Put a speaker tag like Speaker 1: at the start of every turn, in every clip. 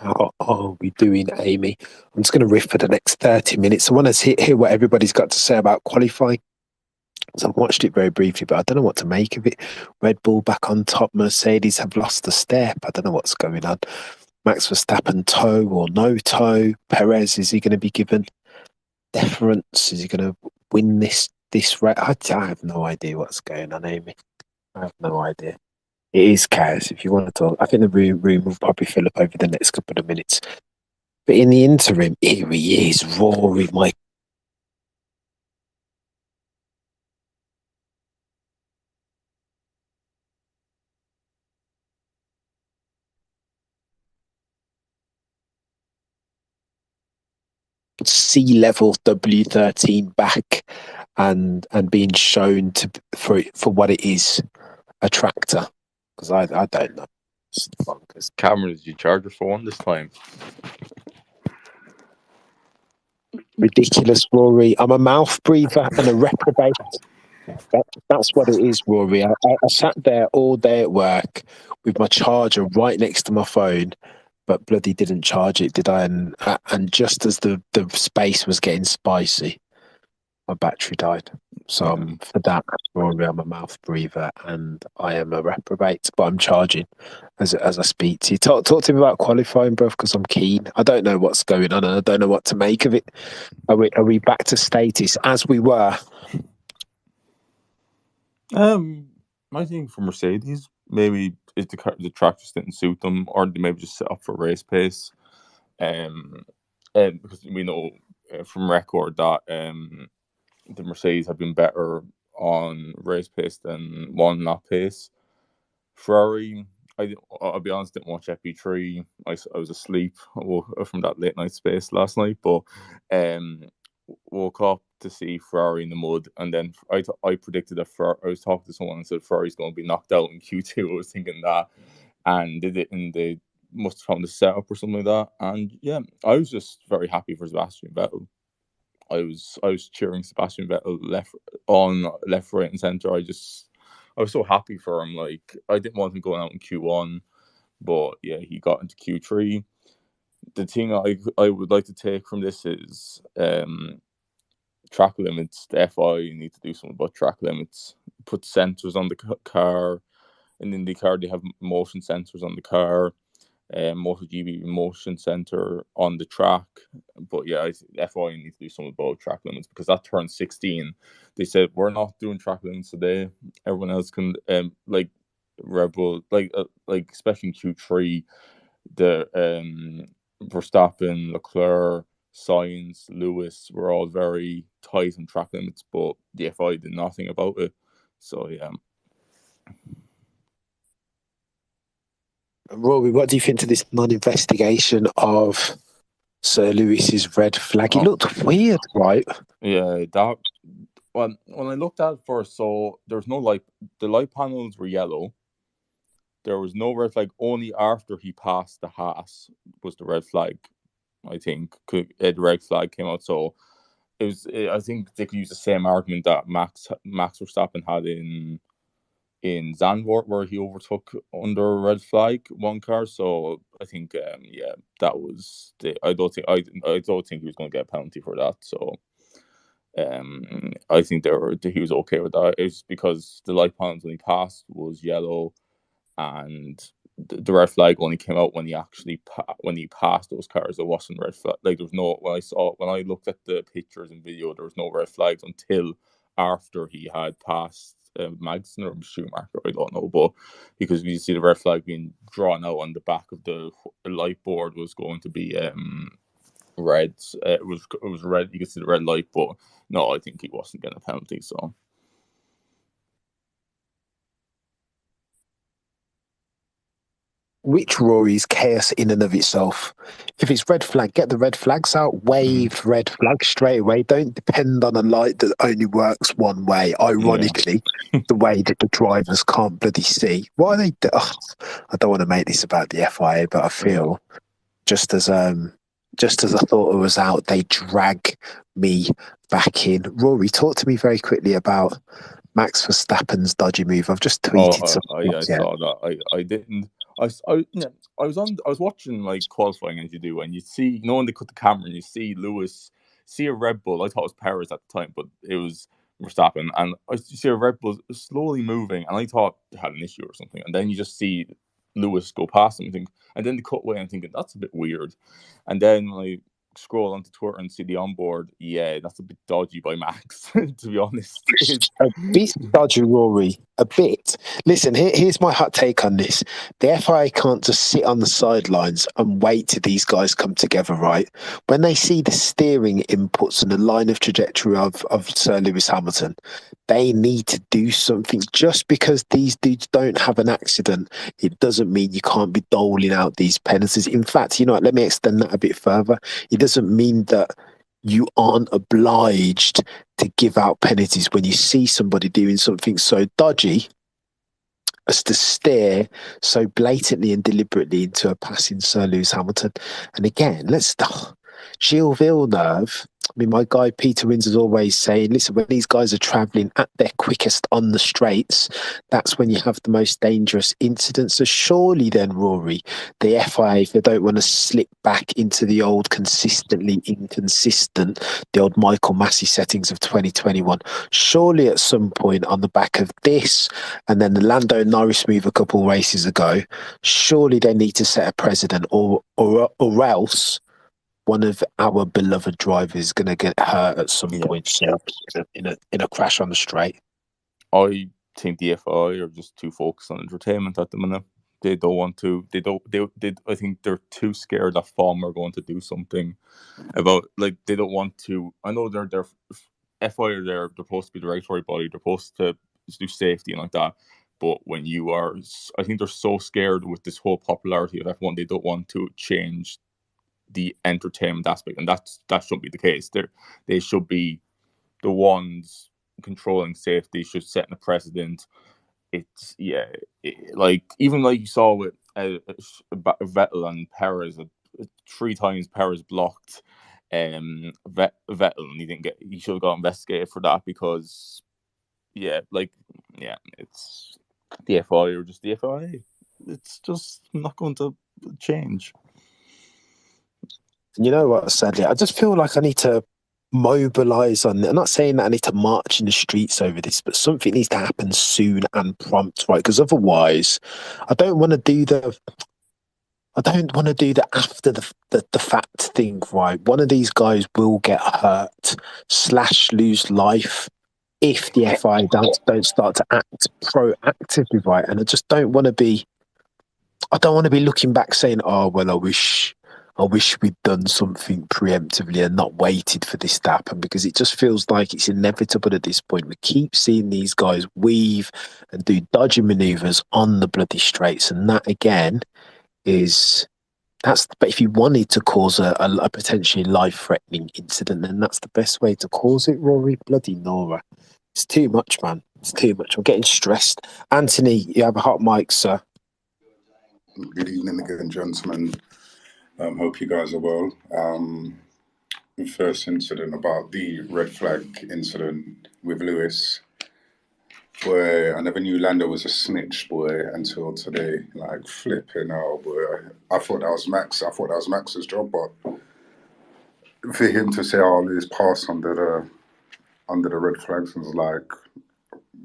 Speaker 1: How are we doing, Amy? I'm just going to riff for the next 30 minutes. I want to hear what everybody's got to say about qualifying. So I've watched it very briefly, but I don't know what to make of it. Red Bull back on top. Mercedes have lost the step. I don't know what's going on. Max Verstappen toe or no toe. Perez, is he going to be given deference? Is he going to win this race? I have no idea what's going on, Amy. I have no idea. It is chaos. If you want to talk, I think the room will probably fill up over the next couple of minutes. But in the interim, here he is, Rory, my sea level W13 back and being shown for what it is, a tractor. Because I don't know. It's bonkers.
Speaker 2: Cameron, did you charge your phone this time?
Speaker 1: Ridiculous, Rory. I'm a mouth breather and a reprobate. That's what it is, Rory. I sat there all day at work with my charger right next to my phone, but bloody didn't charge it, did I? And just as the space was getting spicy, my battery died. So for that, Rory, I'm a mouth breather and I am a reprobate, but I'm charging as I speak to you. Talk to me about qualifying, bro, because I'm keen. I don't know what's going on and I don't know what to make of it. Are we back to status as we were?
Speaker 2: I think for Mercedes, maybe if the track just didn't suit them, or they maybe just set up for race pace. And because we know from record that the Mercedes have been better on race pace than one lap pace. Ferrari, I'll be honest, didn't watch FP3. I was asleep from that late night space last night, but woke up to see Ferrari in the mud, and then I predicted that I was talking to someone and said Ferrari's going to be knocked out in Q2. I was thinking that, and they must have found a setup or something like that. And yeah, I was just very happy for Sebastian Vettel. I was cheering Sebastian Vettel left, right, and center. I was so happy for him. Like, I didn't want him going out in Q1, but yeah, he got into Q3. The thing I would like to take from this is track limits. The FI need to do something about track limits. Put sensors on the car. And in the car, they have motion sensors on the car. MotoGP motion center on the track. But yeah, FI need to do something about track limits, because that turned 16. They said, we're not doing track limits today. Everyone else can, like Red Bull, like especially in Q3, the Verstappen, Leclerc, Sainz, Lewis were all very tight on track limits, but the FI did nothing about it. So yeah.
Speaker 1: Rory, what do you think to this non-investigation of Sir Lewis's red flag? It looked weird, right?
Speaker 2: Yeah, that. When I looked at it first, so there's no light. The light panels were yellow. There was no red flag. Only after he passed the Haas was the red flag. I think the red flag came out. So it was. I think they could use the same argument that Max Verstappen had in Zandvoort, where he overtook under a red flag one car. So I think that was I don't think he was going to get a penalty for that. So I think he was okay with that. It's because the light panels when he passed was yellow, and the red flag only came out when he passed those cars. There wasn't red flag. Like, there was no, when I looked at the pictures and video, there was no red flags until after he had passed Magnussen or Schumacher, I don't know, but because you see the red flag being drawn out on the back of the light board was going to be red. It was red. You could see the red light, but no, I think he wasn't getting a penalty. So.
Speaker 1: Which Rory's chaos in and of itself. If it's red flag, get the red flags out. Wave red flag straight away. Don't depend on a light that only works one way. Ironically, the way that the drivers can't bloody see. Why are they? I don't want to make this about the FIA, but I feel just as I thought it was out, they drag me back in. Rory, talk to me very quickly about Max Verstappen's dodgy move. I've just tweeted something.
Speaker 2: I saw that. I didn't. I was watching like qualifying as you do, and you see, when they cut the camera and you see Lewis, see a Red Bull. I thought it was Perez at the time, but it was Verstappen, and you see a Red Bull slowly moving, and I thought they had an issue or something, and then you just see Lewis go past him, and then they cut away, and I'm thinking that's a bit weird, and then when I scroll onto Twitter and see the onboard, yeah, that's a bit dodgy by Max, to be honest.
Speaker 1: A bit dodgy, Rory. A bit. Listen, here's my hot take on this. The FIA can't just sit on the sidelines and wait till these guys come together, right? When they see the steering inputs and the line of trajectory of Sir Lewis Hamilton, they need to do something. Just because these dudes don't have an accident, it doesn't mean you can't be doling out these penalties. In fact, you know what, let me extend that a bit further. It doesn't mean that you aren't obliged to give out penalties when you see somebody doing something so dodgy as to stare so blatantly and deliberately into a passing Sir Lewis Hamilton. And again, Gilles Villeneuve. I mean, my guy Peter Windsor's always saying, listen, when these guys are travelling at their quickest on the straights, that's when you have the most dangerous incidents. So surely then, Rory, the FIA, if they don't want to slip back into the old consistently inconsistent, the old Michael Massey settings of 2021, surely at some point on the back of this, and then the Lando Norris move a couple of races ago, surely they need to set a precedent, or else one of our beloved drivers is going to get hurt at some point in a crash on the straight.
Speaker 2: I think the FI are just too focused on entertainment at the minute. They don't want to. I think they're too scared that FOM are going to do something about. Like, they don't want to. I know they're FI are there. They're supposed to be the regulatory body. They're supposed to do safety and like that. But when you are, I think they're so scared with this whole popularity of F1, they don't want to change the entertainment aspect, and that shouldn't be the case. They should be the ones controlling safety, should set a precedent. It's like, even like you saw with Vettel and Perez, 3 times Perez blocked Vettel, and he should have got investigated for that, because it's the FIA or just the FIA. It's just not going to change.
Speaker 1: You know what, sadly, I just feel like I need to mobilise on. I'm not saying that I need to march in the streets over this, but something needs to happen soon and prompt, right? Because otherwise, I don't want to do the after the fact thing, right? One of these guys will get hurt / lose life if the FI don't start to act proactively, right? And I just don't want to be. I don't want to be looking back saying, "Oh well, I wish we'd done something preemptively and not waited for this to happen," because it just feels like it's inevitable at this point. We keep seeing these guys weave and do dodgy manoeuvres on the bloody straights, and that again but if you wanted to cause a potentially life-threatening incident, then that's the best way to cause it, Rory. Bloody Nora. It's too much, man. It's too much. I'm getting stressed. Anthony, you have a hot mic, sir.
Speaker 3: Good evening again, gentlemen. Hope you guys are well. First incident about the red flag incident with Lewis. Boy, I never knew Lando was a snitch, boy, until today. Like, flipping out, boy. I thought that was Max. I thought that was Max's job, but for him to say, "Oh, Lewis passed under the red flags," was like,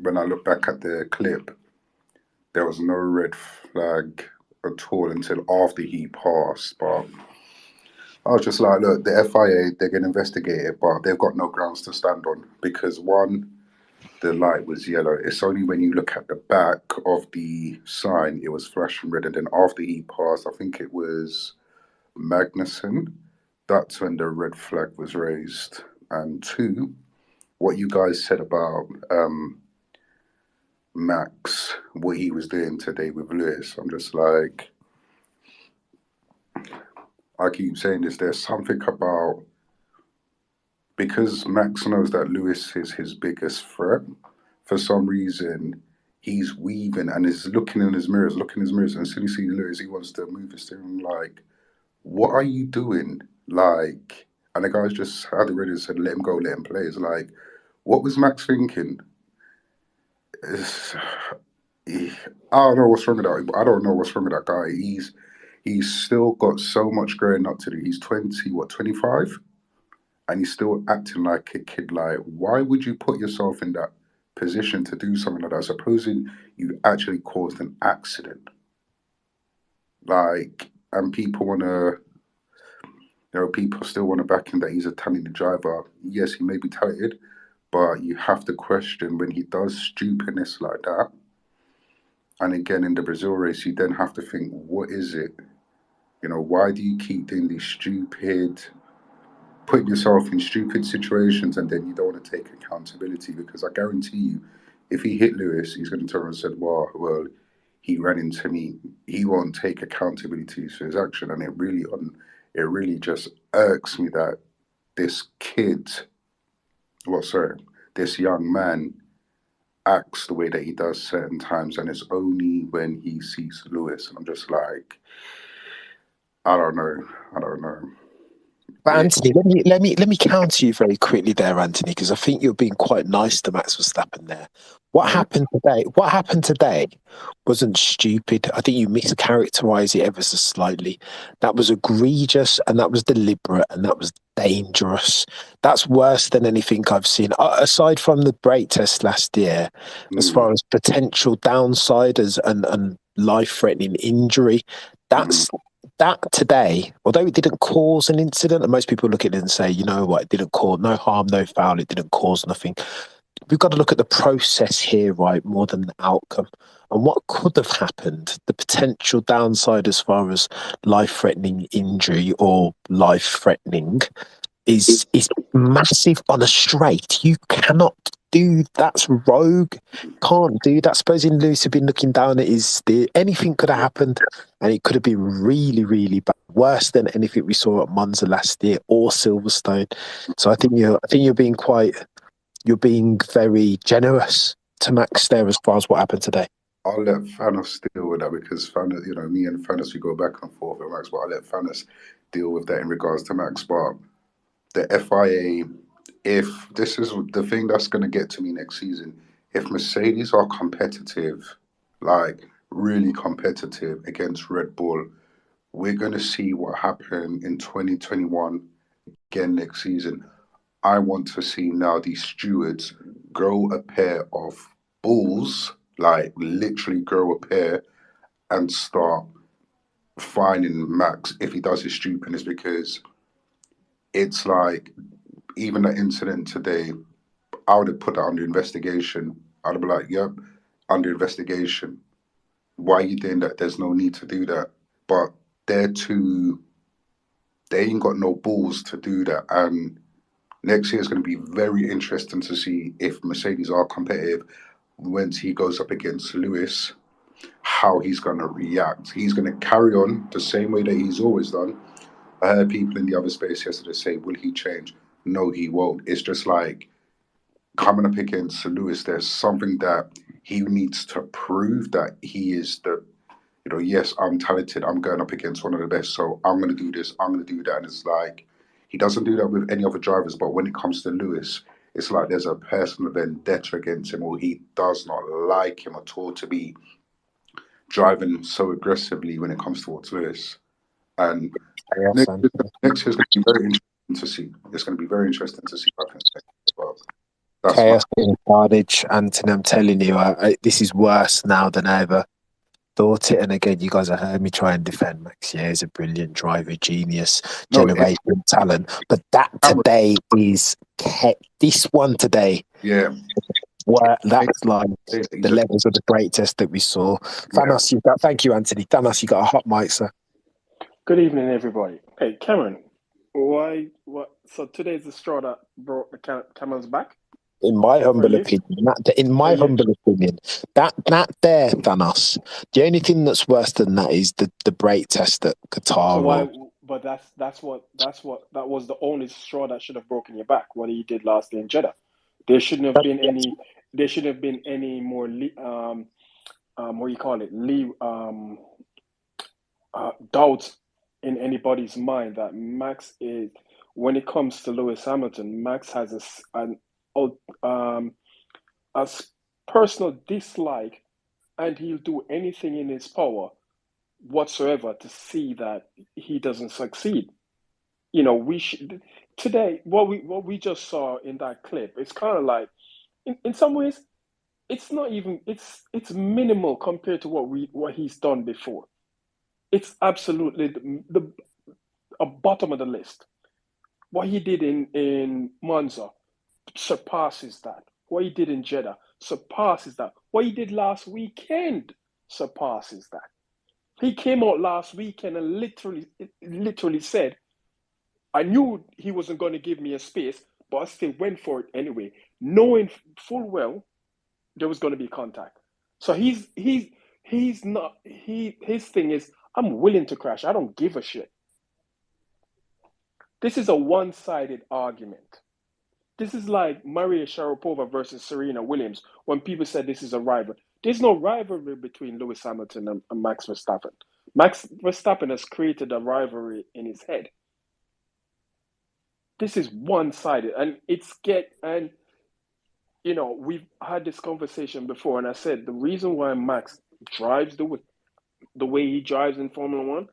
Speaker 3: when I look back at the clip, there was no red flag at all until after he passed. But I was just like, look, the FIA, they're going to investigate it, but they've got no grounds to stand on, because one, the light was yellow. It's only when you look at the back of the sign, it was flashing red. And then after he passed, I think it was Magnussen, that's when the red flag was raised. And two, what you guys said about Max, what he was doing today with Lewis, I'm just like, I keep saying this, there's something about, because Max knows that Lewis is his biggest threat, for some reason, he's weaving and is looking in his mirrors, and as soon as he sees Lewis, he wants to move his steering. Like, what are you doing? Like, and the guys just had it ready and said, let him go, let him play. It's like, what was Max thinking? I don't know what's wrong with that. I don't know what's wrong with that guy. He's still got so much growing up to do. He's 25, and he's still acting like a kid. Like, why would you put yourself in that position to do something like that? Supposing you actually caused an accident, like, and people want to. People still want to back him that he's a talented driver. Yes, he may be talented, but you have to question when he does stupidness like that. And again, in the Brazil race, you then have to think, what is it? Why do you keep doing these putting yourself in stupid situations, and then you don't want to take accountability? Because I guarantee you, if he hit Lewis, he's going to turn around and say, well, he ran into me. He won't take accountability for his action. And it really just irks me that this kid, this young man acts the way that he does certain times, and it's only when he sees Lewis, and I'm just like, I don't know.
Speaker 1: But Anthony, let me counter you very quickly there, Anthony, because I think you're being quite nice to Max Verstappen there. What happened today? What happened today wasn't stupid. I think you mischaracterise it ever so slightly. That was egregious, and that was deliberate, and that was dangerous. That's worse than anything I've seen, aside from the brake test last year, as far as potential downsiders and life-threatening injury. That's that today, although it didn't cause an incident, and most people look at it and say, you know what, it didn't cause no harm, no foul, it didn't cause nothing. We've got to look at the process here, right, more than the outcome. And what could have happened, the potential downside as far as life-threatening injury or life-threatening is massive on a straight. You cannot do that's rogue. Can't do that. Supposing Lewis had been looking down at his steer, anything could have happened, and it could have been really, really bad, worse than anything we saw at Monza last year or Silverstone. So I think you're being very generous to Max there as far as what happened today.
Speaker 3: I'll let Thanos deal with that, because Thanos, me and Thanos, we go back and forth with Max, but I'll let Thanos deal with that in regards to Max. But the FIA, if this is the thing that's going to get to me next season, if Mercedes are competitive, like really competitive against Red Bull, we're going to see what happened in 2021 again next season. I want to see now these stewards grow a pair of balls, like literally grow a pair, and start finding Max if he does his stupidness, because it's like, even that incident today, I would have put that under investigation. I'd have been like, yep, under investigation. Why are you doing that? There's no need to do that. But they ain't got no balls to do that. And next year is going to be very interesting to see if Mercedes are competitive once he goes up against Lewis, how he's going to react. He's going to carry on the same way that he's always done. I heard people in the other space yesterday say, will he change? No, he won't. It's just like coming up against Lewis, there's something that he needs to prove, that he is yes, I'm talented, I'm going up against one of the best, so I'm going to do this, I'm going to do that. And it's like, he doesn't do that with any other drivers, but when it comes to Lewis, it's like there's a personal vendetta against him, or he does not like him at all to be driving so aggressively when it comes towards Lewis. And next year is going to be very interesting to see. It's going to be very interesting to see what happens as well.
Speaker 1: Chaos and carnage, Anthony. I'm telling you, this is worse now than I ever thought it. And again, you guys have heard me try and defend Max. Yeah, he's a brilliant driver, genius, generation talent. But that today is this one today.
Speaker 3: Yeah.
Speaker 1: Where that's like the levels of the brake test that we saw. Thanos, thank you, Anthony. Thanos, you got a hot mic, sir.
Speaker 4: Good evening, everybody. Hey, Cameron, what? So today's the straw that brought the camel's back?
Speaker 1: In my humble opinion, that there, Thanos. The only thing that's worse than that is the brake test at Qatar.
Speaker 4: So why? But that was the only straw that should have broken your back. What he did last day in Jeddah. There shouldn't have been any. There shouldn't have been any more. What do you call it? Doubts in anybody's mind that Max is. When it comes to Lewis Hamilton, Max has a personal dislike and he'll do anything in his power whatsoever to see that he doesn't succeed. You know, we should today what we just saw in that clip. It's kind of like, in some ways, it's not even it's minimal compared to what he's done before. It's absolutely the a bottom of the list. What he did in Monza surpasses that. What he did in Jeddah surpasses that. What he did last weekend surpasses that. He came out last weekend and literally said, I knew he wasn't going to give me a space, but I still went for it anyway, knowing full well there was going to be contact. So he's not his thing is, I'm willing to crash. I don't give a shit. This is a one-sided argument. This is like Maria Sharapova versus Serena Williams when people said this is a rival. There's no rivalry between Lewis Hamilton and Max Verstappen. Max Verstappen has created a rivalry in his head. This is one-sided, and you know, we've had this conversation before, and I said the reason why Max drives the way he drives in Formula One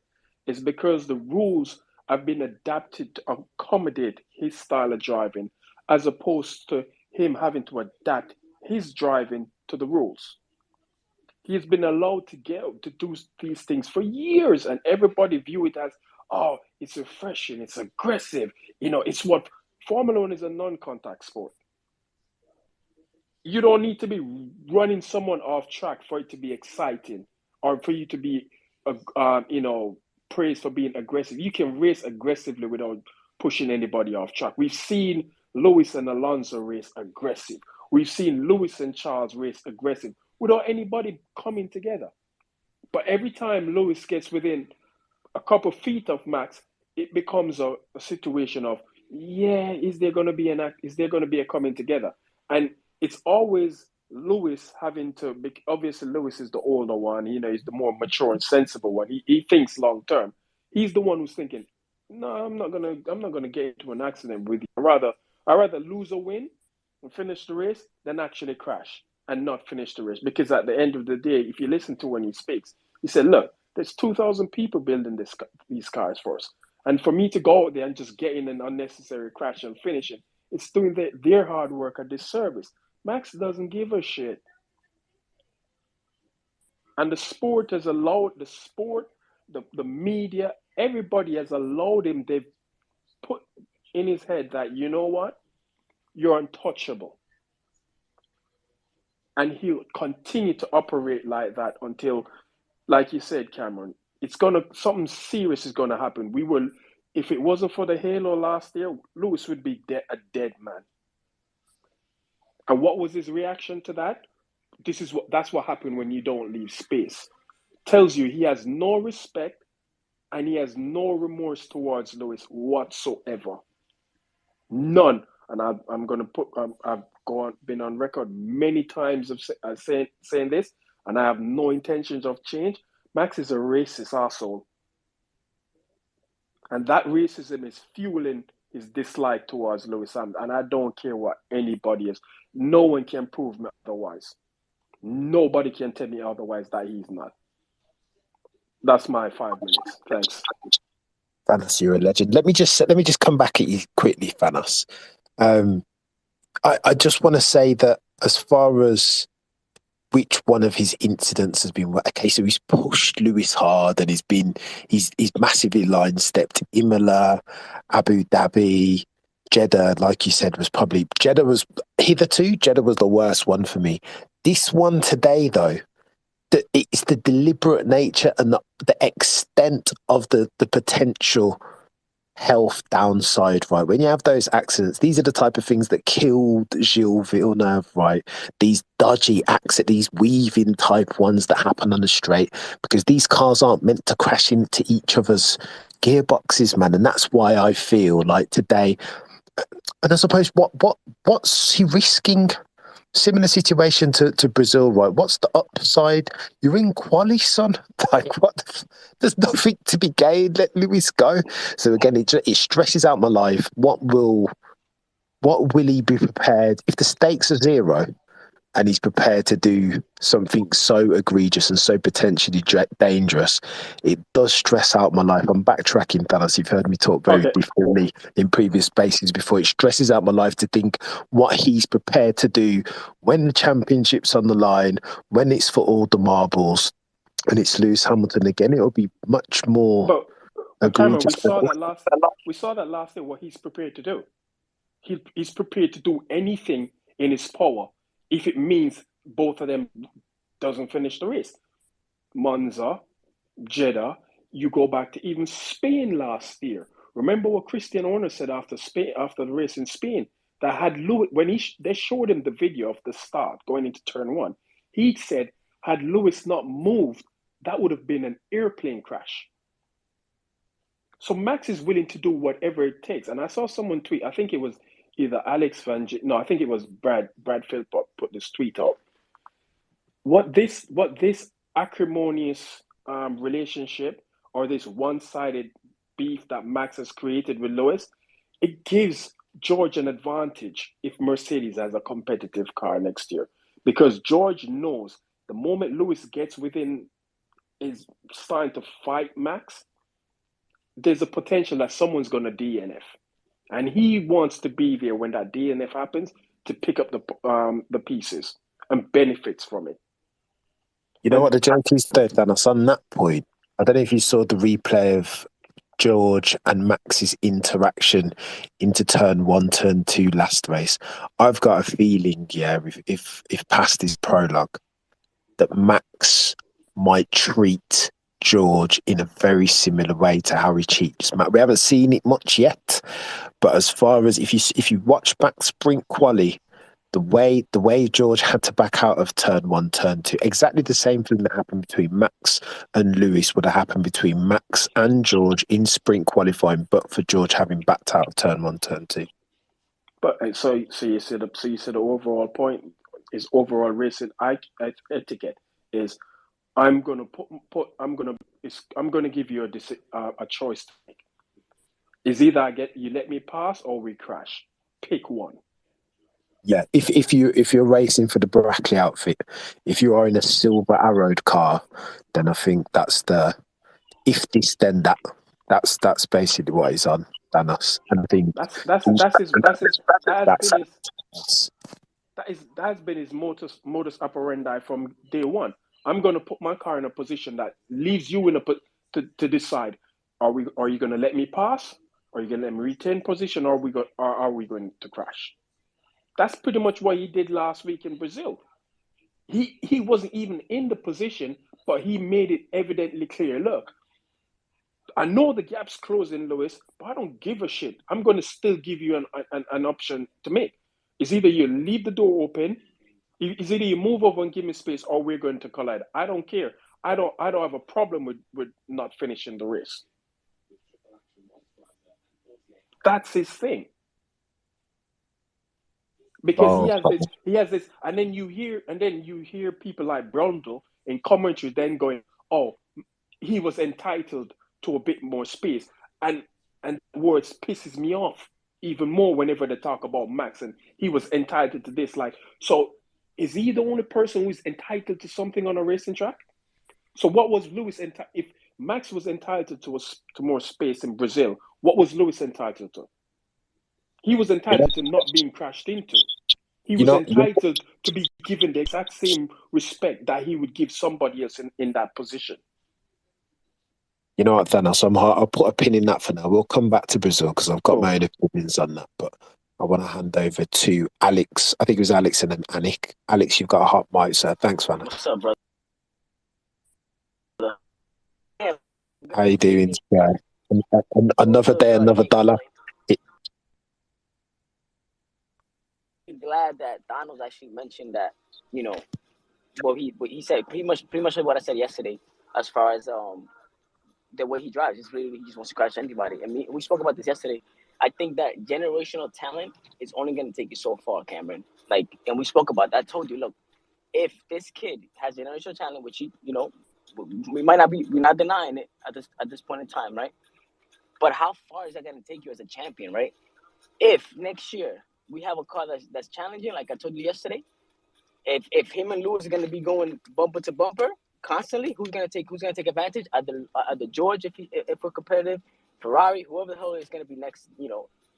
Speaker 4: is because the rules have been adapted to accommodate his style of driving, as opposed to him having to adapt his driving to the rules. He's been allowed to do these things for years, and everybody view it as, oh, it's refreshing, it's aggressive. You know, it's what Formula One is, a non-contact sport. You don't need to be running someone off track for it to be exciting, or for you to be, you know, praised for being aggressive. You can race aggressively without pushing anybody off track. We've seen Lewis and Alonso race aggressive. We've seen Lewis and Charles race aggressive without anybody coming together. But every time Lewis gets within a couple of feet of Max, it becomes a situation of, yeah, is there going to be a coming together? And it's always Lewis having to. Obviously, Lewis is the older one. You know, he's the more mature and sensible one. He thinks long term. He's the one who's thinking, no, I'm not gonna get into an accident with you. I rather lose or win and finish the race than actually crash and not finish the race. Because at the end of the day, if you listen to when he speaks, he said, look, there's 2,000 people building these cars for us. And for me to go out there and just get in an unnecessary crash and finish it, it's doing their hard work a disservice. Max doesn't give a shit. And the sport has allowed, the media, everybody has allowed him. They've put in his head that, you know what, you're untouchable. And he'll continue to operate like that until, like you said, Cameron, something serious is gonna happen. If it wasn't for the halo last year, Lewis would be a dead man. And what was his reaction to that? That's what happened when you don't leave space. Tells you he has no respect and he has no remorse towards Lewis whatsoever. None. And I've been on record many times of saying this, and I have no intentions of change. Max is a racist asshole. And that racism is fueling his dislike towards Lewis Hamilton. And I don't care what anybody is. No one can prove me otherwise. Nobody can tell me otherwise that he's not. That's my 5 minutes. Thanks.
Speaker 1: Thanos, you're a legend. Let me just come back at you quickly, Thanos. I just want to say that as far as which one of his incidents has been okay, so he's pushed Lewis hard and he's massively line stepped. Imola, Abu Dhabi, Jeddah, like you said, Jeddah was the worst one for me. This one today, though, it's the deliberate nature and the extent of the potential health downside, right? When you have those accidents, these are the type of things that killed Gilles Villeneuve, right? These dodgy accidents, these weaving type ones that happen on the straight, because these cars aren't meant to crash into each other's gearboxes, man. And that's why I feel like today, and I suppose what's he risking? Similar situation to Brazil, right? What's the upside? You're in quali, son. Like, there's nothing to be gained. Let Lewis go. So again, it stresses out my life. What will he be prepared if the stakes are zero? and he's prepared to do something so egregious and so potentially dangerous, it does stress out my life. I'm backtracking, Dallas. You've heard me talk very
Speaker 4: Okay.
Speaker 1: differently in previous spaces before. It stresses out my life to think what he's prepared to do when the championship's on the line, when it's for all the marbles, and it's Lewis Hamilton again. It'll be much more
Speaker 4: But Cameron,
Speaker 1: egregious.
Speaker 4: we saw that last year what he's prepared to do. He's prepared to do anything in his power if it means both of them doesn't finish the race. Monza, Jeddah, you go back to even Spain last year. Remember what Christian Horner said after the race in Spain, that had Lewis, when they showed him the video of the start going into turn one, he said had Lewis not moved, that would have been an airplane crash. So Max is willing to do whatever it takes. And I saw someone tweet, I think it was either Alex I think it was Brad Philpott put this tweet out. What this acrimonious relationship or this one-sided beef that Max has created with Lewis, it gives George an advantage if Mercedes has a competitive car next year. Because George knows the moment Lewis gets is starting to fight Max, there's a potential that someone's going to DNF. And he wants to be there when that DNF happens to pick up the pieces and benefits from it.
Speaker 1: You know what the joke is, though, Thanos? On that point, I don't know if you saw the replay of George and Max's interaction into turn 1, turn 2 last race. I've got a feeling, if past this prologue, that Max might treat George in a very similar way to how he treats Max. We haven't seen it much yet, but as far as if you watch back sprint quali, the way George had to back out of turn 1, turn 2, exactly the same thing that happened between Max and Lewis would have happened between Max and George in sprint qualifying, but for George having backed out of turn 1, turn 2.
Speaker 4: But so you said the overall point is overall racing etiquette is I'm gonna give you a choice to make. Is either you let me pass or we crash. Pick one.
Speaker 1: Yeah, if you're racing for the Brackley outfit, if you are in a silver arrowed car, then I think that's if this then that. That's basically what he's on, Thanos. And I think
Speaker 4: that has been his modus operandi from day one. I'm going to put my car in a position that leaves you to decide: are you going to let me pass? Are you going to let me retain position? Or are we going to crash? That's pretty much what he did last week in Brazil. He wasn't even in the position, but he made it evidently clear. Look, I know the gap's closing, Lewis, but I don't give a shit. I'm going to still give you an option to make. It's either you leave the door open, it's either you move over and give me space, or we're going to collide. I don't care. I don't have a problem with not finishing the race. That's his thing. Because he has this, and then you hear people like Brundle in commentary then going, "Oh, he was entitled to a bit more space," and words pisses me off even more whenever they talk about Max and he was entitled to this. Like, so is he the only person who's entitled to something on a racing track? So what was Lewis entitled? If Max was entitled to more space in Brazil, what was Lewis entitled to? He was entitled to not being crashed into. He was entitled to be given the exact same respect that he would give somebody else in that position.
Speaker 1: You know what, Thanos? I'll put a pin in that for now. We'll come back to Brazil because I've got my own opinions on that. But I want to hand over to Alex. I think it was Alex and then Anik. Alex, you've got a hot mic, sir. Thanks, Vanna.
Speaker 5: What's up, brother?
Speaker 1: How you doing? Another day, another dollar.
Speaker 5: Glad that Donald actually mentioned that. You know, well, he said pretty much what I said yesterday, as far as the way he drives. He just wants to crash anybody. And we spoke about this yesterday. I think that generational talent is only going to take you so far, Cameron. Like, and we spoke about that. I told you, look, if this kid has generational talent, which we're not denying it at this point in time, right? But how far is that going to take you as a champion, right? If next year we have a car that's challenging, like I told you yesterday, if him and Lewis are going to be going bumper to bumper constantly, who's going to take advantage? Either George if we're competitive, Ferrari, whoever the hell is going to be next,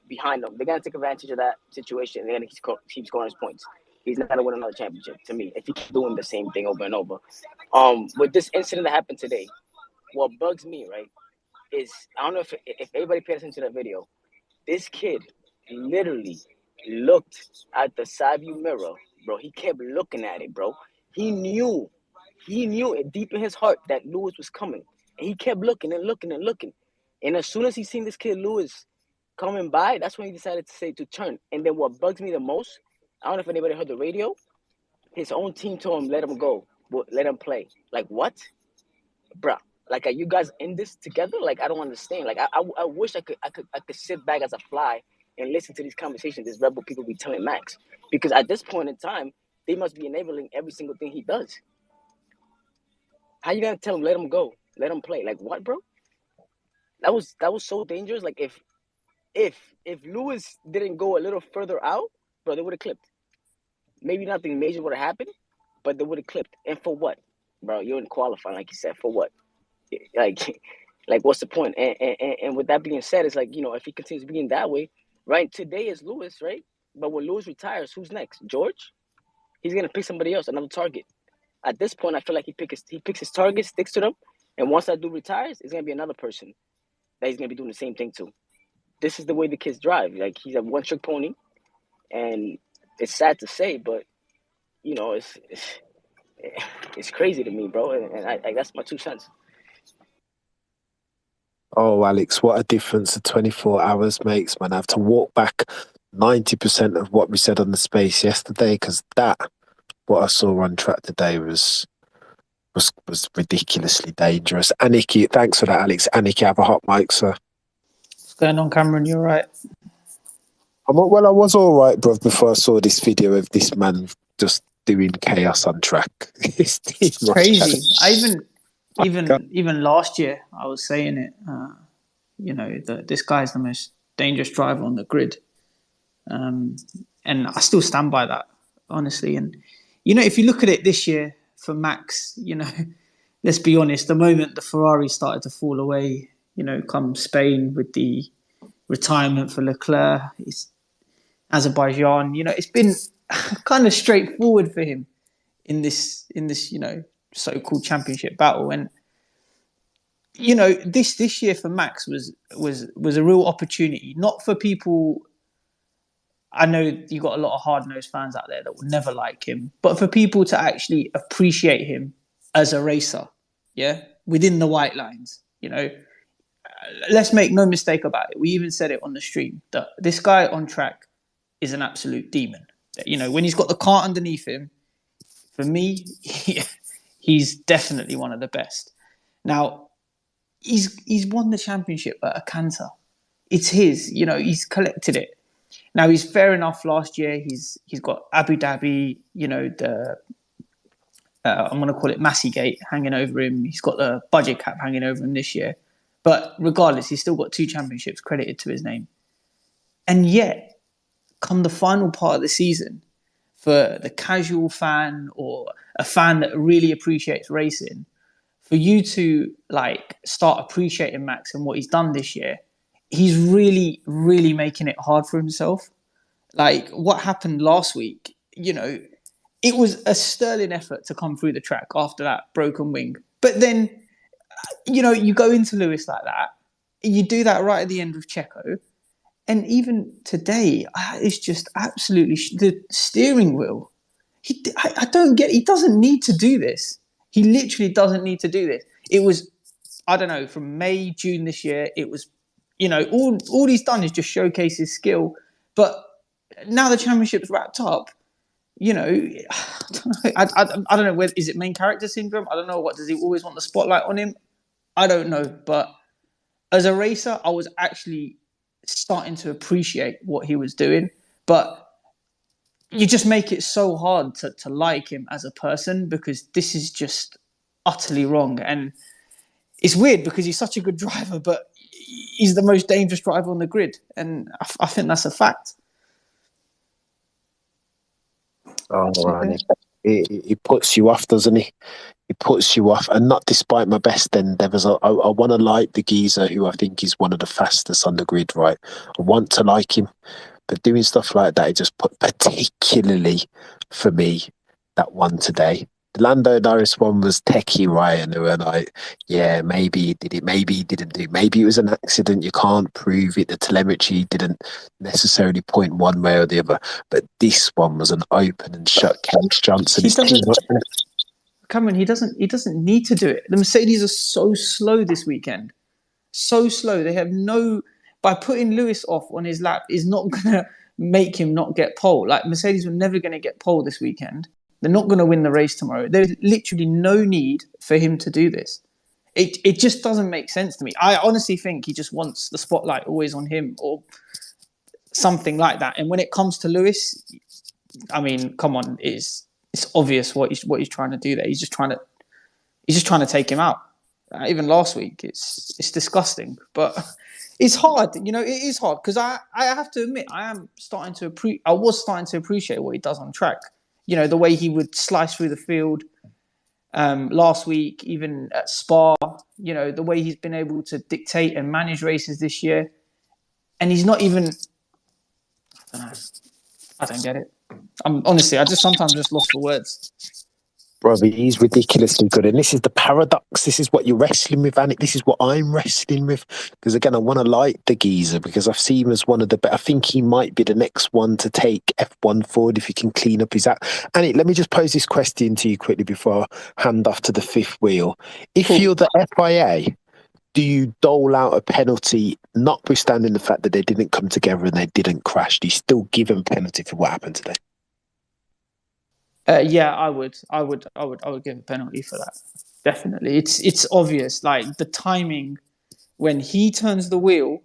Speaker 5: behind them. They're going to take advantage of that situation. They're going to keep scoring his points. He's not going to win another championship to me if he keeps doing the same thing over and over. With this incident that happened today, what bugs me, right, is I don't know if everybody paid attention to that video. This kid literally looked at the side view mirror, bro. He kept looking at it, bro. He knew it deep in his heart that Lewis was coming. And he kept looking and looking and looking. And as soon as he seen this kid Lewis coming by, that's when he decided to turn. And then what bugs me the most, I don't know if anybody heard the radio, his own team told him, let him go. Let him play. Like, what? Bruh. Like, are you guys in this together? Like, I don't understand. Like, I wish I could sit back as a fly and listen to these conversations these rebel people be telling Max. Because at this point in time, they must be enabling every single thing he does. How you gonna tell him, let him go, let him play? Like, what, bro? That was so dangerous. Like, if Lewis didn't go a little further out, bro, they would have clipped. Maybe nothing major would have happened, but they would have clipped. And for what, bro? You're in qualifying, like you said. For what? Like what's the point? And with that being said, it's like, if he continues being that way, right? Today is Lewis, right? But when Lewis retires, who's next? George? He's gonna pick somebody else, another target. At this point, I feel like he picks his targets, sticks to them, and once that dude retires, it's gonna be another person that he's gonna be doing the same thing to. This is the way the kids drive. Like, he's a one-trick pony, and it's sad to say, but it's crazy to me, bro. And I that's my 2 cents.
Speaker 1: Oh, Alex, what a difference the 24 hours makes, man. I have to walk back 90% of what we said on the space yesterday, because what I saw on track today was ridiculously dangerous. Aniki, thanks for that, Alex. Aniki, have a hot mic, sir.
Speaker 6: What's going on, Cameron? You all right?
Speaker 1: I was all right, bro, before I saw this video of this man just doing chaos on track.
Speaker 6: It's crazy. Even last year, I was saying it. This guy's the most dangerous driver on the grid, and I still stand by that, honestly. And if you look at it this year for Max, let's be honest. The moment the Ferrari started to fall away, come Spain with the retirement for Leclerc, Azerbaijan, it's been kind of straightforward for him in this so-called championship battle. And this year for Max was a real opportunity, not for people. I know you got a lot of hard-nosed fans out there that will never like him, but for people to actually appreciate him as a racer, within the white lines. Let's make no mistake about it. We even said it on the stream that this guy on track is an absolute demon. When he's got the cart underneath him, for me, he's definitely one of the best. Now, he's won the championship at a canter. It's his. He's collected it. Now, he's fair enough. Last year, he's got Abu Dhabi. I'm going to call it Massey Gate hanging over him. He's got the budget cap hanging over him this year. But regardless, he's still got 2 championships credited to his name. And yet, come the final part of the season, for the casual fan or a fan that really appreciates racing, for you to start appreciating Max and what he's done this year, he's really, really making it hard for himself. Like what happened last week, it was a sterling effort to come through the track after that broken wing. But then, you go into Lewis like that, you do that right at the end with Checo. And even today, it's just absolutely the steering wheel. I don't get. He doesn't need to do this. He literally doesn't need to do this. It was, I don't know, from May, June this year. It was, all he's done is just showcase his skill. But now the championship's wrapped up. I don't know. Is it main character syndrome? I don't know. What does he always want the spotlight on him? I don't know. But as a racer, I was actually starting to appreciate what he was doing, but you just make it so hard to like him as a person, because this is just utterly wrong. And it's weird because he's such a good driver, but he's the most dangerous driver on the grid, and I think that's a fact.
Speaker 1: Oh, right. It puts you off, doesn't it? It puts you off, and not despite my best endeavours. I want to like the geezer, who I think is one of the fastest on the grid, right? I want to like him, but doing stuff like that, it just put, particularly for me, that one today. The Lando Norris one was techie, right? And they were like, yeah, maybe he did it, maybe he didn't do it. Maybe it was an accident. You can't prove it. The telemetry didn't necessarily point one way or the other. But this one was an open and shut case. Johnson
Speaker 6: He
Speaker 1: is too
Speaker 6: doesn't,
Speaker 1: much.
Speaker 6: Cameron. He doesn't need to do it. The Mercedes are so slow this weekend. So slow. They have no. By putting Lewis off on his lap is not gonna make him not get pole. Like, Mercedes were never gonna get pole this weekend. They're not going to win the race tomorrow. There's literally no need for him to do this. It just doesn't make sense to me. I honestly think he just wants the spotlight always on him or something like that. And when it comes to Lewis, I mean, come on, it's obvious what he's trying to do there. He's just trying to take him out. Even last week, it's disgusting. But it's hard, it is hard, because I have to admit I was starting to appreciate what he does on track. The way he would slice through the field last week, even at Spa, the way he's been able to dictate and manage races this year. And he's not even, I don't know, I don't get it. I sometimes just lost for words.
Speaker 1: Brother, he's ridiculously good. And this is the paradox. This is what you're wrestling with, Anik. This is what I'm wrestling with. Because, again, I want to like the geezer because I've seen him as one of the better. I think he might be the next one to take F1 forward if he can clean up his act. Anik, let me just pose this question to you quickly before I hand off to the fifth wheel. If you're the FIA, do you dole out a penalty, notwithstanding the fact that they didn't come together and they didn't crash? Do you still give them a penalty for what happened today?
Speaker 6: Yeah, I would give a penalty for that. Definitely, it's obvious. Like, the timing when he turns the wheel,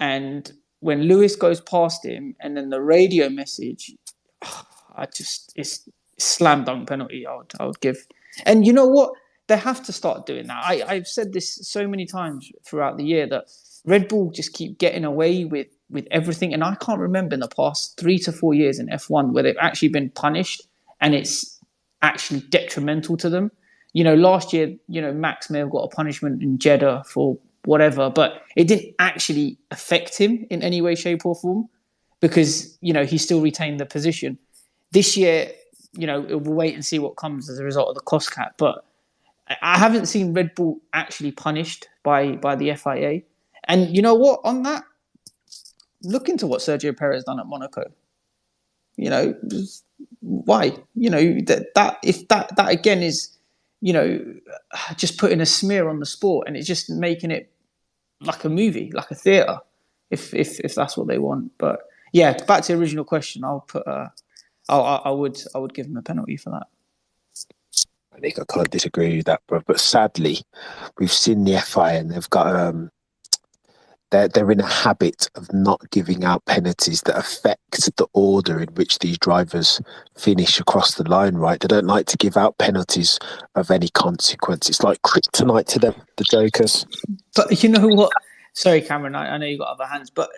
Speaker 6: and when Lewis goes past him, and then the radio message, it's slam dunk penalty. I would give. And you know what? They have to start doing that. I've said this so many times throughout the year that Red Bull just keep getting away with everything, and I can't remember in the past 3 to 4 years in F1 where they've actually been punished and it's actually detrimental to them. Last year, Max may have got a punishment in Jeddah for whatever, but it didn't actually affect him in any way, shape or form because, he still retained the position. This year, we'll wait and see what comes as a result of the cost cap, but I haven't seen Red Bull actually punished by the FIA. And you know what? On that, look into what Sergio Perez done at Monaco. Why? That again is, just putting a smear on the sport, and it's just making it like a movie, like a theatre, if that's what they want. But yeah, back to the original question, I would give him a penalty for that.
Speaker 1: I think I can't disagree with that, bro. But sadly, we've seen the FIA and they've got they're in a habit of not giving out penalties that affect the order in which these drivers finish across the line, right? They don't like to give out penalties of any consequence. It's like kryptonite to them, the jokers.
Speaker 6: But you know what? Sorry, Cameron, I know you got other hands, but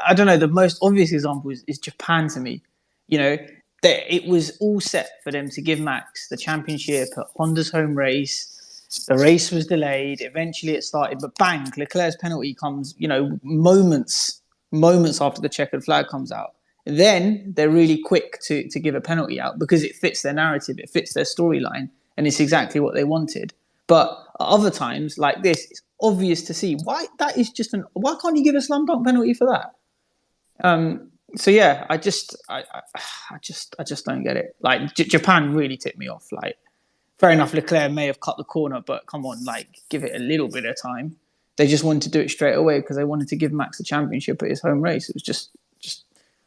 Speaker 6: I don't know. The most obvious example is Japan to me. It was all set for them to give Max the championship at Honda's home race. The race was delayed. Eventually it started, but bang, Leclerc's penalty comes, moments after the checkered flag comes out. Then they're really quick to give a penalty out because it fits their narrative, it fits their storyline, and it's exactly what they wanted. But at other times, like this, it's obvious to see why can't you give a slam dunk penalty for that? So yeah, I just don't get it. Like, Japan really tipped me off. Like, fair enough, Leclerc may have cut the corner, but come on, like, give it a little bit of time. They just wanted to do it straight away because they wanted to give Max the championship at his home race. It was just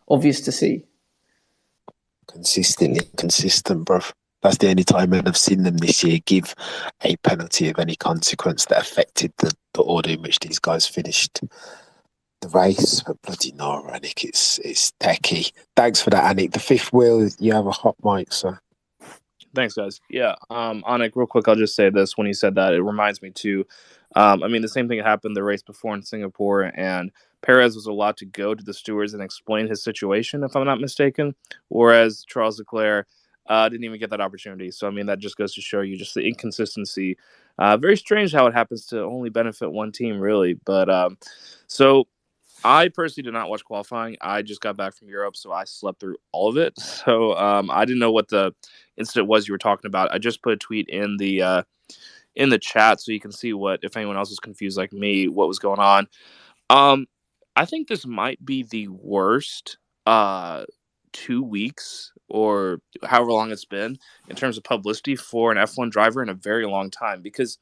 Speaker 6: obvious to see.
Speaker 1: Consistently consistent, bro. That's the only time I've seen them this year give a penalty of any consequence that affected the order in which these guys finished the race. But bloody no, Anik, it's techie. Thanks for that, Anik. The fifth wheel, you have a hot mic, sir.
Speaker 7: Thanks, guys. Yeah, Anik, real quick, I'll just say this. When you said that, it reminds me too. The same thing happened the race before in Singapore, and Perez was allowed to go to the stewards and explain his situation, if I'm not mistaken, whereas Charles Leclerc Didn't even get that opportunity. So, I mean, that just goes to show you just the inconsistency. Very strange how it happens to only benefit one team, really. But so I personally did not watch qualifying. I just got back from Europe, so I slept through all of it. So I didn't know what the incident was you were talking about. I just put a tweet in the chat so you can see what, if anyone else is confused like me, what was going on. I think this might be the worst 2 weeks or however long it's been in terms of publicity for an F1 driver in a very long time, because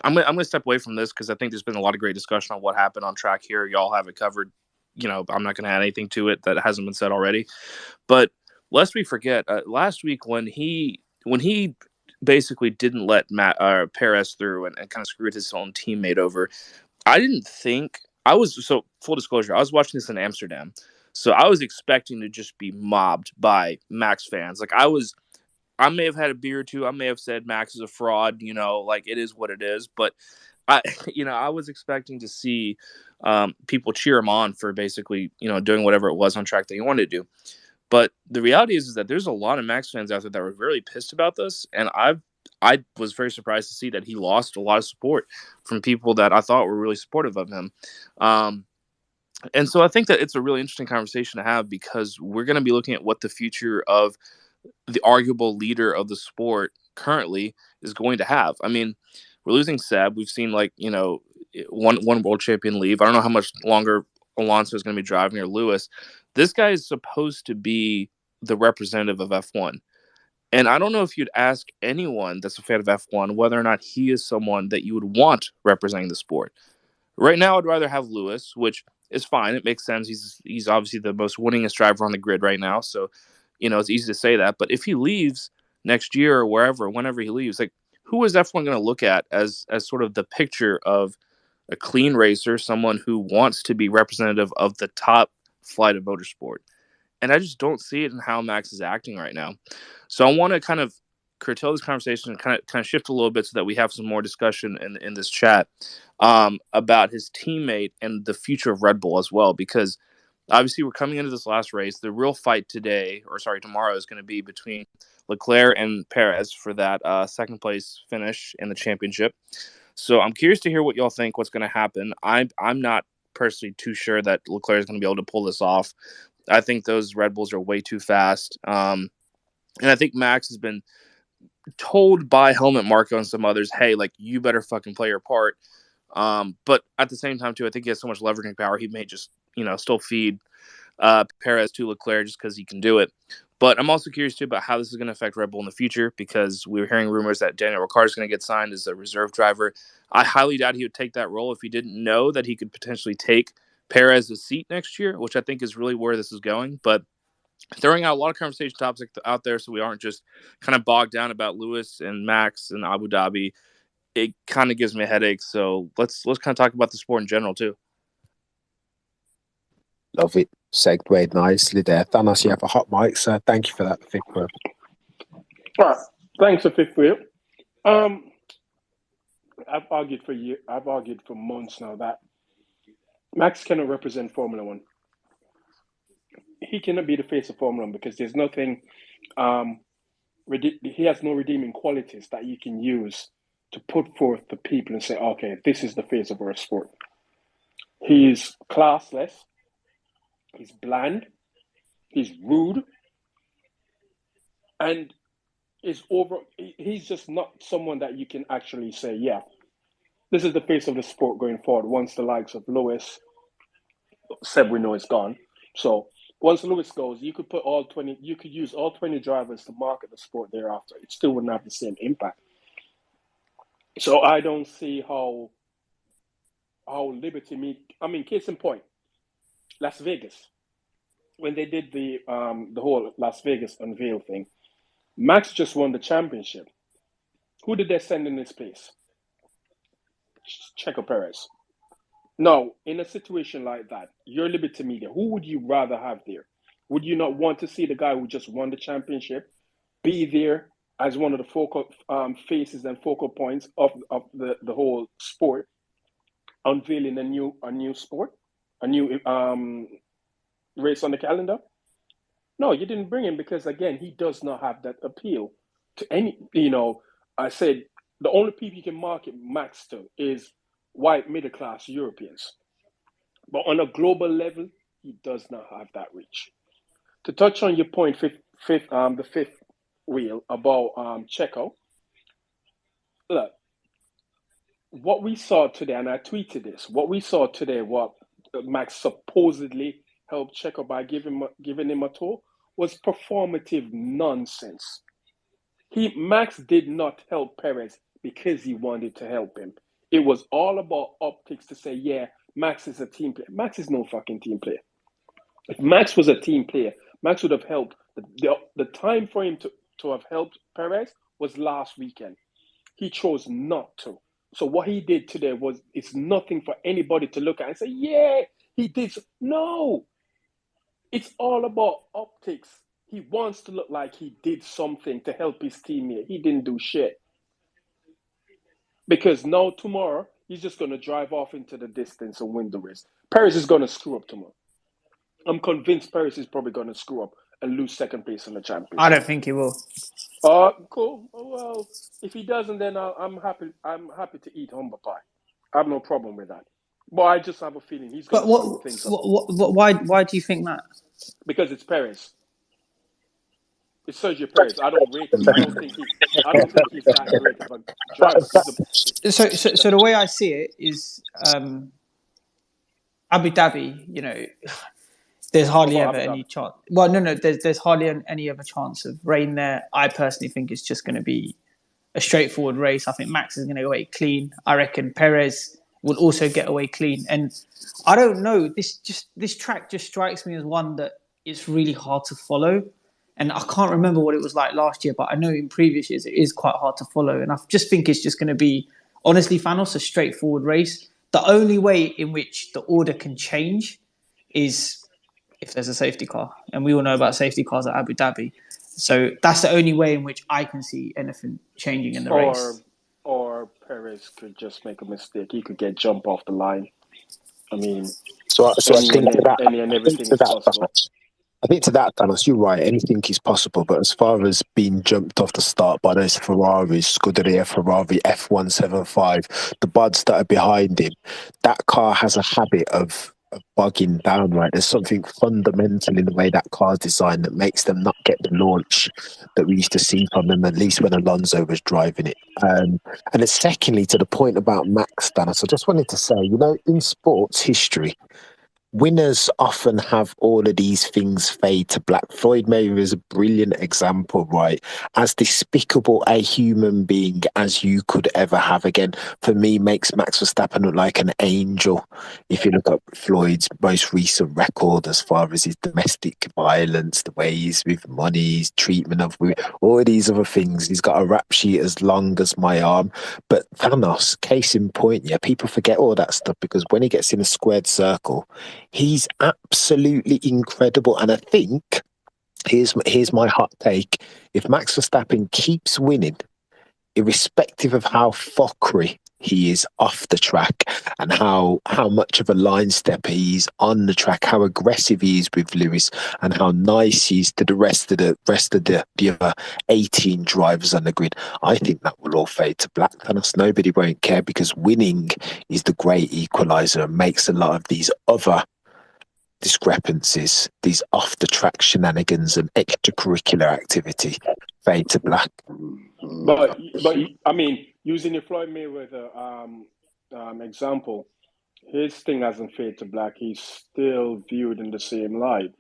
Speaker 7: I'm gonna step away from this because I think there's been a lot of great discussion on what happened on track here. Y'all have it covered. I'm not gonna add anything to it that hasn't been said already. But lest we forget, last week when he basically didn't let Perez through and kind of screwed his own teammate over, I didn't think so full disclosure, I was watching this in Amsterdam. So I was expecting to just be mobbed by Max fans. Like I may have had a beer or two. I may have said Max is a fraud, like it is what it is. But I was expecting to see people cheer him on for basically, doing whatever it was on track that he wanted to do. But the reality is that there's a lot of Max fans out there that were very pissed about this. And I was very surprised to see that he lost a lot of support from people that I thought were really supportive of him. And so I think that it's a really interesting conversation to have, because we're going to be looking at what the future of the arguable leader of the sport currently is going to have. I mean, we're losing Seb. We've seen one world champion leave. I don't know how much longer Alonso is going to be driving, or Lewis. This guy is supposed to be the representative of F1. And I don't know if you'd ask anyone that's a fan of F1 whether or not he is someone that you would want representing the sport. Right now, I'd rather have Lewis, which is fine. It makes sense. He's obviously the most winningest driver on the grid right now. So, it's easy to say that. But if he leaves next year or whenever he leaves, who is F1 going to look at as sort of the picture of a clean racer, someone who wants to be representative of the top flight of motorsport? And I just don't see it in how Max is acting right now. So I want to kind of curtail this conversation and kind of shift a little bit so that we have some more discussion in this chat about his teammate and the future of Red Bull as well, because obviously we're coming into this last race. The real fight tomorrow is going to be between Leclerc and Perez for that second place finish in the championship. So I'm curious to hear what y'all think, what's going to happen. I'm not personally too sure that Leclerc is going to be able to pull this off. I think those Red Bulls are way too fast. And I think Max has been told by Helmut Marko and some others, hey, you better fucking play your part. But at the same time, too, I think he has so much leveraging power, he may just, still feed Perez to Leclerc just because he can do it. But I'm also curious, too, about how this is going to affect Red Bull in the future, because we were hearing rumors that Daniel Ricciardo is going to get signed as a reserve driver. I highly doubt he would take that role if he didn't know that he could potentially take Perez's seat next year, which I think is really where this is going. But throwing out a lot of conversation topics out there so we aren't just kind of bogged down about Lewis and Max and Abu Dhabi, it kind of gives me a headache. So let's kind of talk about the sport in general, too.
Speaker 1: Love it. Segued nicely there. Thanos, you have a hot mic, so thank you for that, fifth wheel.
Speaker 4: All right. Thanks for fifth wheel. I've argued for months now that Max cannot represent Formula One. He cannot be the face of Formula One because there's nothing. He has no redeeming qualities that you can use to put forth to people and say, okay, this is the face of our sport. He's classless. He's bland. He's rude. And he's just not someone that you can actually say, yeah, this is the face of the sport going forward. Once the likes of Lewis, Seb, we know is gone. So once Lewis goes, you could use all 20 drivers to market the sport thereafter. It still wouldn't have the same impact. So I don't see how Liberty case in point, Las Vegas, when they did the whole Las Vegas unveil thing, Max just won the championship. Who did they send in his place? Checo Perez. Now, in a situation like that, you're Liberty Media. Who would you rather have there? Would you not want to see the guy who just won the championship be there as one of the focal faces and focal points of the whole sport, unveiling a new sport, a new race on the calendar? No, you didn't bring him because again, he does not have that appeal to any. I said the only people you can market Max to is white middle class Europeans, but on a global level, he does not have that reach. To touch on your point, the fifth wheel about Checo. Look, what we saw today, and I tweeted this. What we saw today, what Max supposedly helped Checo by giving him a tour, was performative nonsense. Max did not help Perez because he wanted to help him. It was all about optics to say, yeah, Max is a team player. Max is no fucking team player. If Max was a team player, Max would have helped. The time for him to have helped Perez was last weekend. He chose not to. So what he did today it's nothing for anybody to look at and say, yeah, he did. No, it's all about optics. He wants to look like he did something to help his teammate. He didn't do shit. Because now tomorrow, he's just going to drive off into the distance and win the race. Perez is going to screw up tomorrow. I'm convinced Perez is probably going to screw up and lose second place in the championship.
Speaker 6: I don't think he will.
Speaker 4: Cool. Oh, well, if he doesn't, then I'm happy. I'm happy to eat humble pie. I have no problem with that. But I just have a feeling he's going to screw things up.
Speaker 6: Why do you think that?
Speaker 4: Because it's Perez. It's Sergio Perez. I don't rate him. I don't think he's that great of a driver.
Speaker 6: So the way I see it is Abu Dhabi. There's hardly ever any chance. Well, no. There's hardly any other chance of rain there. I personally think it's just going to be a straightforward race. I think Max is going to go away clean. I reckon Perez will also get away clean. And I don't know. This track just strikes me as one that it's really hard to follow. And I can't remember what it was like last year, but I know in previous years it is quite hard to follow. And I just think it's just going to be, honestly, Thanos, a straightforward race. The only way in which the order can change is if there's a safety car. And we all know about safety cars at Abu Dhabi. So that's the only way in which I can see anything changing in the race.
Speaker 4: Or Perez could just make a mistake. He could get jumped off the line. I mean,
Speaker 1: so I think
Speaker 4: everything is possible.
Speaker 1: I think to that, Thanos, you're right. Anything is possible. But as far as being jumped off the start by those Ferraris, Scuderia Ferrari F175, the buds that are behind him, that car has a habit of bugging down, right? There's something fundamental in the way that car's designed that makes them not get the launch that we used to see from them, at least when Alonso was driving it. And then secondly, to the point about Max, Thanos, I just wanted to say, in sports history, winners often have all of these things fade to black. Floyd Mayweather is a brilliant example, right? As despicable a human being as you could ever have. Again, for me, makes Max Verstappen look like an angel. If you look up Floyd's most recent record as far as his domestic violence, the way he's with money, his treatment of all of these other things, he's got a rap sheet as long as my arm. But Thanos, case in point, yeah, people forget all that stuff because when he gets in a squared circle, he's absolutely incredible. And I think, here's my hot take, if Max Verstappen keeps winning, irrespective of how fuckery he is off the track and how much of a line stepper he is on the track, how aggressive he is with Lewis and how nice he is to the rest of the other 18 drivers on the grid, I think that will all fade to black. And nobody won't care because winning is the great equalizer and makes a lot of these other discrepancies, these off the track shenanigans and extracurricular activity fade to black.
Speaker 4: But I mean, using the Floyd Mayweather example, his thing hasn't faded to black. He's still viewed in the same light,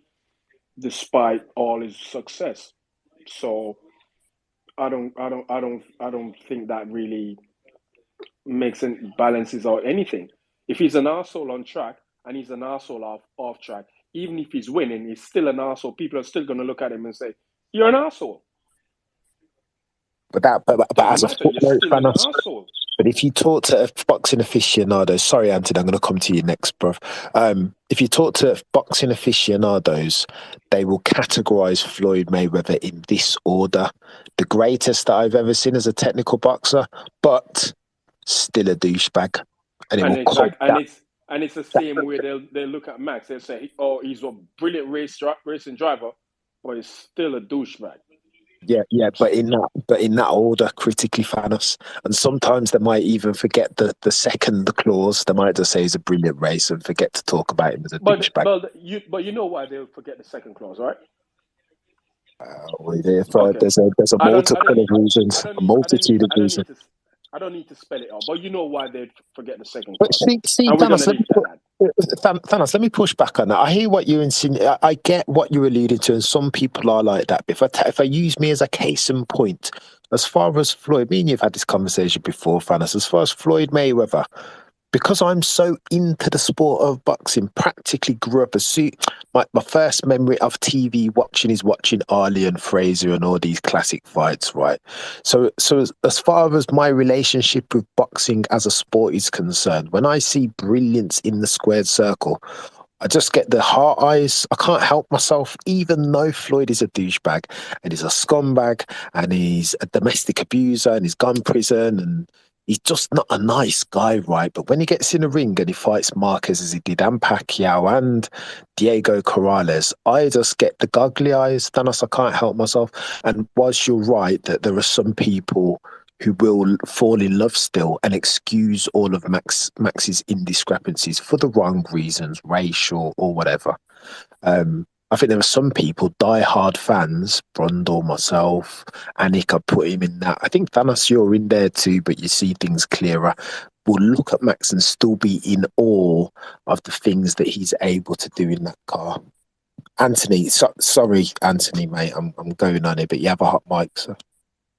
Speaker 4: despite all his success. So I don't think that really balances out anything. If he's an arsehole on track and he's an arsehole off track, even if he's winning, he's still an arsehole. People are still going to look at him and say, "You're an arsehole."
Speaker 1: But as a but if you talk to boxing aficionados, sorry, Anthony, I'm going to come to you next, bro. If you talk to boxing aficionados, they will categorize Floyd Mayweather in this order: the greatest that I've ever seen as a technical boxer, but still a douchebag.
Speaker 4: And it's the same way they'll look at Max. They'll say, "Oh, he's a brilliant racing driver, but he's still a douchebag.
Speaker 1: Yeah, but in that order, critically, Thanos. And sometimes they might even forget the second clause. They might just say he's a brilliant race and forget to talk about him as a douchebag.
Speaker 4: But you know why they'll forget the second clause, right? Okay.
Speaker 1: There's a multiple of reasons, a multitude of reasons.
Speaker 4: I don't need to spell it out, but you know why they'd forget the second
Speaker 1: But
Speaker 4: clause.
Speaker 1: see,
Speaker 4: And we're
Speaker 1: Thanos,
Speaker 4: going to leave it at that.
Speaker 1: Thanos, let me push back on that. I hear what you're insinuating. I get what you're alluding to, and some people are like that. But if I use me as a case in point, as far as Floyd, me and you've had this conversation before, Thanos, as far as Floyd Mayweather, because I'm so into the sport of boxing, practically grew up my first memory of TV watching is watching Ali and Fraser and all these classic fights, right? So as far as my relationship with boxing as a sport is concerned, when I see brilliance in the squared circle, I just get the heart eyes. I can't help myself, even though Floyd is a douchebag and he's a scumbag and he's a domestic abuser and he's gone prison and he's just not a nice guy, right? But when he gets in a ring and he fights Marquez as he did and Pacquiao and Diego Corrales, I just get the goggly eyes. Thanos, I can't help myself. And whilst you're right that there are some people who will fall in love still and excuse all of Max's indiscrepancies for the wrong reasons, racial or whatever. I think there are some people, die-hard fans, Brundle, myself, Anik, I put him in that. I think Thanos, you're in there too, but you see things clearer. Will look at Max and still be in awe of the things that he's able to do in that car. Anthony, sorry, Anthony, mate, I'm going on it, but you have a hot mic, so.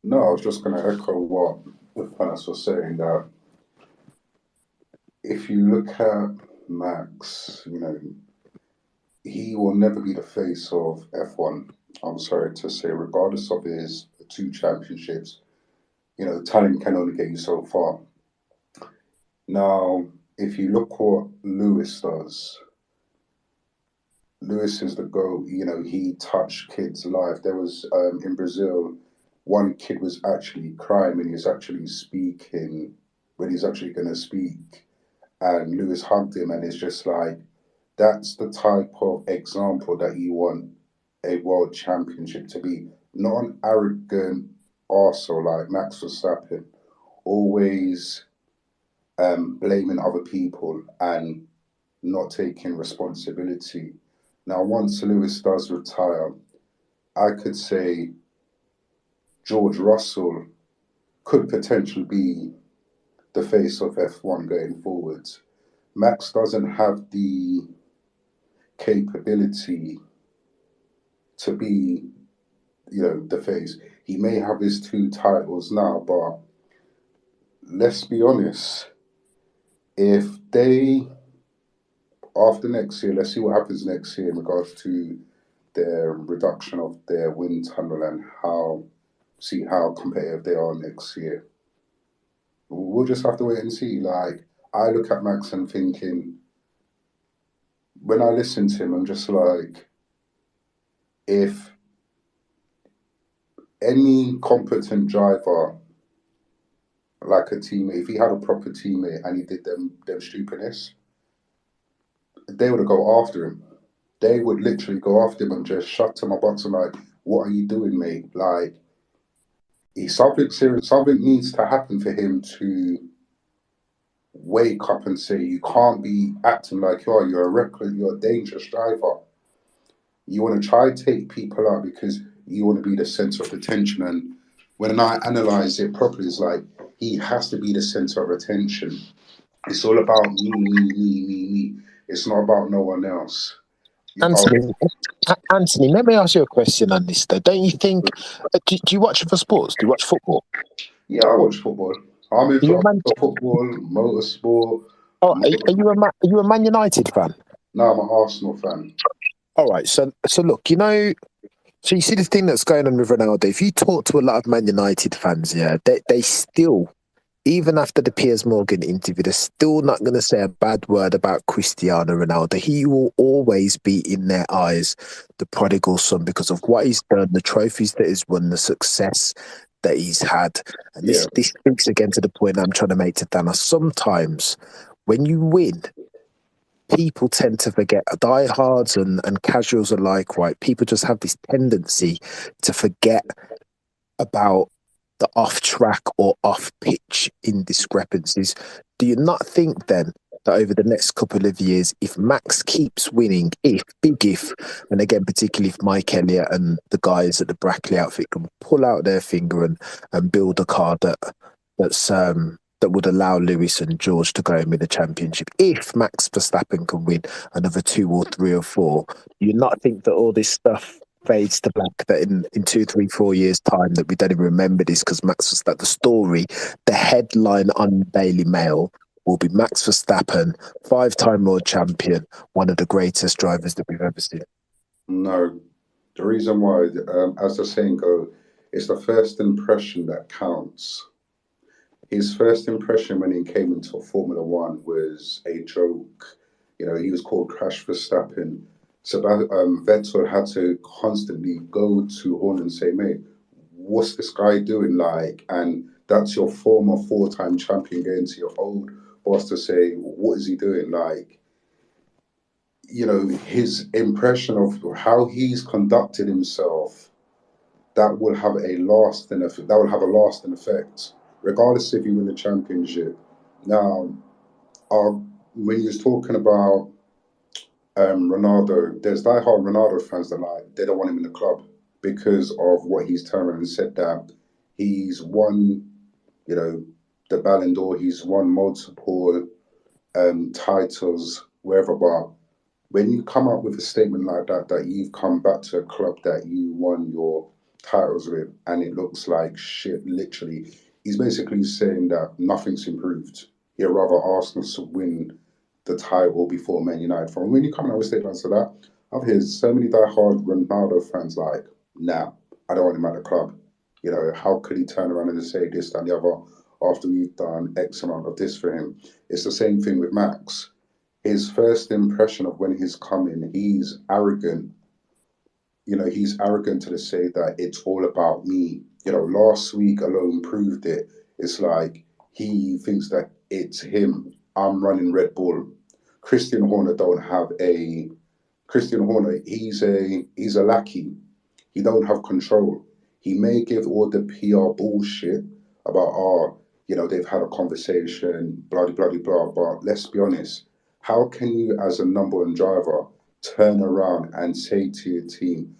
Speaker 3: No, I was just going to echo what Thanos was saying, that if you look at Max, you know, he will never be the face of F1. I'm sorry to say, regardless of his 2 championships, you know, talent can only get you so far. Now, if you look what Lewis does, Lewis is the GOAT. You know, he touched kids' life. There was, in Brazil, one kid was actually crying when he was actually speaking, when he's actually going to speak. And Lewis hugged him, and it's just like, that's the type of example that you want a world championship to be. Not an arrogant arsehole like Max Verstappen, always blaming other people and not taking responsibility. Now, once Lewis does retire, I could say George Russell could potentially be the face of F1 going forwards. Max doesn't have the capability to be, you know, the face. He may have his 2 titles now, but let's be honest, if they, after next year, let's see what happens next year in regards to their reduction of their wind tunnel and see how competitive they are next year. We'll just have to wait and see. Like, I look at Max and thinking, when I listen to him, I'm just like, if any competent driver, like a teammate, if he had a proper teammate and he did them stupidness, they would go after him. They would literally go after him and just shut him up and like, what are you doing, mate? Like, something serious, something needs to happen for him to wake up and say, you can't be acting like you're a reckless, you're a dangerous driver. You want to try to take people out because you want to be the center of attention. And when I analyze it properly, it's like, he has to be the center of attention. It's all about me. It's not about no one else.
Speaker 1: Anthony, let me ask you a question on this though. Don't you think, do you watch for sports? Do you watch football?
Speaker 3: Yeah, I watch football. I'm into football, motorsport.
Speaker 1: Oh, are you a Man United fan?
Speaker 3: No, I'm an Arsenal fan.
Speaker 1: All right, so look, you know, so you see the thing that's going on with Ronaldo. If you talk to a lot of Man United fans, yeah, they still, even after the Piers Morgan interview, they're still not going to say a bad word about Cristiano Ronaldo. He will always be in their eyes the prodigal son because of what he's done, the trophies that he's won, the success that he's had. And this speaks again to the point I'm trying to make to Dana. Sometimes when you win, people tend to forget, diehards and casuals alike, right? People just have this tendency to forget about the off track or off pitch indiscrepancies. Do you not think then that over the next couple of years, if Max keeps winning, if, and again, particularly if Mike Elliott and the guys at the Brackley outfit can pull out their finger and build a car that would allow Lewis and George to go and win the championship, if Max Verstappen can win another 2 or 3 or 4, do you not think that all this stuff fades to black, that in 2, 3, 4 years' time that we don't even remember this because Max Verstappen, the story, the headline on Daily Mail will be Max Verstappen, 5-time world champion, one of the greatest drivers that we've ever seen?
Speaker 3: No, the reason why, as the saying goes, it's the first impression that counts. His first impression when he came into Formula One was a joke. You know, he was called Crash Verstappen. So Vettel had to constantly go to Horn and say, mate, what's this guy doing like? And that's your former 4-time champion going to your old boss to say, what is he doing like? You know, his impression of how he's conducted himself, that will have a lasting effect, regardless if you win the championship. Now, when you was talking about Ronaldo, there's diehard Ronaldo fans that they don't want him in the club because of what he's turned around and said that he's won, you know, the Ballon d'Or, he's won multiple titles, wherever. But when you come up with a statement like that you've come back to a club that you won your titles with, and it looks like shit, literally, he's basically saying that nothing's improved. He'd rather Arsenal to win the title before Man United. From when you come out with statements like that, I've heard so many diehard Ronaldo fans like, nah, I don't want him at the club. You know, how could he turn around and say this and the other after we've done X amount of this for him? It's the same thing with Max. His first impression of when he's coming, he's arrogant. You know, he's arrogant to say that it's all about me. You know, last week alone proved it. It's like he thinks that it's him. I'm running Red Bull. Christian Horner don't have a Christian Horner. He's a lackey. He don't have control. He may give all the PR bullshit about you know, they've had a conversation, blah blah blah blah. But let's be honest. How can you, as a number one driver, turn around and say to your team,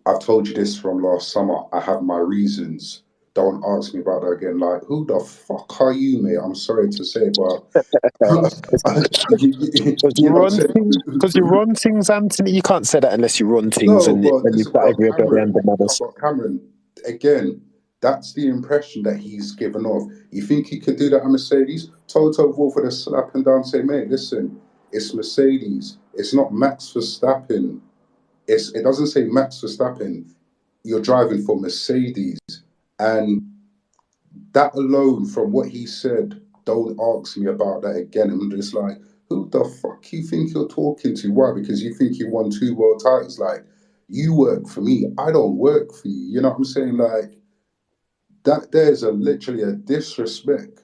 Speaker 3: I've told you this from last summer, I have my reasons. Don't ask me about that again. Like, who the fuck are you, mate? I'm sorry to say, but you know what I'm saying?
Speaker 1: Because you run things, Anthony. You can't say that unless you run things
Speaker 3: No,
Speaker 1: and
Speaker 3: but
Speaker 1: you've
Speaker 3: listen,
Speaker 1: got everybody under models.
Speaker 3: but Cameron, again, that's the impression that he's given off. You think he could do that at Mercedes? Toto Wolff would have slapped him down and say, mate, listen, it's Mercedes. It's not Max Verstappen. It doesn't say Max Verstappen. You're driving for Mercedes. And that alone, from what he said, don't ask me about that again. I'm just like, who the fuck you think you're talking to? Why? Because you think you won 2 world titles. Like, you work for me. I don't work for you. You know what I'm saying? Like, that there's literally a disrespect.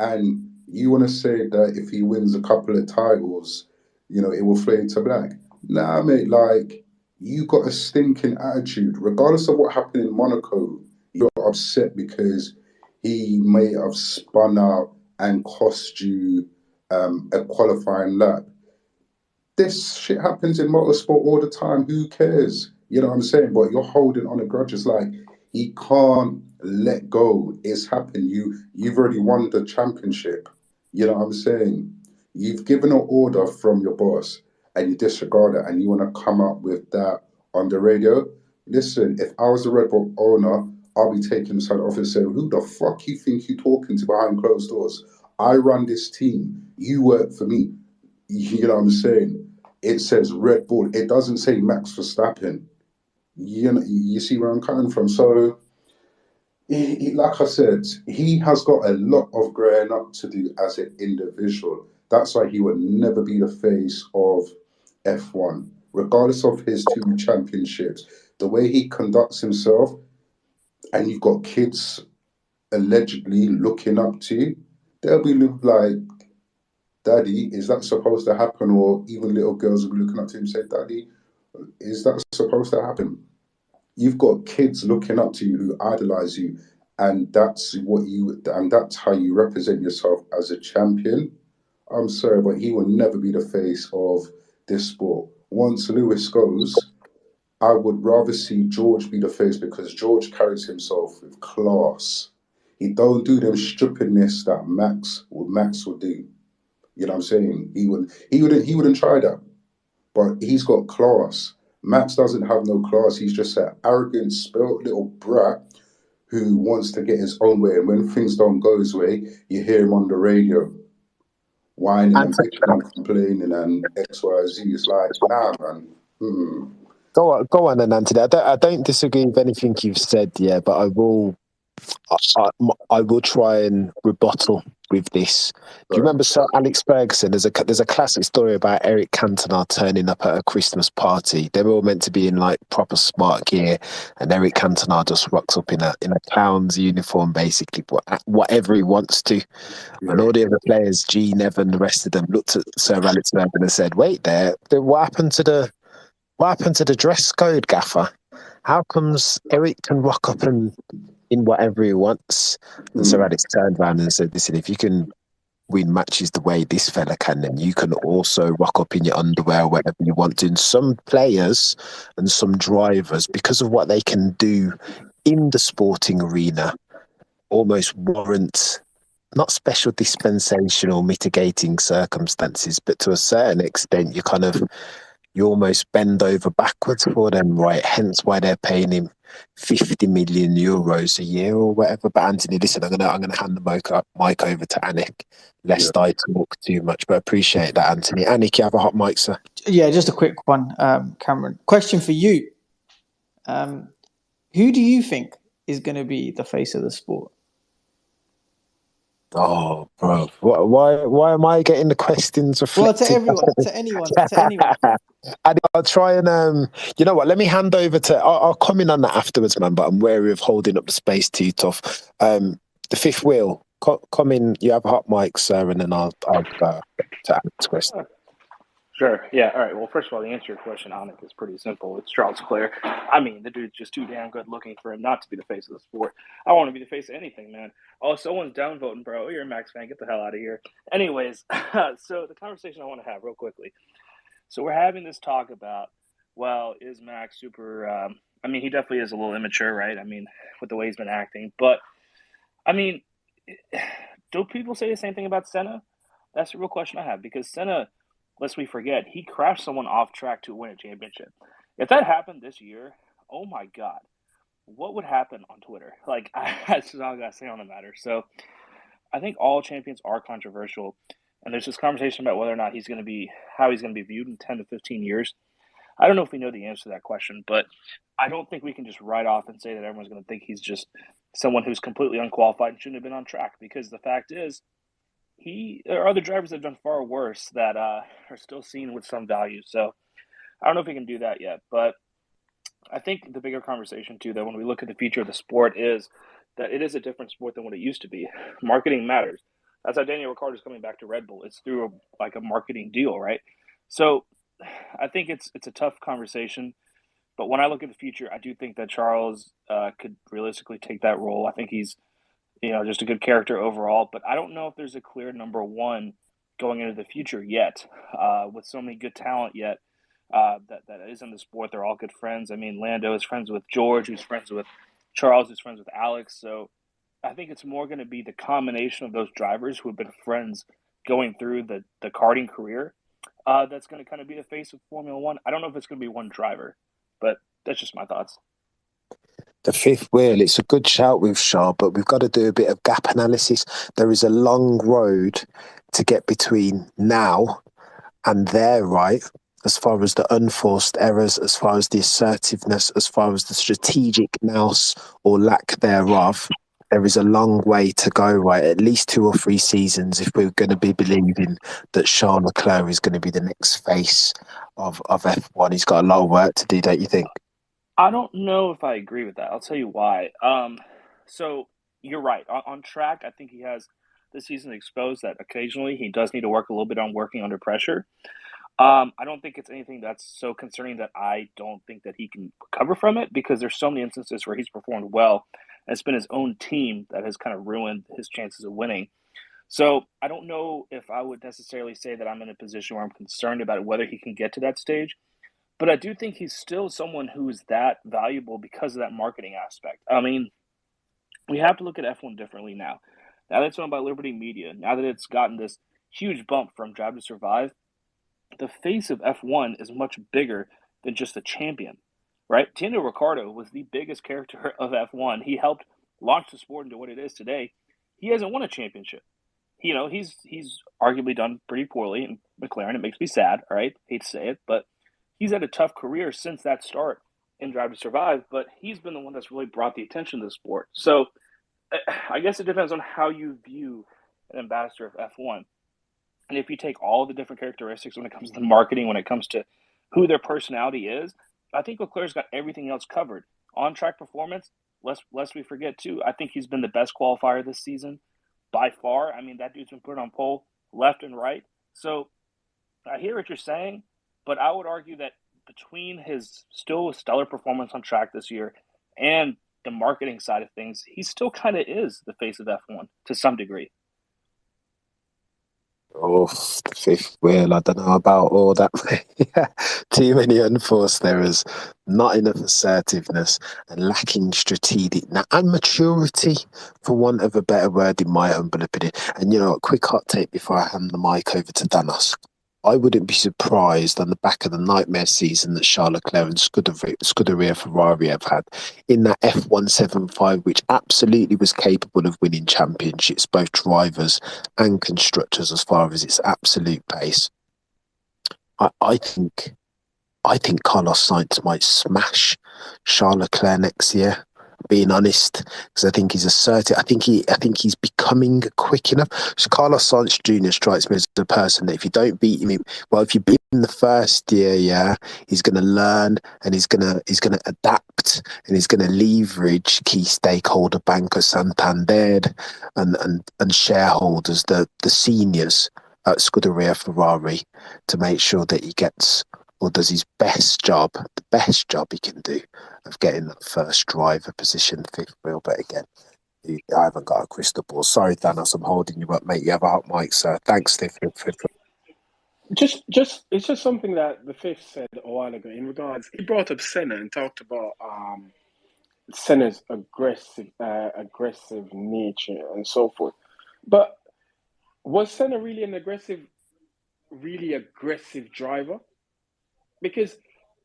Speaker 3: And you want to say that if he wins a couple of titles, you know, it will fade to black. Nah, mate, like, you got a stinking attitude. Regardless of what happened in Monaco, you're upset because he may have spun out and cost you a qualifying lap. This shit happens in motorsport all the time. Who cares? You know what I'm saying? But you're holding on a grudge. It's like he can't let go. It's happened. You've already won the championship. You know what I'm saying? You've given an order from your boss and you disregard it and you want to come up with that on the radio. Listen, if I was the Red Bull owner, I'll be taking side off and saying, who the fuck you think you're talking to behind closed doors? I run this team. You work for me. You know what I'm saying? It says Red Bull. It doesn't say Max Verstappen. You know, you see where I'm coming from. So, like I said, he has got a lot of growing up to do as an individual. That's why he would never be the face of F1, regardless of his 2 championships. The way he conducts himself, and you've got kids allegedly looking up to you, they'll be like, Daddy, is that supposed to happen? Or even little girls will be looking up to him and say, Daddy, is that supposed to happen? You've got kids looking up to you who idolize you, and that's how you represent yourself as a champion. I'm sorry, but he will never be the face of this sport. Once Lewis goes, I would rather see George be the face because George carries himself with class. He don't do them stupidness that Max would do. You know what I'm saying? He wouldn't try that. But he's got class. Max doesn't have no class. He's just an arrogant, spoilt little brat who wants to get his own way. And when things don't go his way, you hear him on the radio whining and bitching and complaining and X, Y, Z. It's like, nah, man.
Speaker 1: Go on, then, Anthony. I don't disagree with anything you've said, yeah, but I will try and rebuttal with this. Do you remember Sir Alex Ferguson? There's a classic story about Eric Cantona turning up at a Christmas party. They were all meant to be in like proper smart gear, and Eric Cantona just rocks up in a clown's uniform, basically, whatever he wants to. Yeah. And all the other players, G, Nevin, the rest of them, looked at Sir Alex Ferguson and said, "Wait there, what happened to the dress code, Gaffer? How comes Eric can rock up and in whatever he wants?" And Sir Alex turned around and said, "Listen, if you can win matches the way this fella can, then you can also rock up in your underwear wherever you want to." And some players and some drivers, because of what they can do in the sporting arena, almost warrant not special dispensation or mitigating circumstances, but to a certain extent, you almost bend over backwards for them, right? Hence why they're paying him 50 million euros a year or whatever. But Anthony, listen, I'm gonna hand the mic over to Anik, lest I talk too much. But appreciate that, Anthony. Anik, you have a hot mic, sir.
Speaker 6: Yeah, just a quick one, Cameron. Question for you: who do you think is going to be the face of the sport?
Speaker 1: Oh, bro, why am I getting the questions reflected?
Speaker 6: Well, to anyone.
Speaker 1: And I'll try and you know what? Let me hand over to. I'll come in on that afterwards, man. But I'm wary of holding up the space too tough. The fifth wheel, come in. You have a hot mic, sir, and then I'll go to Alex's question.
Speaker 7: Sure. Yeah. All right. Well, first of all, the answer to your question, Anik, is pretty simple. It's Charles Clare. I mean, the dude's just too damn good looking for him not to be the face of the sport. I want to be the face of anything, man. Oh, someone's downvoting, bro. You're a Max fan. Get the hell out of here. Anyways, so the conversation I want to have real quickly. So we're having this talk about, well, is Max super? I mean, he definitely is a little immature, right? I mean, with the way he's been acting. But, I mean, do people say the same thing about Senna? That's the real question I have, because Senna, lest we forget, he crashed someone off track to win a championship. If that happened this year, oh my God, what would happen on Twitter? Like, that's just all I got to say on the matter. So I think all champions are controversial. And there's this conversation about whether or not how he's going to be viewed in 10 to 15 years. I don't know if we know the answer to that question, but I don't think we can just write off and say that everyone's going to think he's just someone who's completely unqualified and shouldn't have been on track, because the fact is, there are other drivers that have done far worse that are still seen with some value. So I don't know if we can do that yet, but I think the bigger conversation too, that when we look at the future of the sport, is that it is a different sport than what it used to be. Marketing matters. That's how Daniel Ricciardo's coming back to Red Bull. It's through a marketing deal, right? So I think it's a tough conversation. But when I look at the future, I do think that Charles could realistically take that role. I think he's just a good character overall. But I don't know if there's a clear number one going into the future yet, with so many good talent yet that is in the sport. They're all good friends. I mean, Lando is friends with George, who's friends with Charles, who's friends with Alex. So I think it's more going to be the combination of those drivers who have been friends going through the karting career that's going to kind of be the face of Formula One. I don't know if it's going to be one driver, but that's just my thoughts.
Speaker 1: The fifth wheel, it's a good shout with Shaw, but we've got to do a bit of gap analysis. There is a long road to get between now and there, right? As far as the unforced errors, as far as the assertiveness, as far as the strategic nous or lack thereof, there is a long way to go, right? At least 2 or 3 seasons if we're going to be believing that Charles Leclerc is going to be the next face of F1. He's got a lot of work to do, don't you think?
Speaker 7: I don't know if I agree with that. I'll tell you why. So you're right. On track, I think he has this season exposed that occasionally he does need to work a little bit on working under pressure. I don't think it's anything that's so concerning that I don't think that he can recover from it, because there's so many instances where he's performed well, and it's been his own team that has kind of ruined his chances of winning. So I don't know if I would necessarily say that I'm in a position where I'm concerned about whether he can get to that stage, but I do think he's still someone who is that valuable because of that marketing aspect. I mean, we have to look at F1 differently now. Now that it's owned by Liberty Media, now that it's gotten this huge bump from Drive to Survive, the face of F1 is much bigger than just a champion, right? Daniel Ricciardo was the biggest character of F1. He helped launch the sport into what it is today. He hasn't won a championship. He's arguably done pretty poorly in McLaren. It makes me sad, all right? Hate to say it, but he's had a tough career since that start in Drive to Survive, but he's been the one that's really brought the attention to the sport. So I guess it depends on how you view an ambassador of F1. And if you take all the different characteristics when it comes to marketing, when it comes to who their personality is, I think Leclerc's got everything else covered. On-track performance, lest we forget, too, I think he's been the best qualifier this season by far. I mean, that dude's been put on pole left and right. So I hear what you're saying, but I would argue that between his still stellar performance on track this year and the marketing side of things, he still kind of is the face of F1 to some degree.
Speaker 1: Oh, the fifth wheel. I don't know about all that. Yeah, too many unforced errors, not enough assertiveness, and lacking strategic and maturity, for want of a better word, in my humble opinion. And a quick hot take before I hand the mic over to Danos. I wouldn't be surprised on the back of the nightmare season that Charles Leclerc and Scuderia Ferrari have had in that F175, which absolutely was capable of winning championships, both drivers and constructors, as far as its absolute pace. I think Carlos Sainz might smash Charles Leclerc next year. Being honest, because I think he's assertive. I think he's becoming quick enough. So Carlos Sainz Jr. strikes me as the person that if you don't beat him, if you beat him the first year, yeah, he's going to learn and he's going to adapt and he's going to leverage key stakeholder banker Santander and shareholders, the seniors at Scuderia Ferrari, to make sure that he gets or does his best job, the best job he can do, of getting that first driver position, fifth wheel. But again, I haven't got a crystal ball. Sorry, Thanos, I'm holding you up, mate. You have a hot mic, sir. Thanks, Steve.
Speaker 4: It's just something that the fifth said a while ago in regards. He brought up Senna and talked about Senna's aggressive nature and so forth. But was Senna really an really aggressive driver? Because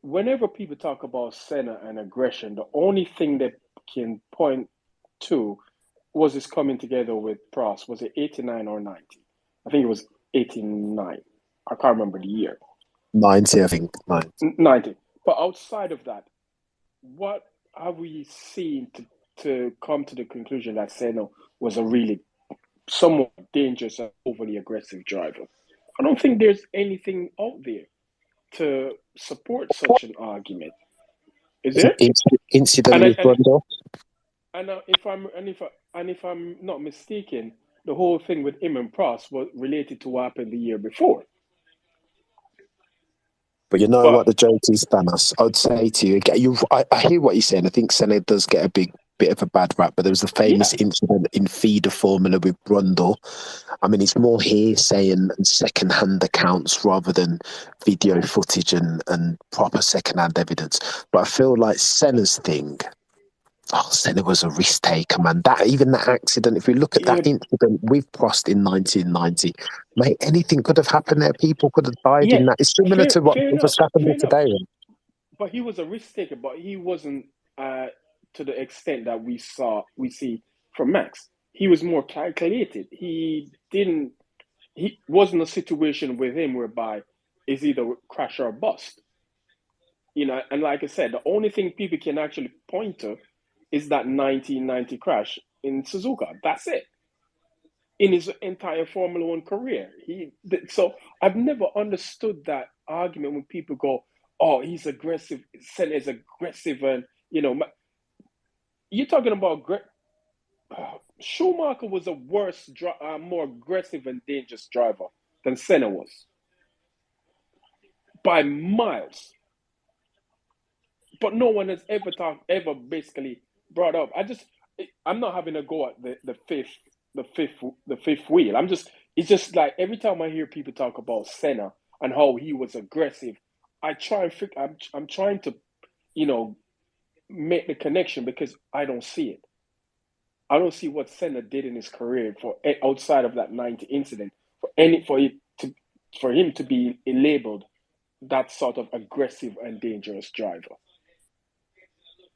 Speaker 4: whenever people talk about Senna and aggression, the only thing they can point to was his coming together with Prost. Was it 89 or 90? I think it was 89. I can't remember the year.
Speaker 1: 90, I think.
Speaker 4: 90. But outside of that, what have we seen to come to the conclusion that Senna was a really somewhat dangerous and overly aggressive driver? I don't think there's anything out there to support such an argument. Is there?
Speaker 1: Incident with Brundle?
Speaker 4: And if I'm not mistaken, the whole thing with him and Prost was related to what happened the year before.
Speaker 1: But what the joke is, Thanos? I'd say to you, I hear what you're saying. I think Senna does get a bit of a bad rap, but there was the famous incident in feeder formula with Brundle. I mean, it's more hearsay and second-hand accounts rather than video footage and proper second-hand evidence. But I feel like Senna's thing, Senna was a risk taker, man. Even that accident, if we look at that incident with Prost in 1990, mate, anything could have happened there. People could have died in that. It's similar to what was happening today.
Speaker 4: But he was a risk taker, but he wasn't to the extent that we see from Max. He was more calculated. He wasn't a situation with him whereby it's either crash or bust. And like I said, the only thing people can actually point to is that 1990 crash in Suzuka. That's it. In his entire Formula One career. So I've never understood that argument when people go, oh, he's aggressive, Senna is aggressive, and you're talking about Schumacher was a worse, more aggressive and dangerous driver than Senna was by miles. But no one has ever basically brought up. I'm not having a go at the fifth wheel. It's just like every time I hear people talk about Senna and how he was aggressive, I try and I'm trying to, you know, make the connection because I don't see it. I don't see what Senna did in his career for outside of that 90 incident for him to be labeled that sort of aggressive and dangerous driver.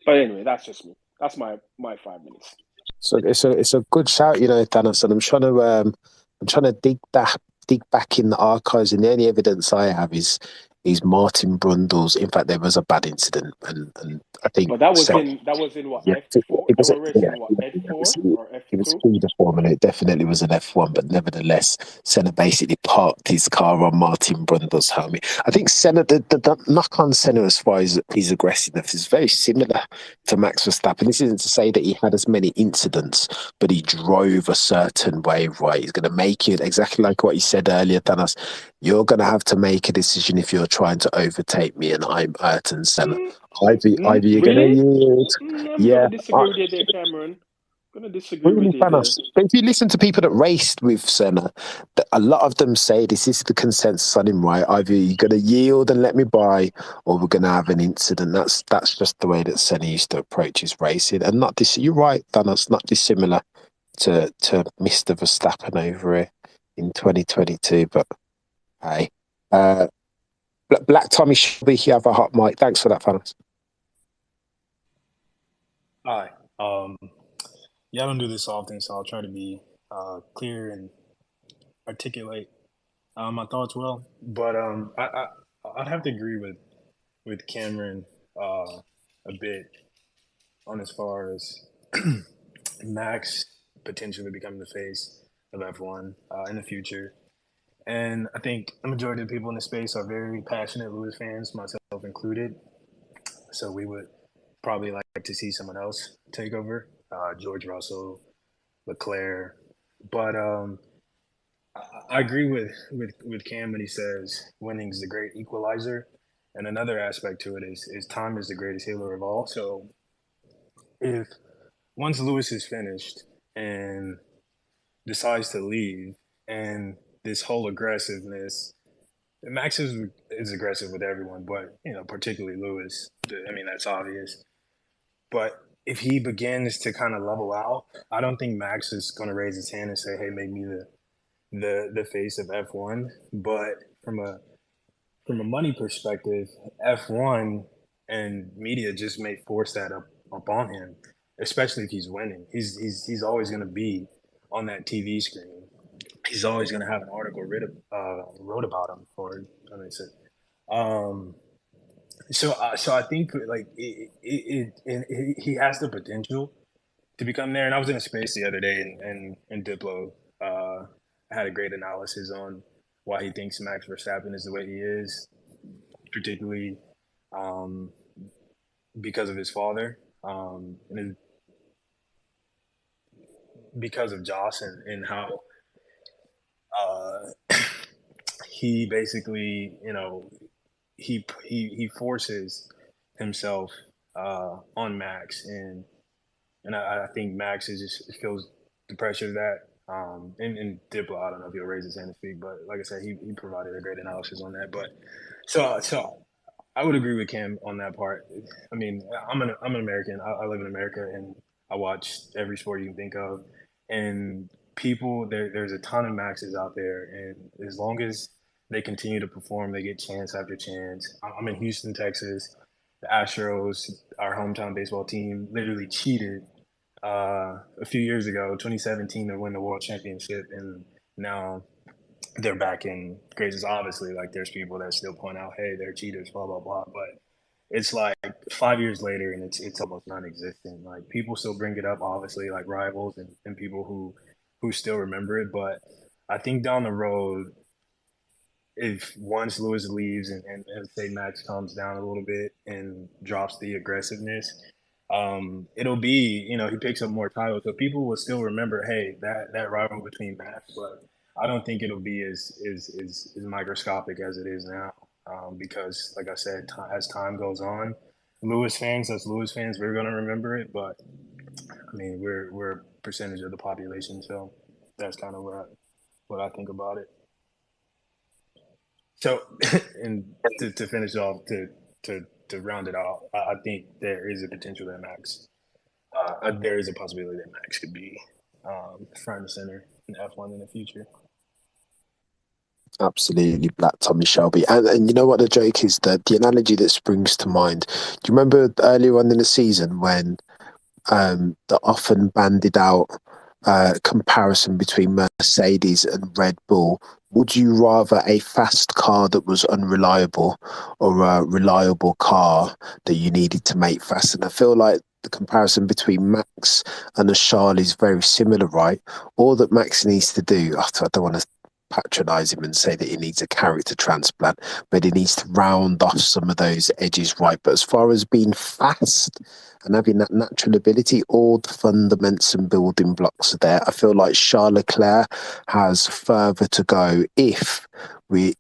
Speaker 4: But anyway, that's just me. That's my 5 minutes.
Speaker 1: So it's a good shout, you know, Thanos, and I'm trying to dig back in the archives, and the only evidence I have is Martin Brundle's. In fact, there was a bad incident, and I think
Speaker 4: But that was in what,
Speaker 1: yeah,
Speaker 4: F4?
Speaker 1: it
Speaker 4: They
Speaker 1: was
Speaker 4: were racing what, F4 or
Speaker 1: it was
Speaker 4: F2?
Speaker 1: through the Formula. It definitely was an F1, but nevertheless, Senna basically parked his car on Martin Brundle's helmet. I think Senna, the knock on Senna as far as his aggressiveness is very similar to Max Verstappen. This isn't to say that he had as many incidents, but he drove a certain way, right? He's going to make it exactly like what he said earlier, Thanos. You're going to have to make a decision if you're trying to overtake me, and I'm Ayrton Senna. Either you're going to
Speaker 4: Really?
Speaker 1: yield.
Speaker 4: I'm
Speaker 1: Yeah,
Speaker 4: gonna disagree with you there, Cameron. I'm gonna disagree with
Speaker 1: really,
Speaker 4: you there.
Speaker 1: Thanos. But if you listen to people that raced with Senna, a lot of them say this is the consensus on him, right? Either you're going to yield and let me by, or we're going to have an incident. That's just the way that Senna used to approach his racing, and not this. You're right, Thanos. Not dissimilar to Mr. Verstappen over here in 2022. But hey, Black Tommy Shelby, you have a hot mic. Thanks for that, Thanos.
Speaker 8: Hi. Yeah, I don't do this often, so I'll try to be clear and articulate my thoughts well. But I'd have to agree with Cameron a bit on as far as Max potentially becoming the face of F1 in the future. And I think the majority of the people in the space are very passionate Lewis fans, myself included. So we would probably like to see someone else take over, George Russell, Leclerc. But I agree with Cam when he says winning is the great equalizer. And another aspect to it is time is the greatest healer of all. So if once Lewis is finished and decides to leave, and this whole aggressiveness, Max is aggressive with everyone, but particularly Lewis. I mean, that's obvious. But if he begins to kind of level out, I don't think Max is going to raise his hand and say, "Hey, make me the face of F1." But from a money perspective, F1 and media just may force that up on him, especially if he's winning. He's always going to be on that TV screen. He's always going to have an article wrote about him, or I mean, so I think like he has the potential to become there. And I was in a space the other day, and Diplo had a great analysis on why he thinks Max Verstappen is the way he is, particularly because of his father, because of Joss, and how he basically, he forces himself on Max, and I think Max feels the pressure of that. And Diplo, I don't know if he'll raise his hand to speak, but like I said, he provided a great analysis on that. But so I would agree with Cam on that part. I mean, I'm an American. I live in America, and I watch every sport you can think of. And there's a ton of Maxes out there, and as long as they continue to perform, they get chance after chance. I'm in Houston, Texas. The Astros, our hometown baseball team, literally cheated a few years ago, 2017, to win the world championship, and now they're back in graces. Obviously, like there's people that still point out, hey, they're cheaters, blah blah blah. But it's like 5 years later, and it's almost non-existent. Like people still bring it up, obviously, like rivals and people who still remember it. But I think down the road, if once Lewis leaves and say Max calms down a little bit and drops the aggressiveness, it'll be, he picks up more titles, so people will still remember, hey, that rival between Max. But I don't think it'll be as microscopic as it is now, because, like I said, as time goes on, Lewis fans, we're gonna remember it. But I mean, we're a percentage of the population, so that's kind of what I think about it. So, and to finish off, to round it off, I think there is a potential that Max, there is a possibility that Max could be front and center in F1 in the future.
Speaker 1: Absolutely, Black Tommy Shelby. And you know what the joke is? The analogy that springs to mind. Do you remember earlier on in the season when that often bandied out comparison between Mercedes and Red Bull? Would you rather a fast car that was unreliable or a reliable car that you needed to make fast? And I feel like the comparison between Max and a Charles is very similar, right? All that Max needs to do, I don't want to patronize him and say that he needs a character transplant, but he needs to round off some of those edges right. But as far as being fast and having that natural ability, all the fundamentals and building blocks are there. I feel like Charles Leclerc has further to go if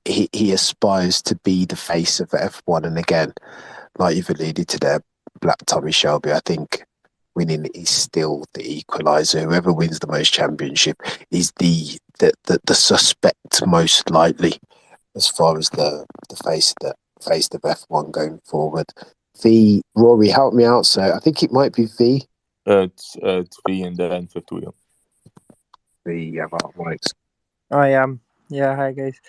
Speaker 1: he aspires to be the face of F1. And again, like you've alluded to there, Black Tommy Shelby, I think winning is still the equaliser. Whoever wins the most championship is the suspect most likely as far as the face of F1 going forward. Rory, help me out, sir. I think it might be V.
Speaker 2: It's V and then fifth wheel.
Speaker 1: Yeah, right.
Speaker 9: Yeah, hi guys.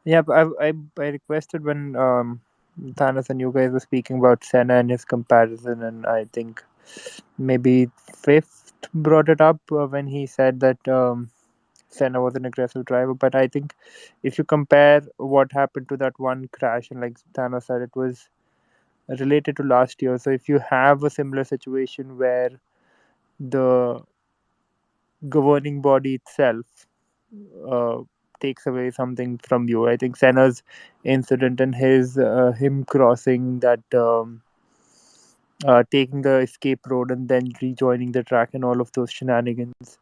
Speaker 9: Yeah, but I requested when Thanos and you guys were speaking about Senna and his comparison, and I think maybe Fifth brought it up when he said that Senna was an aggressive driver. But I think if you compare what happened to that one crash, and like Thanos said, it was related to last year. So if you have a similar situation where the governing body itself uh, takes away something from you, I think Senna's incident and him crossing that taking the escape road and then rejoining the track and all of those shenanigans,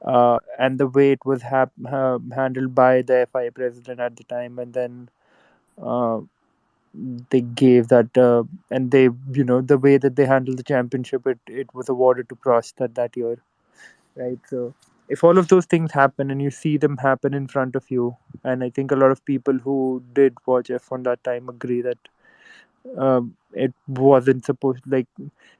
Speaker 9: and the way it was handled by the FIA president at the time, and then uh, they gave that and they, the way that they handled the championship, it was awarded to Prost that year, right? So if all of those things happen and you see them happen in front of you, and I think a lot of people who did watch F1 that time agree that it wasn't supposed, like,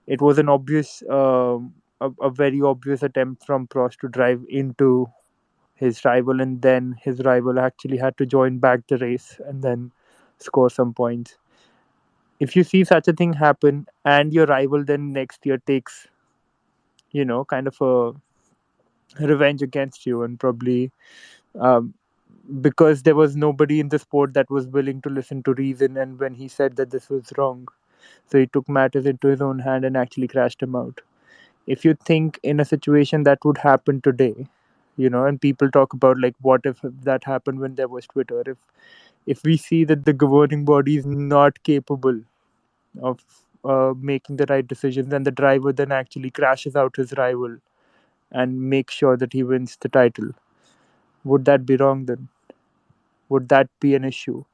Speaker 9: it was an obvious a very obvious attempt from Prost to drive into his rival, and then his rival actually had to join back the race and then score some points. If you see such a thing happen and your rival then next year takes, kind of a revenge against you, and probably um, because there was nobody in the sport that was willing to listen to reason, and when he said that this was wrong, so he took matters into his own hand and actually crashed him out. If you think in a situation that would happen today, and people talk about, like, what if that happened when there was Twitter, if we see that the governing body is not capable of making the right decisions, and the driver then actually crashes out his rival and makes sure that he wins the title, would that be wrong then? Would that be an issue?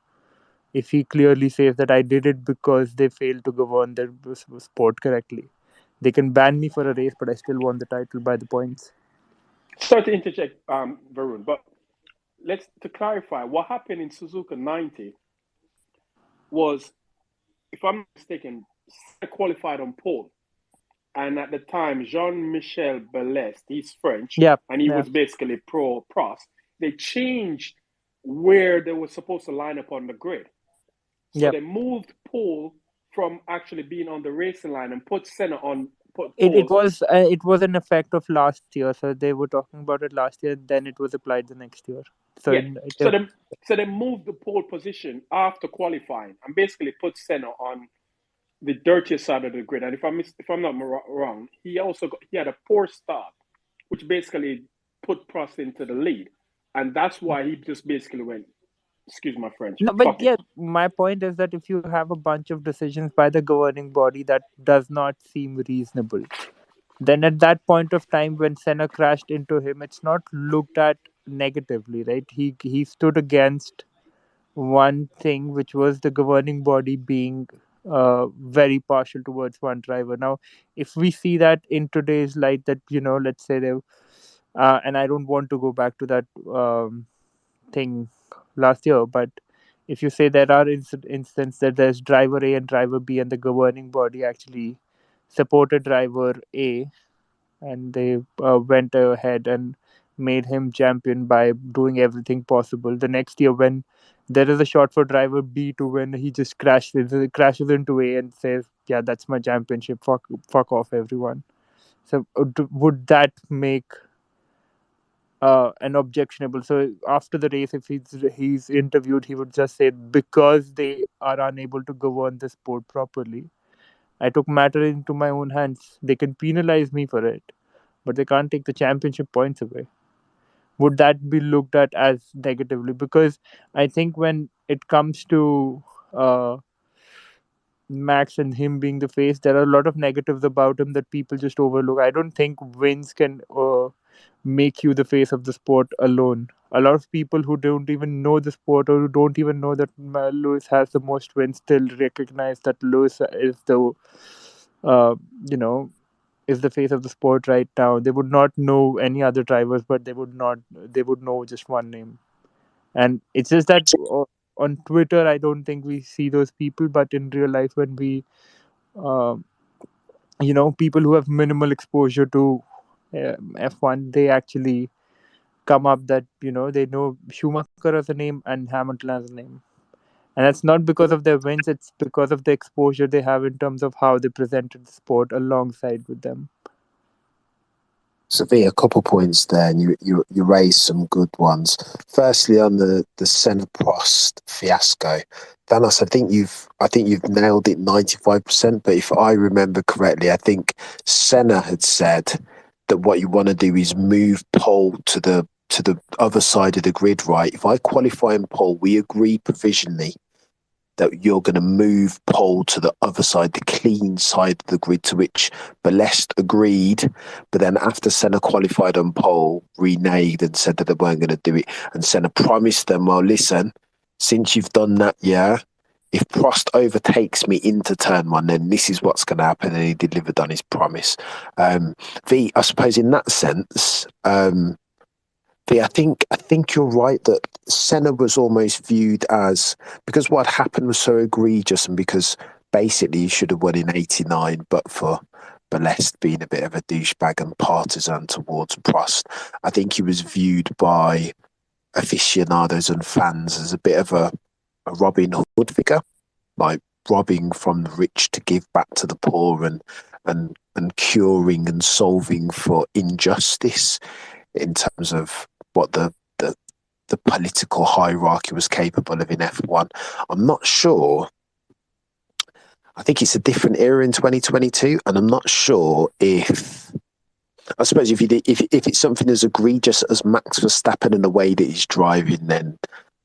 Speaker 9: If he clearly says that I did it because they failed to govern their sport correctly, they can ban me for a race, but I still won the title by the points.
Speaker 4: Sorry to interject, Varun, but to clarify, what happened in Suzuka 90 was, if I'm not mistaken, Senna qualified on pole. And at the time, Jean-Michel Balest, he's French, and he was basically pro Prost. They changed where they were supposed to line up on the grid. So they moved pole from actually being on the racing line and put Senna on pole.
Speaker 9: It was an effect of last year. So they were talking about it last year, then it was applied the next year. So
Speaker 4: they moved the pole position after qualifying and basically put Senna on the dirtiest side of the grid. And if I'm not wrong, he had a poor start, which basically put Prost into the lead, and that's why he just basically went Excuse my French.
Speaker 9: No, but
Speaker 4: Fuck it.
Speaker 9: yeah, my point is that if you have a bunch of decisions by the governing body that does not seem reasonable, then at that point of time when Senna crashed into him, it's not looked at negatively, right? He stood against one thing, which was the governing body being very partial towards one driver. Now, if we see that in today's light, that let's say they, and I don't want to go back to that thing last year, but if you say there are instances that there's driver A and driver B, and the governing body actually supported driver A, and they went ahead and made him champion by doing everything possible. The next year, when there is a shot for driver B to win, he just crashes into A and says, "Yeah, that's my championship. Fuck off, everyone." So, would that make an objectionable? So after the race, if he's interviewed, he would just say, because they are unable to govern the sport properly, I took matter into my own hands. They can penalize me for it, but they can't take the championship points away. Would that be looked at as negatively? Because I think when it comes to uh, Max and him being the face, there are a lot of negatives about him that people just overlook. I don't think wins can make you the face of the sport alone. A lot of people who don't even know the sport, or who don't even know that Lewis has the most wins, still recognize that Lewis is the uh, you know is the face of the sport right now. They would not know any other drivers, but they would know just one name. And it's just that on Twitter, I don't think we see those people, but in real life, when we uh, people who have minimal exposure to F1, they actually come up that they know Schumacher as a name and Hamilton as a name. And that's not because of their wins, it's because of the exposure they have in terms of how they presented the sport alongside with them.
Speaker 1: So, V, a couple points there, and you raised some good ones. Firstly, on the Senna Prost fiasco, Thanos, I think you've nailed it 95%. But if I remember correctly, I think Senna had said that what you want to do is move pole to the other side of the grid. Right? If I qualify in pole, we agree provisionally that you're going to move pole to the other side, the clean side of the grid, to which Belest agreed. But then after Senna qualified on pole, reneged and said that they weren't going to do it. And Senna promised them, well, listen, since you've done that, yeah, if Prost overtakes me into turn one, then this is what's going to happen. And he delivered on his promise. V, I suppose in that sense, I think you're right that Senna was almost viewed as, because what happened was so egregious, and because basically he should have won in '89, but for Belest being a bit of a douchebag and partisan towards Prost, I think he was viewed by aficionados and fans as a bit of a Robin Hood figure, like robbing from the rich to give back to the poor, and curing and solving for injustice in terms of what the political hierarchy was capable of in F1. I'm not sure. I think it's a different era in 2022, and I'm not sure if. I suppose if it's something as egregious as Max Verstappen in the way that he's driving, then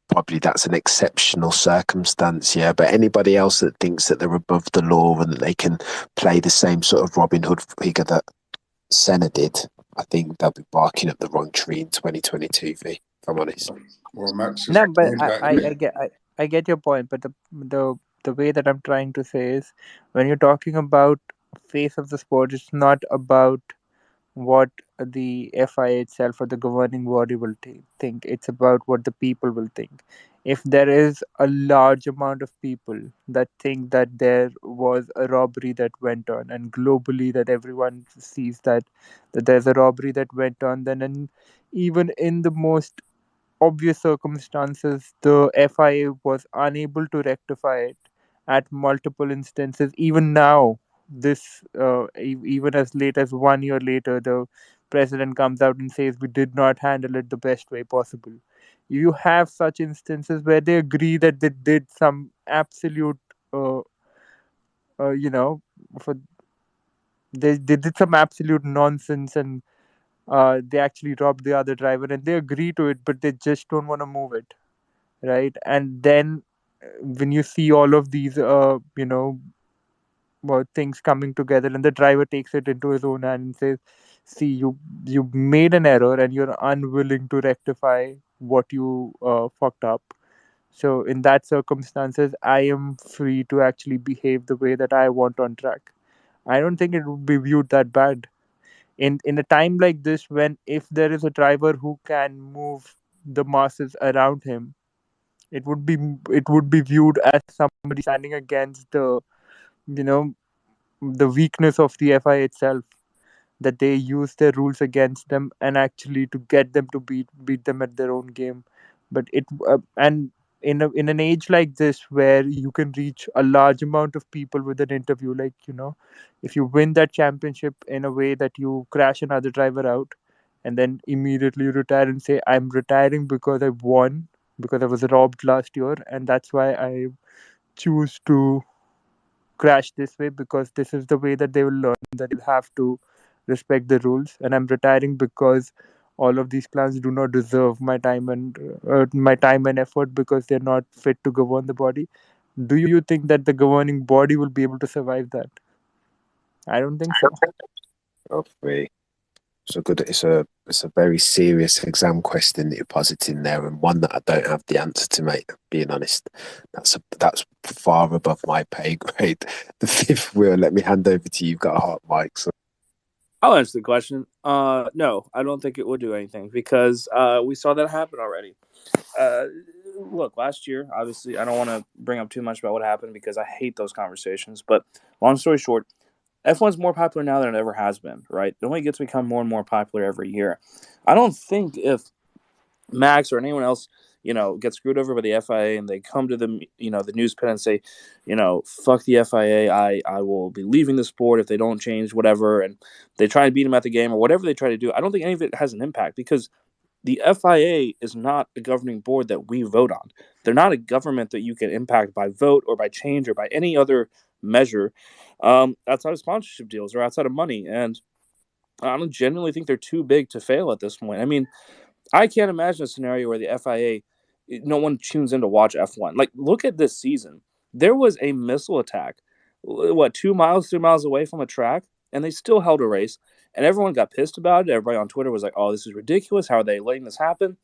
Speaker 1: probably that's an exceptional circumstance, yeah. But anybody else that thinks that they're above the law and that they can play the same sort of Robin Hood figure that Senna did, I think they'll be barking up the wrong tree in 2022, V, if I'm honest.
Speaker 3: Well, Max has
Speaker 9: No, but
Speaker 3: claimed that, isn't it?
Speaker 9: I get your point, but the way that I'm trying to say is, when you're talking about face of the sport, it's not about what the FIA itself or the governing body will think. It's about what the people will think. If there is a large amount of people that think that there was a robbery that went on, and globally that everyone sees that there's a robbery that went on, then even in the most obvious circumstances, the FIA was unable to rectify it at multiple instances. Even now, even as late as 1 year later, the president comes out and says we did not handle it the best way possible. You have such instances where they agree that they did some absolute, uh, uh, you know, for they did some absolute nonsense, and they actually robbed the other driver, and they agree to it, but they just don't want to move it. right? And then when you see all of these, things coming together, and the driver takes it into his own hand and says, "See, you made an error, and you're unwilling to rectify what you fucked up. So in that circumstances, I am free to actually behave the way that I want on track." I don't think it would be viewed that bad. In a time like this, when if there is a driver who can move the masses around him, it would be it would be viewed as somebody standing against you know the weakness of the FI itself, that they use their rules against them and actually to get them to beat them at their own game. But it and in an age like this where you can reach a large amount of people with an interview, like, if you win that championship in a way that you crash another driver out and then immediately retire and say, "I'm retiring because I won, because I was robbed last year, and that's why I choose to crash this way, because this is the way that they will learn that they'll have to respect the rules, and I'm retiring because all of these clans do not deserve my time and effort because they're not fit to govern the body." Do you think that the governing body will be able to survive that? I don't think so.
Speaker 1: Okay. It's a very serious exam question that you're positing there, and one that I don't have the answer to, mate. Being honest, that's far above my pay grade. The fifth wheel. Let me hand over to you. You've got a hot mic, so
Speaker 7: I'll answer the question. No, I don't think it would do anything because we saw that happen already. Uh, Look, last year, obviously, I don't want to bring up too much about what happened because I hate those conversations. But long story short, F1's more popular now than it ever has been, right? It only gets to become more and more popular every year. I don't think if Max or anyone else, gets screwed over by the FIA and they come to the news pit and say, fuck the FIA, I will be leaving the sport if they don't change whatever, and they try to beat him at the game or whatever they try to do. I don't think any of it has an impact because the FIA is not a governing board that we vote on. They're not a government that you can impact by vote or by change or by any other measure outside of sponsorship deals or outside of money. And I don't genuinely think they're too big to fail at this point. I mean, I can't imagine a scenario where the FIA, no one tunes in to watch F1. Like, look at this season. There was a missile attack, 2 miles, 3 miles away from a track, and they still held a race. And everyone got pissed about it. Everybody on Twitter was like, oh, this is ridiculous. How are they letting this happen?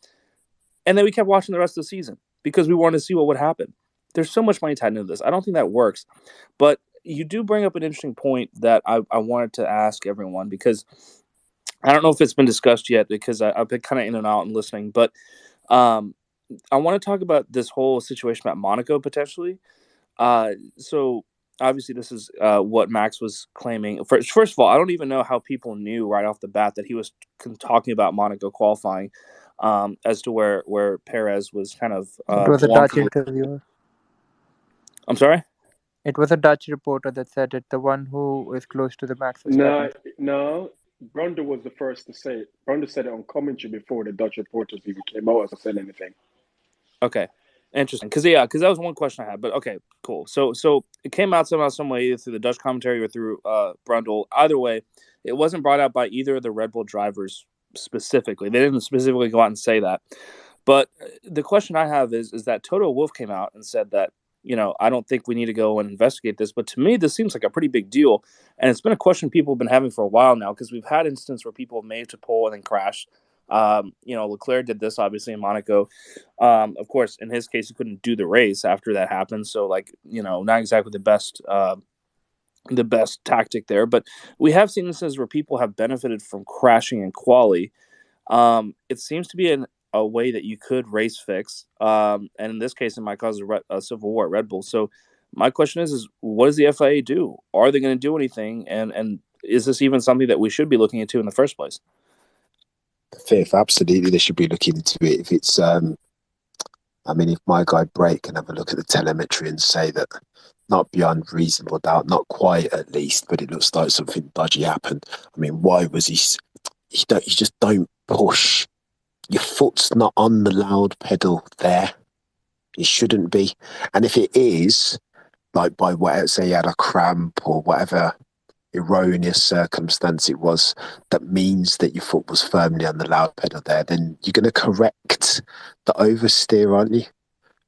Speaker 7: And then we kept watching the rest of the season because we wanted to see what would happen. There's so much money tied into this. I don't think that works. But you do bring up an interesting point that I wanted to ask everyone because I don't know if it's been discussed yet because I've been kind of in and out and listening. But um, I want to talk about this whole situation about Monaco potentially. So obviously this is what Max was claiming. First of all, I don't even know how people knew right off the bat that he was talking about Monaco qualifying as to where Perez was kind of
Speaker 9: It was a Dutch
Speaker 7: wonky.
Speaker 9: interviewer.
Speaker 7: I'm sorry?
Speaker 9: It was a Dutch reporter that said it, the one who is close to the Max
Speaker 4: No,
Speaker 9: Verstappen.
Speaker 4: no. Brunda was the first to say it. Brunda said it on commentary before the Dutch reporters even came out and said anything.
Speaker 7: Okay. Interesting. Because that was one question I had. But okay, cool. So it came out somehow, some way, either through the Dutch commentary or through Brundle. Either way, it wasn't brought out by either of the Red Bull drivers specifically. They didn't specifically go out and say that. But the question I have is that Toto Wolff came out and said that, I don't think we need to go and investigate this. But to me, this seems like a pretty big deal. And it's been a question people have been having for a while now because we've had instances where people have made to pole and then crashed. Leclerc did this obviously in Monaco. Of course, in his case, he couldn't do the race after that happened. So, not exactly the best tactic there. But we have seen instances where people have benefited from crashing in quali. It seems to be a way that you could race fix. And in this case, it might cause a civil war at Red Bull. So my question is what does the FIA do? Are they going to do anything? And is this even something that we should be looking into in the first place?
Speaker 1: fifth, absolutely, they should be looking into it. If it's, if my guy Brake can have a look at the telemetry and say that not beyond reasonable doubt, not quite at least, but it looks like something dodgy happened. I mean, why was he? You just don't push. Your foot's not on the loud pedal there. It shouldn't be. And if it is, like by whatever, say you had a cramp or whatever erroneous circumstance it was, that means that your foot was firmly on the loud pedal there, then you're going to correct the oversteer, aren't you?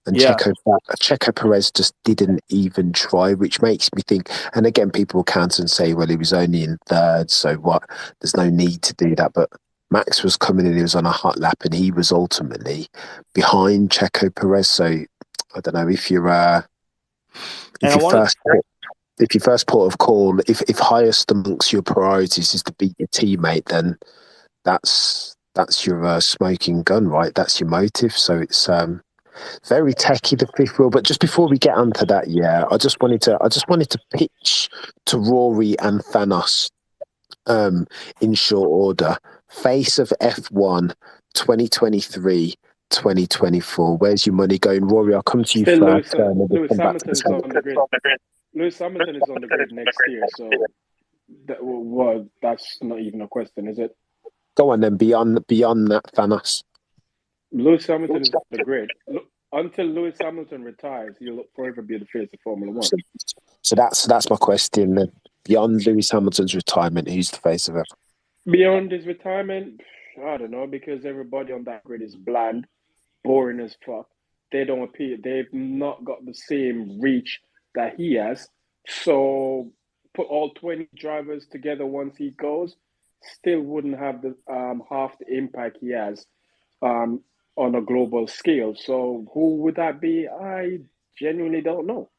Speaker 1: And
Speaker 7: Yeah.
Speaker 1: Checo Perez just didn't even try, which makes me think. And again, people will counter and say, "Well, he was only in third, so what? There's no need to do that." But Max was coming in; he was on a hot lap, and he was ultimately behind Checo Perez. So I don't know if you're
Speaker 7: And
Speaker 1: if your first port of call, if highest amongst your priorities is to beat your teammate, then that's your smoking gun, right? That's your motive. So it's very techy, the fifth wheel. But just before we get onto that, I just wanted to pitch to Rory and Thanos in short order. Face of F1 2023, 2024. Where's your money going? Rory, I'll come to you
Speaker 4: Still,
Speaker 1: first. And we'll
Speaker 4: Lewis
Speaker 1: come back to
Speaker 4: Hamilton
Speaker 1: the
Speaker 4: is on the grid.
Speaker 1: same.
Speaker 4: Lewis Hamilton is on the grid next year, so that's not even a question, is it?
Speaker 1: Go on then, beyond that, Thanos.
Speaker 4: Lewis Hamilton is on the grid. Until Lewis Hamilton retires, he'll forever be the face of Formula One.
Speaker 1: So that's my question then. Beyond Lewis Hamilton's retirement, who's the face of it?
Speaker 4: Beyond his retirement, I don't know, because everybody on that grid is bland, boring as fuck. They don't appear. They've not got the same reach that he has. So put all 20 drivers together once he goes, still wouldn't have the half the impact he has on a global scale. So who would that be? I genuinely don't know.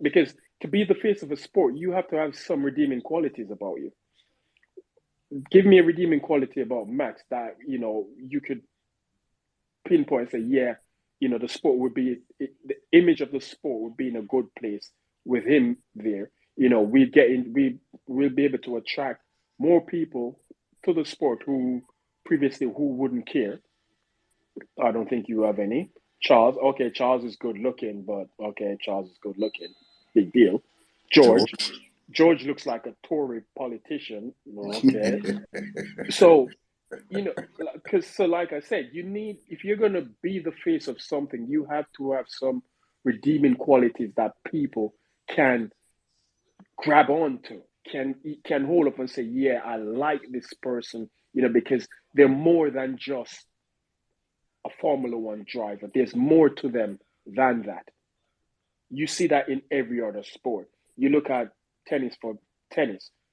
Speaker 4: Because to be the face of a sport, you have to have some redeeming qualities about you. Give me a redeeming quality about Max that, you could pinpoint and say, the sport would be, the image of the sport would be in a good place with him there. We'll be able to attract more people to the sport who wouldn't care. I don't think you have any. Charles is good looking, but Charles is good looking. Big deal. George looks like a Tory politician. Okay. So, like I said, if you're going to be the face of something, you have to have some redeeming qualities that people can grab onto, can hold up and say, yeah, I like this person, because they're more than just a Formula One driver. There's more to them than that. You see that in every other sport. You look at tennis,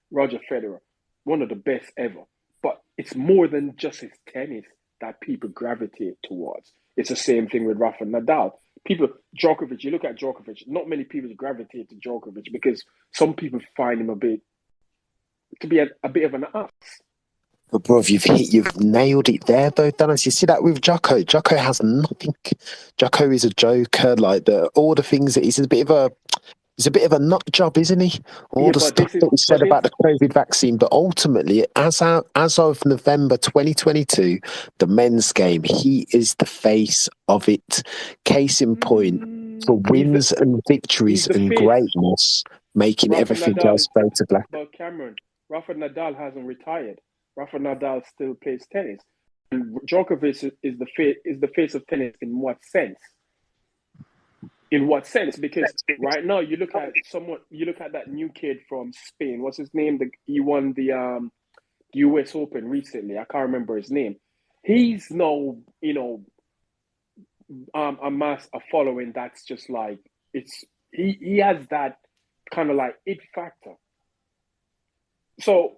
Speaker 4: Roger Federer, one of the best ever. But it's more than just his tennis that people gravitate towards. It's the same thing with Rafa Nadal. Djokovic, you look at Djokovic, not many people gravitate to Djokovic because some people find him to be a bit of an ass.
Speaker 1: But bro, you've nailed it there though, Dennis. You see that with Jocko. Jocko has nothing. Jocko is a joker. Like all the things that he's a bit of a nut job, isn't he? All the stuff that he said about the COVID vaccine, but ultimately, as of November 2022, the men's game, he is the face of it. Case in point, for wins and victories and greatness, making everything else fade to black.
Speaker 4: But Cameron, Rafa Nadal hasn't retired. Rafa Nadal still plays tennis. And Djokovic is the face of tennis in what sense? In what sense? Because right now you look at that new kid from Spain. What's his name? He won the US Open recently. I can't remember his name. He's no, a following that's just like he has that kind of like it factor. So,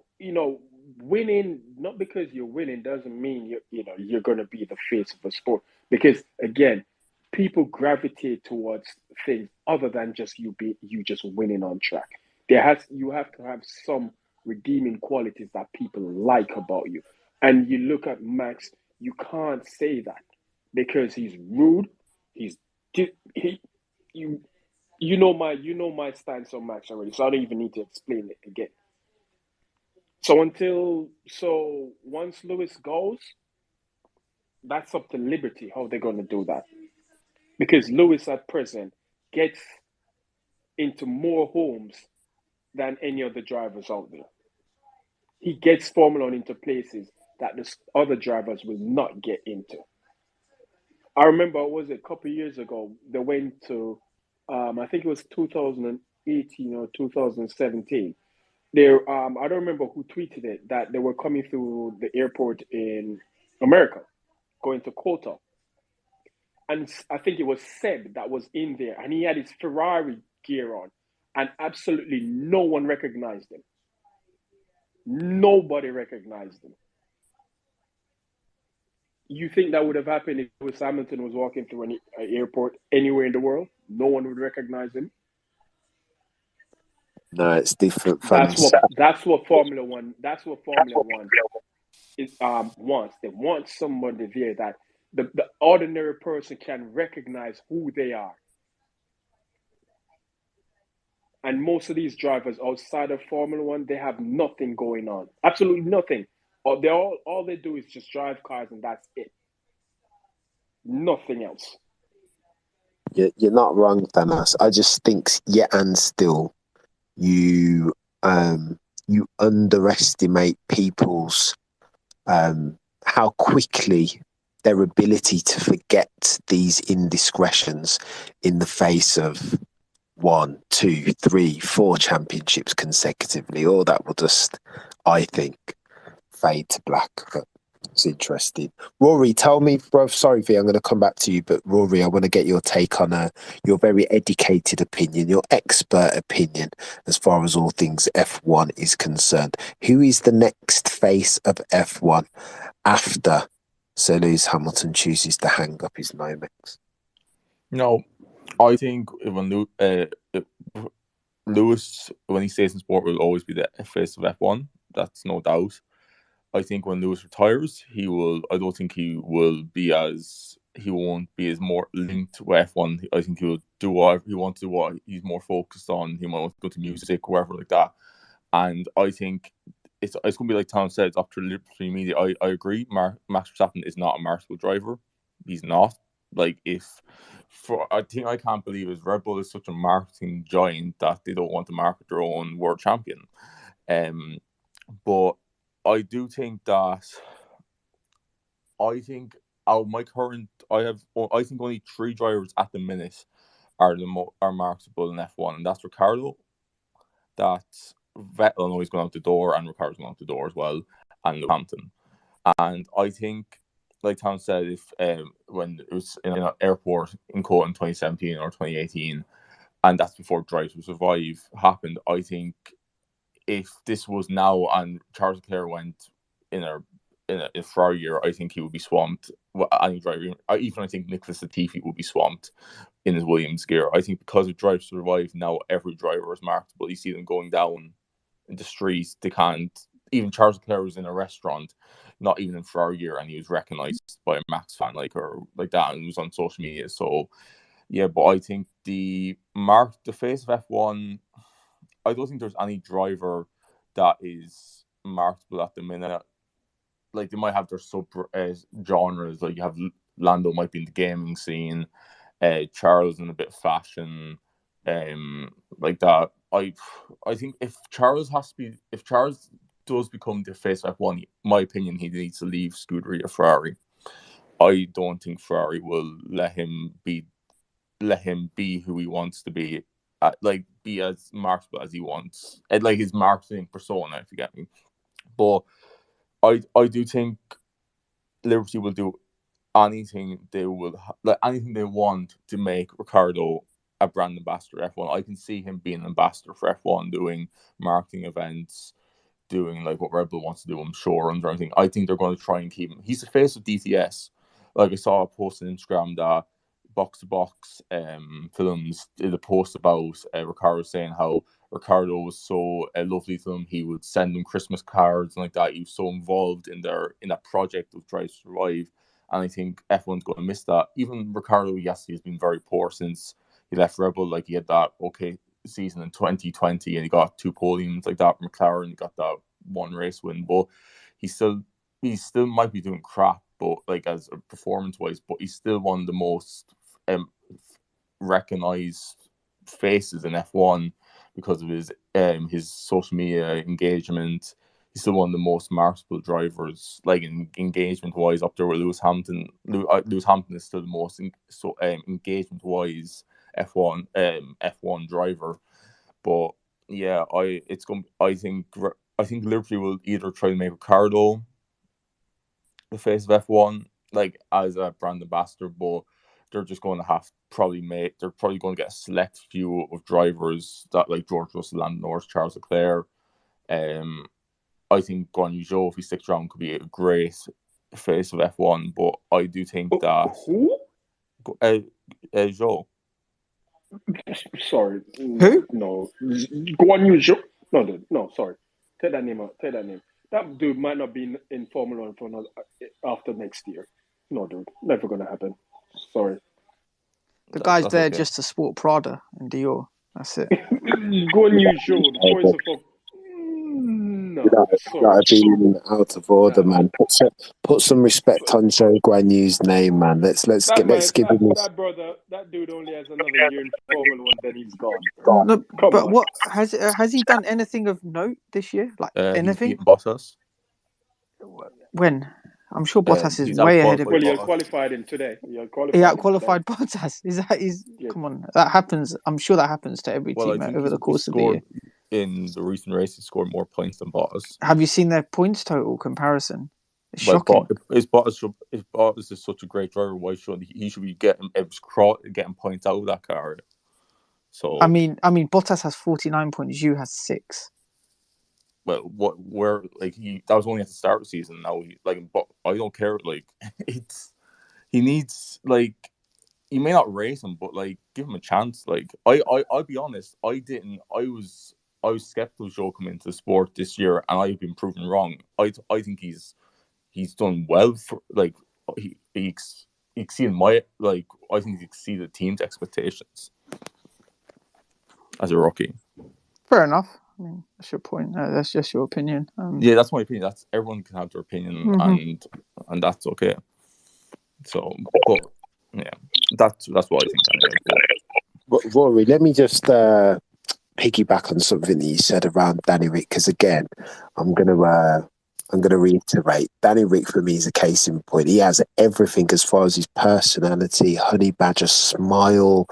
Speaker 4: winning, not because you're winning doesn't mean you're going to be the face of a sport. Because again, people gravitate towards things other than just you just winning on track. You have to have some redeeming qualities that people like about you. And you look at Max, you can't say that because he's rude. You know my stance on Max already, so I don't even need to explain it again. So once Lewis goes, that's up to Liberty how they're going to do that. Because Lewis at present gets into more homes than any other drivers out there. He gets Formula One into places that the other drivers will not get into. I remember, a couple of years ago, they went to, I think it was 2018 or 2017. I don't remember who tweeted it, that they were coming through the airport in America, going to Kota. and I think it was Seb that was in there, and he had his Ferrari gear on, and absolutely no one recognized him. Nobody recognized him. You think that would have happened if Lewis Hamilton was walking through an airport anywhere in the world? No one would recognize him.
Speaker 1: No, it's different
Speaker 4: That's
Speaker 1: fans.
Speaker 4: what Formula One. That's what Formula One is, wants. They want somebody there that the ordinary person can recognize who they are. And most of these drivers outside of Formula One, they have nothing going on. Absolutely nothing. Or all they do is just drive cars, and that's it. Nothing else.
Speaker 1: You're not wrong, Thanos. I just think, and still, you underestimate people's how quickly their ability to forget these indiscretions in the face of 1, 2, 3, 4 championships consecutively. All that will just, I think, fade to black. But it's interesting. Rory, tell me, bro. Sorry, V, I'm going to come back to you, but Rory, I want to get your take on your very educated opinion, your expert opinion, as far as all things F1 is concerned. Who is the next face of F1 after Sir Lewis Hamilton chooses to hang up his Nomex?
Speaker 2: No, I think Lewis, when he stays in sport, will always be the face of F1. That's no doubt. I think when Lewis retires, he will. I don't think he will be as. He won't be as more linked to F1. I think he will do what he wants to do. What he's more focused on. He might go to music or whatever like that. And I think it's going to be like Tom said. It's up to Liberty Media. I agree. Max Verstappen is not a marketable driver. He's not. Like I think I can't believe is Red Bull is such a marketing giant that they don't want to market their own world champion. But I do think that I think I think only 3 drivers at the minute are marketable in F1, and that's Ricciardo, that's Vettel, I know he's going out the door, and Ricciardo's going out the door as well, and Lewis Hamilton. And I think, like Tom said, if when it was in an airport in Cole in 2017 or 2018, and that's before Drive to Survive happened, I think if this was now and Charles Leclerc went in a Ferrari year, I think he would be swamped. Any driver, even I think Nicholas Latifi would be swamped in his Williams gear. I think because of Drive to Survive, now every driver is marketable. You see them going down in the streets. They can't. Even Charles Leclerc was in a restaurant, not even in Ferrari year, and he was recognised by a Max fan like that, and it was on social media. So yeah, but I think the face of F1. I don't think there's any driver that is marketable at the minute. Like they might have their sub genres. Like you have Lando might be in the gaming scene, Charles in a bit of fashion, like that. I think if Charles does become the face of F1, in my opinion, he needs to leave Scuderia Ferrari. I don't think Ferrari will let him be who he wants to be. Like be as marketable as he wants, like his marketing persona, if you get me. But I do think Liberty will do anything they want to make Ricciardo a brand ambassador F1. I can see him being an ambassador for F1, doing marketing events, doing like what Red Bull wants to do, I'm sure, and everything. I think they're going to try and keep him. He's the face of DTS. Like I saw a post on Instagram that Box to Box Films did a post about Ricciardo, saying how Ricciardo was so lovely to them. He would send them Christmas cards and like that. He was so involved in that project of Drive to Survive. And I think F1's going to miss that. Even Ricciardo, yes, he's been very poor since he left Red Bull. Like he had that okay season in 2020 and he got 2 podiums like that. McLaren, he got that 1 race win, but he still might be doing crap, but like as a performance wise, but he's still one of the most recognized faces in F1 because of his social media engagement. He's still one of the most marketable drivers, like in engagement wise, up there with Lewis Hamilton. Lewis Hamilton is still the most engagement wise F1 driver. But yeah, I think Liberty will either try to make Ricciardo the face of F1, like as a brand ambassador, but they're just going to have they're probably going to get a select few of drivers that like George Russell, Lando Norris, Charles Leclerc. I think Guan Yu Zhou, if he sticks around, could be a great face of F1. But I do think that
Speaker 4: Who?
Speaker 2: Zhou.
Speaker 4: Sorry.
Speaker 6: Who?
Speaker 4: No. Guan Yu Zhou. No, sorry. Take that name out. Take that name. That dude might not be in Formula One for another, after next year. No, dude. Never going to happen. Sorry.
Speaker 6: The guy's
Speaker 2: That's
Speaker 6: there
Speaker 2: okay.
Speaker 6: just to sport Prada and Dior. That's it.
Speaker 4: Guan Yu Zhou, the voice of no, sorry.
Speaker 1: That being out of order,
Speaker 4: Nah.
Speaker 1: man. Put some respect on Joe Guan Yu's name, man. Let's give him this.
Speaker 4: That brother, that dude only has another year in Formula One, then he's gone.
Speaker 6: No,
Speaker 4: Come
Speaker 6: but
Speaker 4: on.
Speaker 6: what has he done anything of note this year? Like
Speaker 2: He's
Speaker 6: anything?
Speaker 2: beaten Bottas.
Speaker 6: When? I'm sure Bottas is
Speaker 2: he's
Speaker 6: way ahead of
Speaker 2: outqualified
Speaker 6: him.
Speaker 4: Well, you
Speaker 2: Bottas.
Speaker 4: qualified him today. You
Speaker 6: He outqualified Bottas.
Speaker 4: Yeah.
Speaker 6: Come on, that happens. I'm sure that happens to every
Speaker 2: Well, I
Speaker 6: team
Speaker 2: think
Speaker 6: over the
Speaker 2: he
Speaker 6: course of the year.
Speaker 2: scored in the recent race. He scored more points than Bottas.
Speaker 6: Have you seen their points total comparison? It's
Speaker 2: Well,
Speaker 6: shocking.
Speaker 2: if Bottas is such a great driver, why shouldn't he should be getting points out of that car? So
Speaker 6: I mean, Bottas has 49 points. You has 6.
Speaker 2: well, that was only at the start of the season. Now but I don't care. Like he needs you may not race him, but give him a chance. I'll be honest. I was skeptical of Joe coming into the sport this year, and I've been proven wrong. I think he's done well for he exceeded I think he exceeded the team's expectations as a rookie.
Speaker 6: Fair enough. I mean, that's your point. That's just your opinion.
Speaker 2: Yeah, that's my opinion. That's everyone can have their opinion, and that's okay. So, but yeah, that's what I think. Anyway.
Speaker 1: Rory, let me just piggyback on something that you said around Danny Rick, because again, I'm gonna reiterate. Danny Rick for me is a case in point. He has everything as far as his personality, honey badger smile,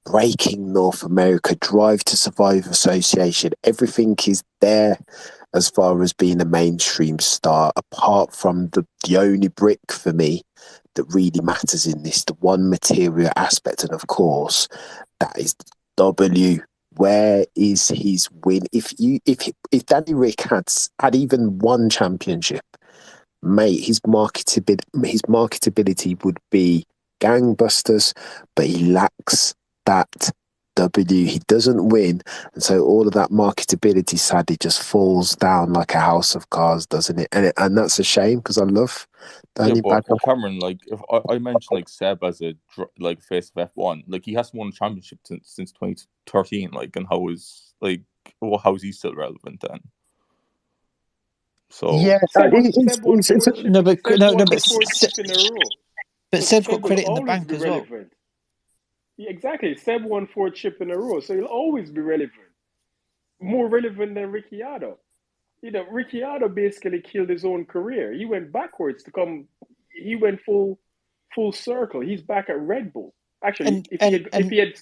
Speaker 1: breaking North America, drive to survive association. Everything is there as far as being a mainstream star, apart from the only brick for me that really matters in this, the one material aspect, and of course, that is W. Where is his win? If Danny Rick had even one championship, mate, his marketability would be gangbusters, but he lacks that W. He doesn't win, and so all of that marketability sadly just falls down like a house of cards, doesn't it? And that's a shame, because I love Danny Badger.
Speaker 2: Cameron, if I mentioned Seb as a face of F1, he hasn't won a championship since 2013. And how is he still relevant then? So
Speaker 6: but Seb's got credit in the bank as well.
Speaker 4: Yeah, exactly. Seb won 4 chips in a row, so he'll always be relevant. More relevant than Ricciardo. Ricciardo basically killed his own career. He went backwards he went full circle. He's back at Red Bull. Actually, if he had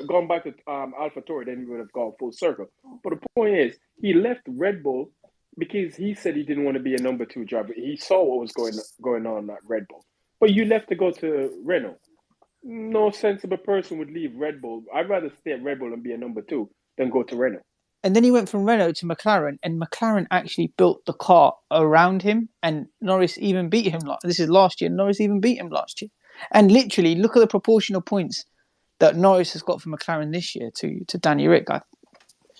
Speaker 4: gone back to AlphaTauri, then he would have gone full circle. But the point is, he left Red Bull because he said he didn't want to be a number 2 driver. He saw what was going on at Red Bull. But you left to go to Renault. No sensible person would leave Red Bull. I'd rather stay at Red Bull and be a number 2 than go to Renault.
Speaker 6: And then he went from Renault to McLaren, and McLaren actually built the car around him, and Norris even beat him. This is last year. Norris even beat him last year. And literally, look at the proportional points that Norris has got for McLaren this year to Danny Rick.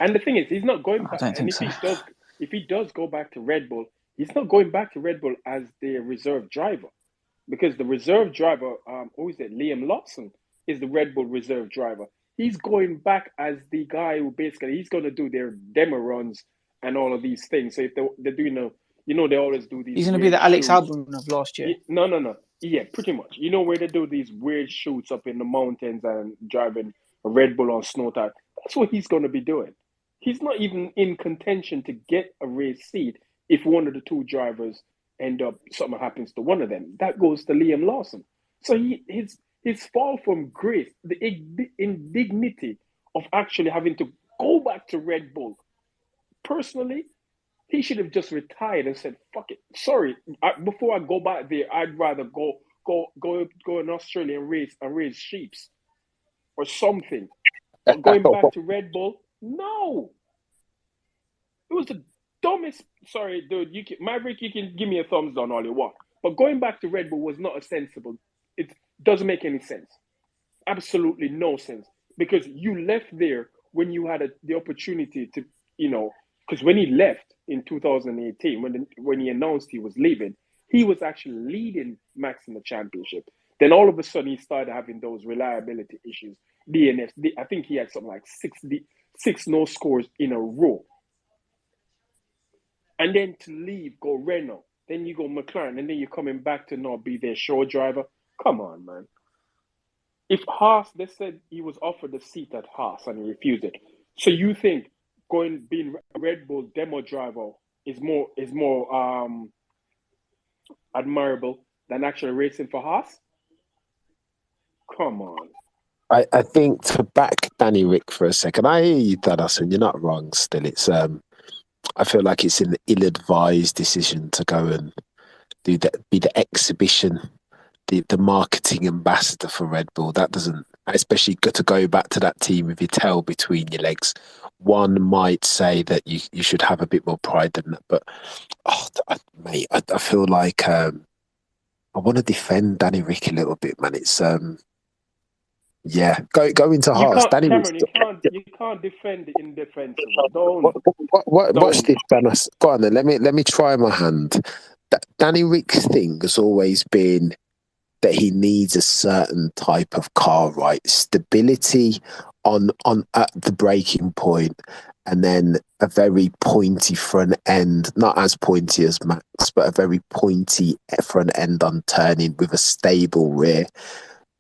Speaker 4: And the thing is, he's not going back. And if he does go back to Red Bull, he's not going back to Red Bull as the reserve driver. Because the reserve driver, who is it? Liam Lawson is the Red Bull reserve driver. He's going back as the guy who basically he's going to do their demo runs and all of these things. So if they're doing they always do these.
Speaker 6: He's going to be the Alex Albon of last year.
Speaker 4: No. Yeah, pretty much. Where they do these weird shoots up in the mountains and driving a Red Bull on snow tire. That's what he's going to be doing. He's not even in contention to get a race seat if one of the 2 drivers something happens to one of them. That goes to Liam Lawson. So his fall from grace, the indignity of actually having to go back to Red Bull. Personally, he should have just retired and said, fuck it. Sorry, before I go back there, I'd rather go go in Australia and raise sheeps or something. But going back to Red Bull, no. It was the dumbest. Sorry, dude. Maverick, you can give me a thumbs down all you want. But going back to Red Bull was not a sensible. It doesn't make any sense. Absolutely no sense. Because you left there when you had the opportunity to, because when he left in 2018, when he announced he was leaving, he was actually leading Max in the championship. Then all of a sudden he started having those reliability issues. DNS. I think he had something like six no scores in a row. And then to leave, go Renault, then you go McLaren, and then you're coming back to not be their show driver. Come on, man. If Haas, they said he was offered a seat at Haas and he refused it. So you think being Red Bull demo driver is more admirable than actually racing for Haas? Come on.
Speaker 1: I think to back Danny Rick for a second, I hear you, Dennis, and you're not wrong still. It's I feel like it's an ill-advised decision to go and be the exhibition, the marketing ambassador for Red Bull. That doesn't, especially to go back to that team with your tail between your legs. One might say that you should have a bit more pride than that, but mate, I feel like I want to defend Danny Rick a little bit, man. It's yeah, go into Haas. Danny
Speaker 4: Cameron, you can't defend the indefensible. Don't.
Speaker 1: Watch this, Dennis. Go on then. Let me try my hand. Danny Rick's thing has always been that he needs a certain type of car, right? Stability on at the braking point, and then a very pointy front end, not as pointy as Max, but a very pointy front end on turning with a stable rear.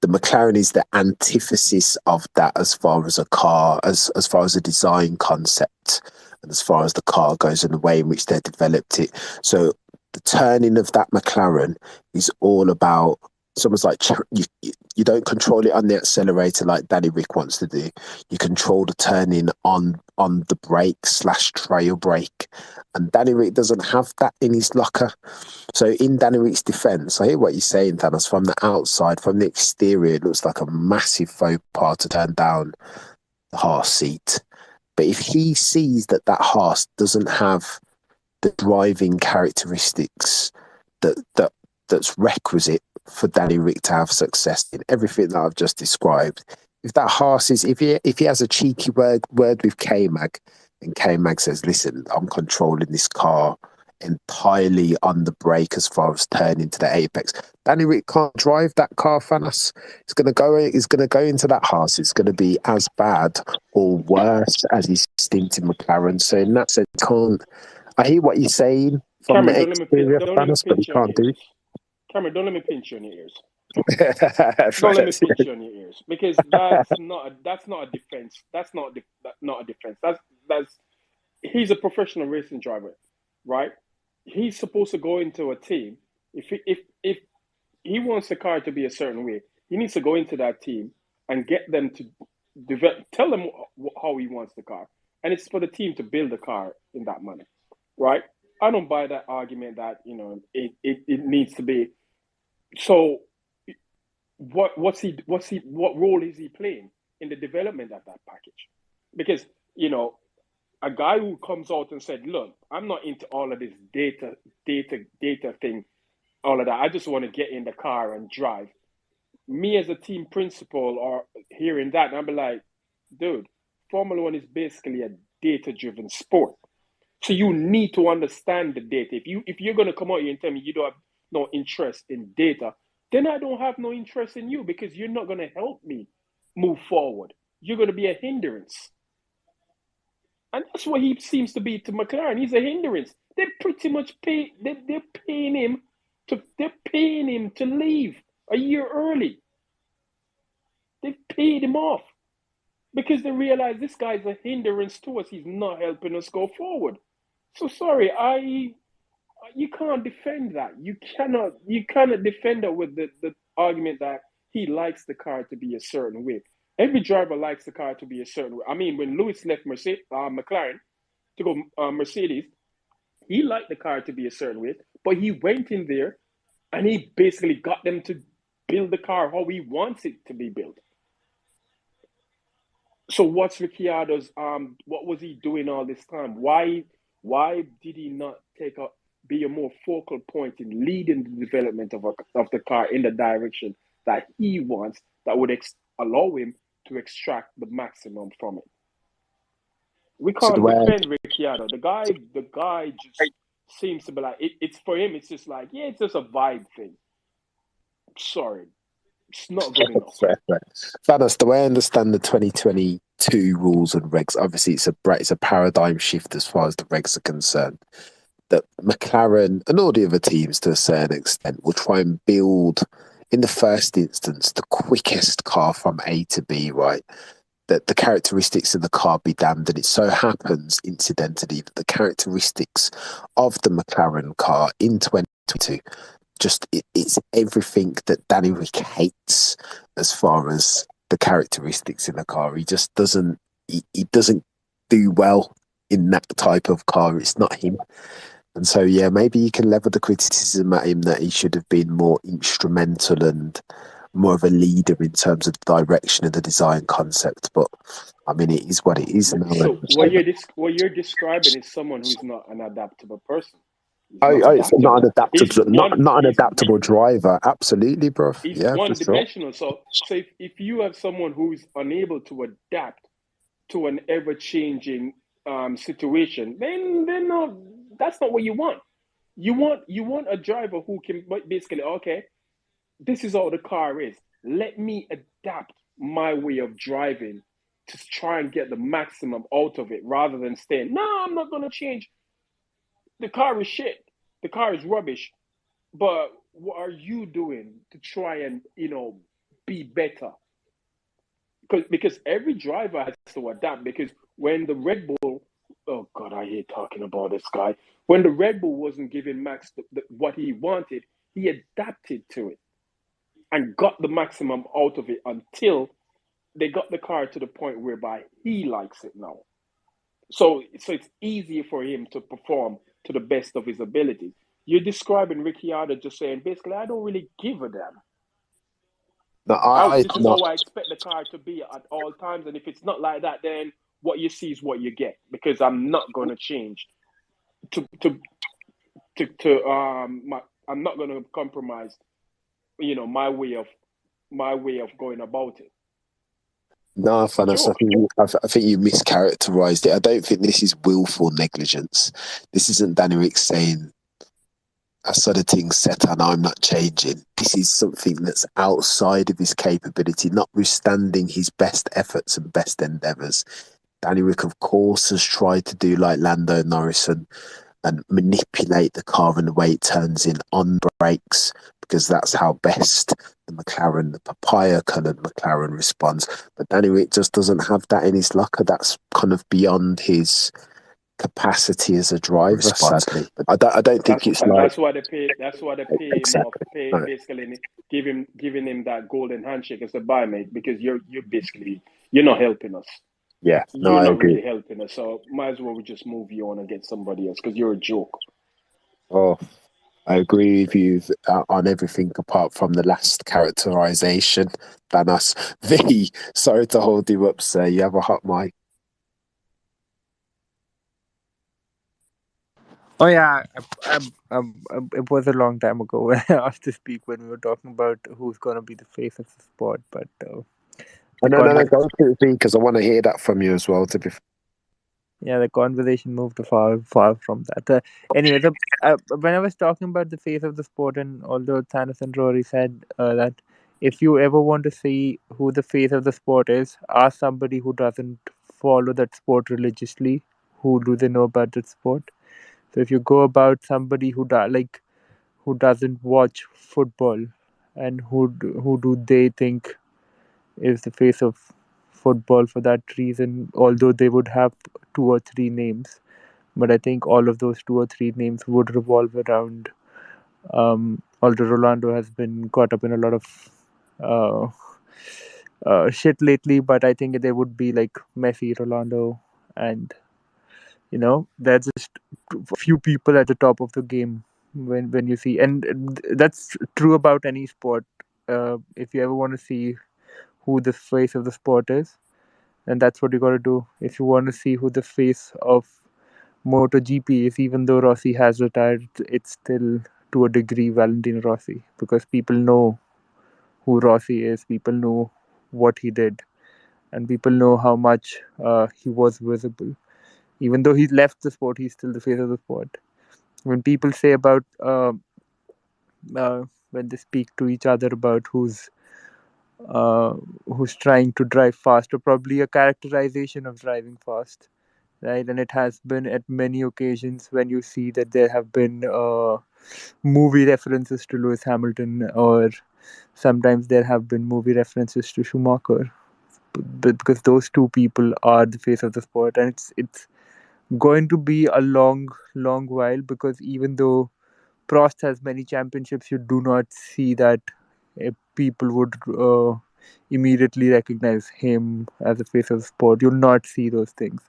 Speaker 1: The McLaren is the antithesis of that as far as a car, as far as a design concept, and as far as the car goes and the way in which they developed it. So the turning of that McLaren is all about, it's almost like you don't control it on the accelerator like Danny Rick wants to do. You control the turning on the brake / trail brake. And Danny Rick doesn't have that in his locker. So in Danny Rick's defence, I hear what you're saying, Thanos. From the outside, from the exterior, it looks like a massive faux pas to turn down the Haas seat. But if he sees that Haas doesn't have the driving characteristics that's requisite for Danny Rick to have success in everything that I've just described, if that Haas is, if he has a cheeky word with K-Mag, and K-Mag says, listen, I'm controlling this car entirely on the brake as far as turning to the apex, Danny Rick can't drive that car, Thanos. It's gonna go into that Haas. It's gonna be as bad or worse as his stint in McLaren. So in that sense, I hear what you're saying from
Speaker 4: Cameron,
Speaker 1: the exterior, Thanos, but he can't do it.
Speaker 4: Cameron, don't let me pinch you on your ears. Don't let me pinch you on your ears, because that's not a defense. That's not a defense. That's he's a professional racing driver, right? He's supposed to go into a team. If he wants the car to be a certain way, he needs to go into that team and get them to tell them how he wants the car, and it's for the team to build the car in that manner, right? I don't buy that argument that it needs to be. So what role is he playing in the development of that package? Because a guy who comes out and said, look, I'm not into all of this data thing, all of that. I just want to get in the car and drive. Me as a team principal or hearing that, I'll be like, dude, Formula One is basically a data-driven sport. So you need to understand the data. If you're going to come out here and tell me you don't have no interest in data, then I don't have no interest in you, because you're not going to help me move forward. You're going to be a hindrance. And that's what he seems to be to McLaren. He's a hindrance. They pretty much they're paying him to leave a year early. They've paid him off because they realize this guy's a hindrance to us. He's not helping us go forward. So sorry, you can't defend that. You cannot defend it with the argument that he likes the car to be a certain way. Every driver likes the car to be a certain way. I mean, when Lewis left McLaren to go Mercedes, he liked the car to be a certain way, but he went in there and he basically got them build the car how he wants it to be built. So what's Ricciardo's what was he doing all this time? Why did he not be a more focal point in leading the development of the car in the direction that he wants, that would allow him to extract the maximum from it? We
Speaker 1: So the
Speaker 4: can't
Speaker 1: way
Speaker 4: defend Ricciardo. The guy just seems to be like it's for him. It's just like, yeah, it's just a vibe thing. Sorry, it's not good enough.
Speaker 1: Thanos, the way I understand the 2022 rules and regs, obviously it's a paradigm shift as far as the regs are concerned. That McLaren and all the other teams to a certain extent will try and build, in the first instance, the quickest car from A to B, right? That the characteristics of the car be damned. And it so happens, incidentally, that the characteristics of the McLaren car in 2022, it's everything that Danny Rick hates as far as the characteristics in the car. He just doesn't do well in that type of car. It's not him. And so, yeah, maybe you can level the criticism at him that he should have been more instrumental and more of a leader in terms of the direction of the design concept. But I mean, it is what it is.
Speaker 4: So what you're describing is someone who's not an adaptable person.
Speaker 1: It's not an adaptable, not an adaptable driver. Absolutely, bro.
Speaker 4: He's
Speaker 1: Yeah, for sure.
Speaker 4: one-dimensional. So if you have someone who's unable to adapt to an ever-changing situation, then no, that's not what you want. You want a driver who can basically, okay, this is how the car is. Let me adapt my way of driving to try and get the maximum out of it, rather than saying, no, I'm not going to change. The car is shit. The car is rubbish. But what are you doing to try and, be better? Because every driver has to adapt. Because when the Red Bull, oh God, I hate talking about this guy. When the Red Bull wasn't giving Max what he wanted, he adapted to it and got the maximum out of it until they got the car to the point whereby he likes it now. So it's easier for him to perform to the best of his ability. You're describing Ricciardo just saying, basically, I don't really give a damn.
Speaker 1: No,
Speaker 4: This is how I expect the car to be at all times. And if it's not like that, then what you see is what you get, because I'm not going to change I'm not going to compromise, my way of going about it.
Speaker 1: No, Thanos, I think you mischaracterized it. I don't think this is willful negligence. This isn't Danny Rick saying, I sort of thing set and I'm not changing. This is something that's outside of his capability, notwithstanding his best efforts and best endeavours. Danny Rick, of course, has tried to do like Lando Norris and manipulate the car and the way it turns in on brakes, because that's how best the McLaren, the papaya-coloured McLaren responds. But Danny Rick just doesn't have that in his locker. That's kind of beyond his capacity as a driver, sadly. I don't think it's like...
Speaker 4: That's why they pay
Speaker 1: exactly.
Speaker 4: him off, basically giving him that golden handshake as a buy, mate, because you're basically, you're not helping us.
Speaker 1: Yeah, no,
Speaker 4: you're
Speaker 1: I
Speaker 4: not
Speaker 1: agree.
Speaker 4: really helping us, so might as well we just move you on and get somebody else, because you're a joke.
Speaker 1: Oh, I agree with you on everything apart from the last characterization. Thanos. V, sorry to hold you up, sir. You have a hot mic.
Speaker 9: Oh yeah, it was a long time ago when I asked to speak, when we were talking about who's going to be the face of the sport. But
Speaker 1: no, go to it, because I want to hear that from you as well.
Speaker 9: Yeah, the conversation moved far from that. Anyway, when I was talking about the face of the sport, and although Thanos and Rory said that if you ever want to see who the face of the sport is, ask somebody who doesn't follow that sport religiously. Who do they know about that sport? So if you go about somebody who doesn't watch football, and who do they think is the face of football for that reason, although they would have 2 or 3 names, but I think all of those 2 or 3 names would revolve around, although Rolando has been caught up in a lot of shit lately, but I think there would be like Messi, Rolando, and there's just a few people at the top of the game when you see, and that's true about any sport, if you ever want to see who the face of the sport is, and that's what you got to do. If you want to see who the face of MotoGP is, even though Rossi has retired, it's still to a degree Valentino Rossi, because people know who Rossi is, people know what he did, and people know how much he was visible. Even though he left the sport, he's still the face of the sport. When people say about when they speak to each other about uh, who's trying to drive fast, or probably a characterization of driving fast, right? And it has been at many occasions when you see that there have been movie references to Lewis Hamilton, or sometimes there have been movie references to Schumacher, but because those two people are the face of the sport, and it's going to be a long while, because even though Prost has many championships, you do not see that people would immediately recognize him as a face of the sport. You'll not see those things.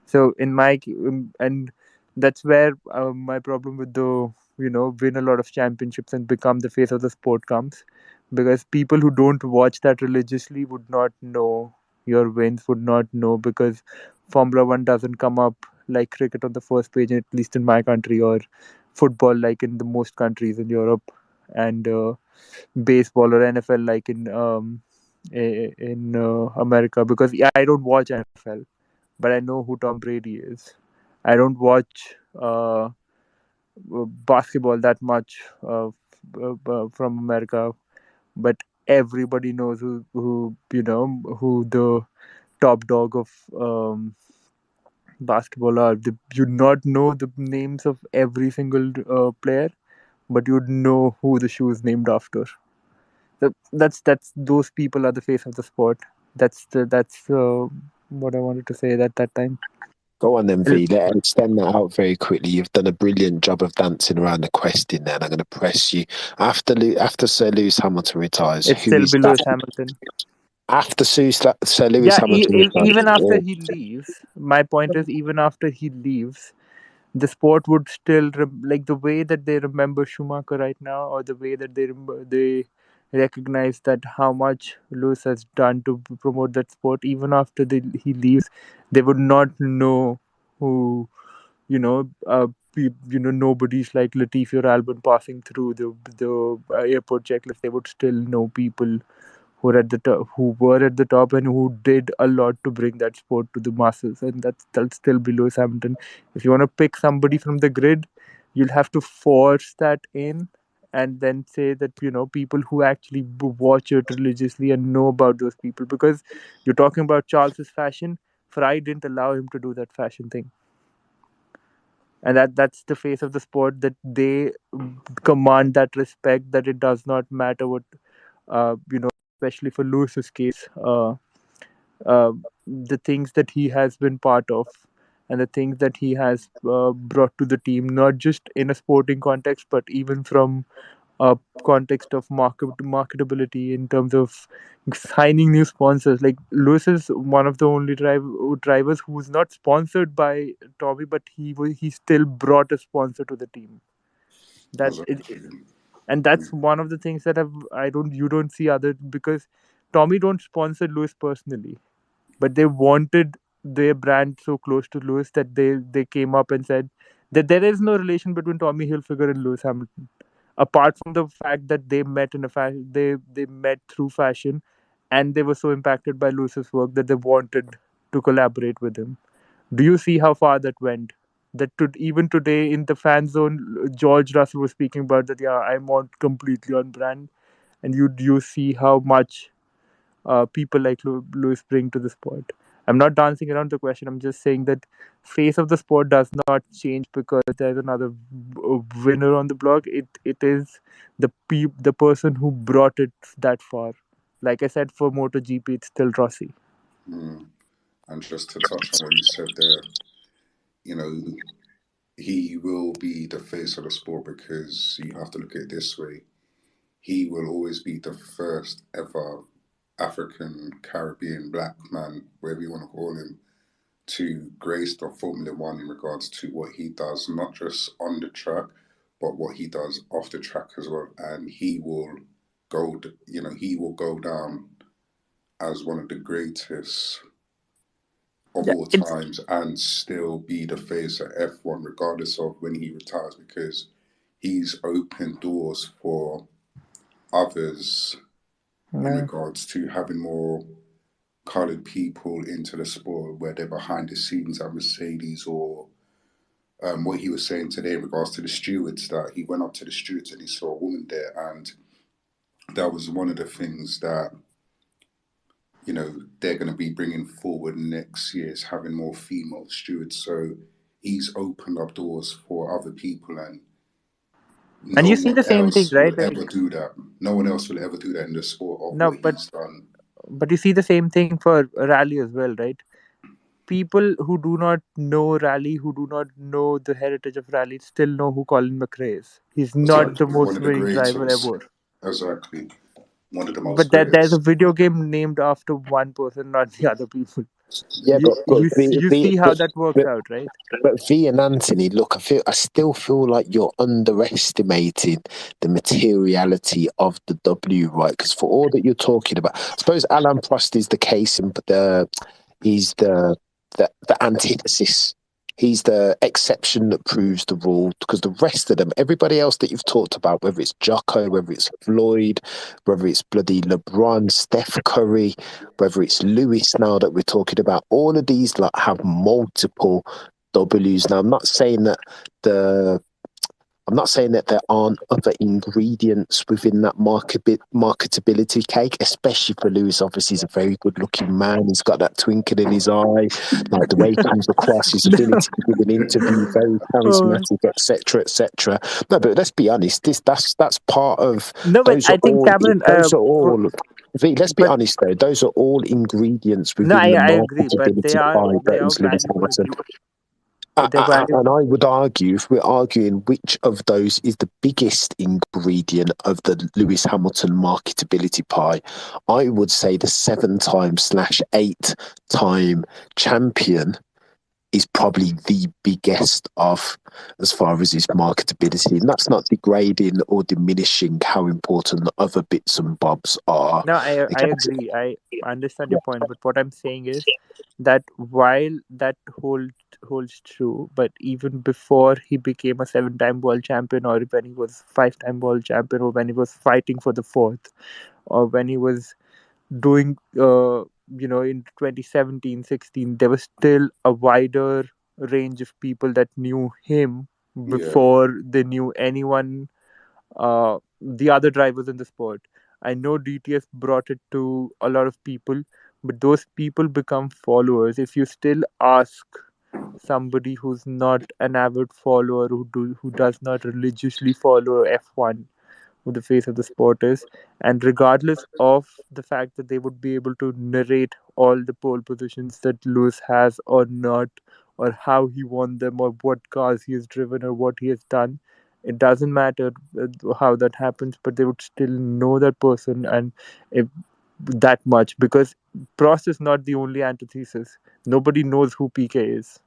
Speaker 9: So and that's where my problem with the win a lot of championships and become the face of the sport comes, because people who don't watch that religiously would not know your wins, would not know, because Formula One doesn't come up like cricket on the first page, at least in my country, or football like in the most countries in Europe, and baseball or NFL like in America, because I don't watch NFL, but I know who Tom Brady is. I don't watch basketball that much from America, but everybody knows who the top dog of basketball are. You not know the names of every single player, but you'd know who the shoe is named after. That's those people are the face of the sport. That's what I wanted to say at that time.
Speaker 1: Go on then, V. Let's extend that out very quickly. You've done a brilliant job of dancing around the question there, and I'm going to press you. After Sir Lewis Hamilton retires,
Speaker 9: It's
Speaker 1: who
Speaker 9: still
Speaker 1: is
Speaker 9: below
Speaker 1: that?
Speaker 9: Hamilton.
Speaker 1: After Sir Lewis
Speaker 9: Yeah,
Speaker 1: Hamilton
Speaker 9: even after
Speaker 1: retires,
Speaker 9: he leaves, my point is, even after he leaves, the sport would still like the way that they remember Schumacher right now, or the way that they recognize that how much Lewis has done to promote that sport. Even after he leaves, they would not know who nobody's like Latifi or Albon passing through the airport checklist. They would still know people who were at the top, and who did a lot to bring that sport to the masses, and that's still below Hamilton. If you want to pick somebody from the grid, you'll have to force that in, and then say that people who actually watch it religiously and know about those people, because you're talking about Charles's fashion. Fry didn't allow him to do that fashion thing, and that's the face of the sport, that they command that respect, that it does not matter what especially for Lewis's case, uh, the things that he has been part of, and the things that he has brought to the team, not just in a sporting context, but even from a context of marketability, in terms of signing new sponsors. Like Lewis is one of the only drivers who was not sponsored by Tommy, but he still brought a sponsor to the team. That's it,
Speaker 3: Exactly.
Speaker 9: and that's one of the things that you don't see other, because Tommy don't sponsor Lewis personally, but they wanted their brand so close to Lewis that they came up and said that there is no relation between Tommy Hilfiger and Lewis Hamilton, apart from the fact that they met in a they met through fashion, and they were so impacted by Lewis's work that they wanted to collaborate with him. Do you see how far that went? That even today in the fan zone, George Russell was speaking about that. Yeah, I'm on completely on brand, and you see how much people like Lewis bring to the sport. I'm not dancing around the question. I'm just saying that face of the sport does not change because there's another winner on the block. It is the person who brought it that far. Like I said, for MotoGP, it's still Rossi.
Speaker 3: Mm. And just to touch on what you said there, you know, he will be the face of the sport because you have to look at it this way. He will always be the first ever African, Caribbean, black man, whatever you want to call him, to grace the Formula One in regards to what he does, not just on the track, but what he does off the track as well. And he will he will go down as one of the greatest of
Speaker 9: Yeah,
Speaker 3: all
Speaker 9: it's
Speaker 3: times and still be the face of F1 regardless of when he retires, because he's opened doors for others in
Speaker 9: no.
Speaker 3: regards to having more coloured people into the sport, where they're behind the scenes at Mercedes, or what he was saying today in regards to the stewards, that he went up to the stewards and he saw a woman there, and that was one of the things that they're going to be bringing forward next year, is having more female stewards. So he's opened up doors for other people, and
Speaker 9: And
Speaker 3: no
Speaker 9: you see
Speaker 3: one
Speaker 9: the same thing,
Speaker 3: else
Speaker 9: right?
Speaker 3: will ever
Speaker 9: Like,
Speaker 3: do that. No one else will ever do that in the sport of
Speaker 9: no,
Speaker 3: what
Speaker 9: but
Speaker 3: he's done.
Speaker 9: you see the same thing for rally as well, right? People who do not know rally, who do not know the heritage of rally, still know who Colin McRae is. He's not the
Speaker 3: Exactly. One
Speaker 9: most
Speaker 3: of the
Speaker 9: winning driver
Speaker 3: greatest.
Speaker 9: ever.
Speaker 3: Exactly. One of the most
Speaker 9: But there's a
Speaker 3: greatest.
Speaker 9: video game named after one person, not the other people.
Speaker 1: Yeah,
Speaker 9: You see how that works out, right?
Speaker 1: but V and Anthony, look, I still feel like you're underestimating the materiality of the W, right? Because for all that you're talking about, I suppose Alan Prost is the case, and he's the antithesis. He's the exception that proves the rule, because the rest of them, everybody else that you've talked about, whether it's Jocko, whether it's Floyd, whether it's bloody LeBron, Steph Curry, whether it's Lewis now that we're talking about, all of these have multiple W's. Now, I'm not saying that there aren't other ingredients within that marketability cake, especially for Lewis. Obviously, he's a very good-looking man. He's got that twinkle in his eye, like the way he comes across, his ability to give an interview, very
Speaker 9: Oh,
Speaker 1: charismatic, etc., etc. No, but let's be honest. That's part of
Speaker 9: no, but
Speaker 1: those are
Speaker 9: I think
Speaker 1: all.
Speaker 9: Cameron.
Speaker 1: Those are all. V, let's be
Speaker 9: But
Speaker 1: honest though. Those are all ingredients
Speaker 9: no,
Speaker 1: within the
Speaker 9: I agree. But
Speaker 1: marketability pie
Speaker 9: they
Speaker 1: that
Speaker 9: are
Speaker 1: is Lewis
Speaker 9: valuable.
Speaker 1: Hamilton.
Speaker 9: But they're valuable.
Speaker 1: And I would argue, if we're arguing which of those is the biggest ingredient of the Lewis Hamilton marketability pie, I would say the 7-time/8-time champion is probably the biggest of, as far as his marketability. And that's not degrading or diminishing how important the other bits and bobs are.
Speaker 9: No, I
Speaker 1: Okay.
Speaker 9: agree. I understand your point, but what I'm saying is that while that holds true, but even before he became a 7-time world champion, or when he was 5-time world champion, or when he was fighting for the fourth, or when he was doing in 2017, 16, there was still a wider range of people that knew him
Speaker 3: Yeah.
Speaker 9: before they knew anyone, the other drivers in the sport. I know DTS brought it to a lot of people, but those people become followers. If you still ask somebody who's not an avid follower, who does not religiously follow F1, who the face of the sport is, and regardless of the fact that they would be able to narrate all the pole positions that Lewis has or not, or how he won them, or what cars he has driven, or what he has done, it doesn't matter how that happens, but they would still know that person, and if that much, because Prost is not the only antithesis. Nobody knows who PK is,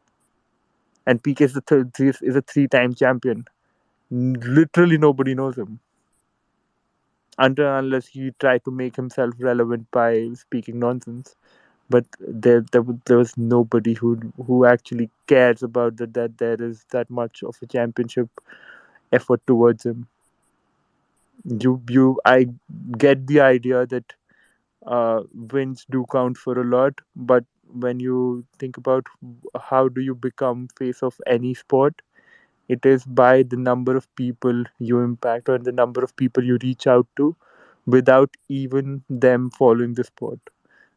Speaker 9: and PK is a 3-time champion. Literally nobody knows him unless he tried to make himself relevant by speaking nonsense. But there was nobody who actually cares about that there is that much of a championship effort towards him. I get the idea that wins do count for a lot, but when you think about how do you become face of any sport, it is by the number of people you impact, or the number of people you reach out to without even them following the sport.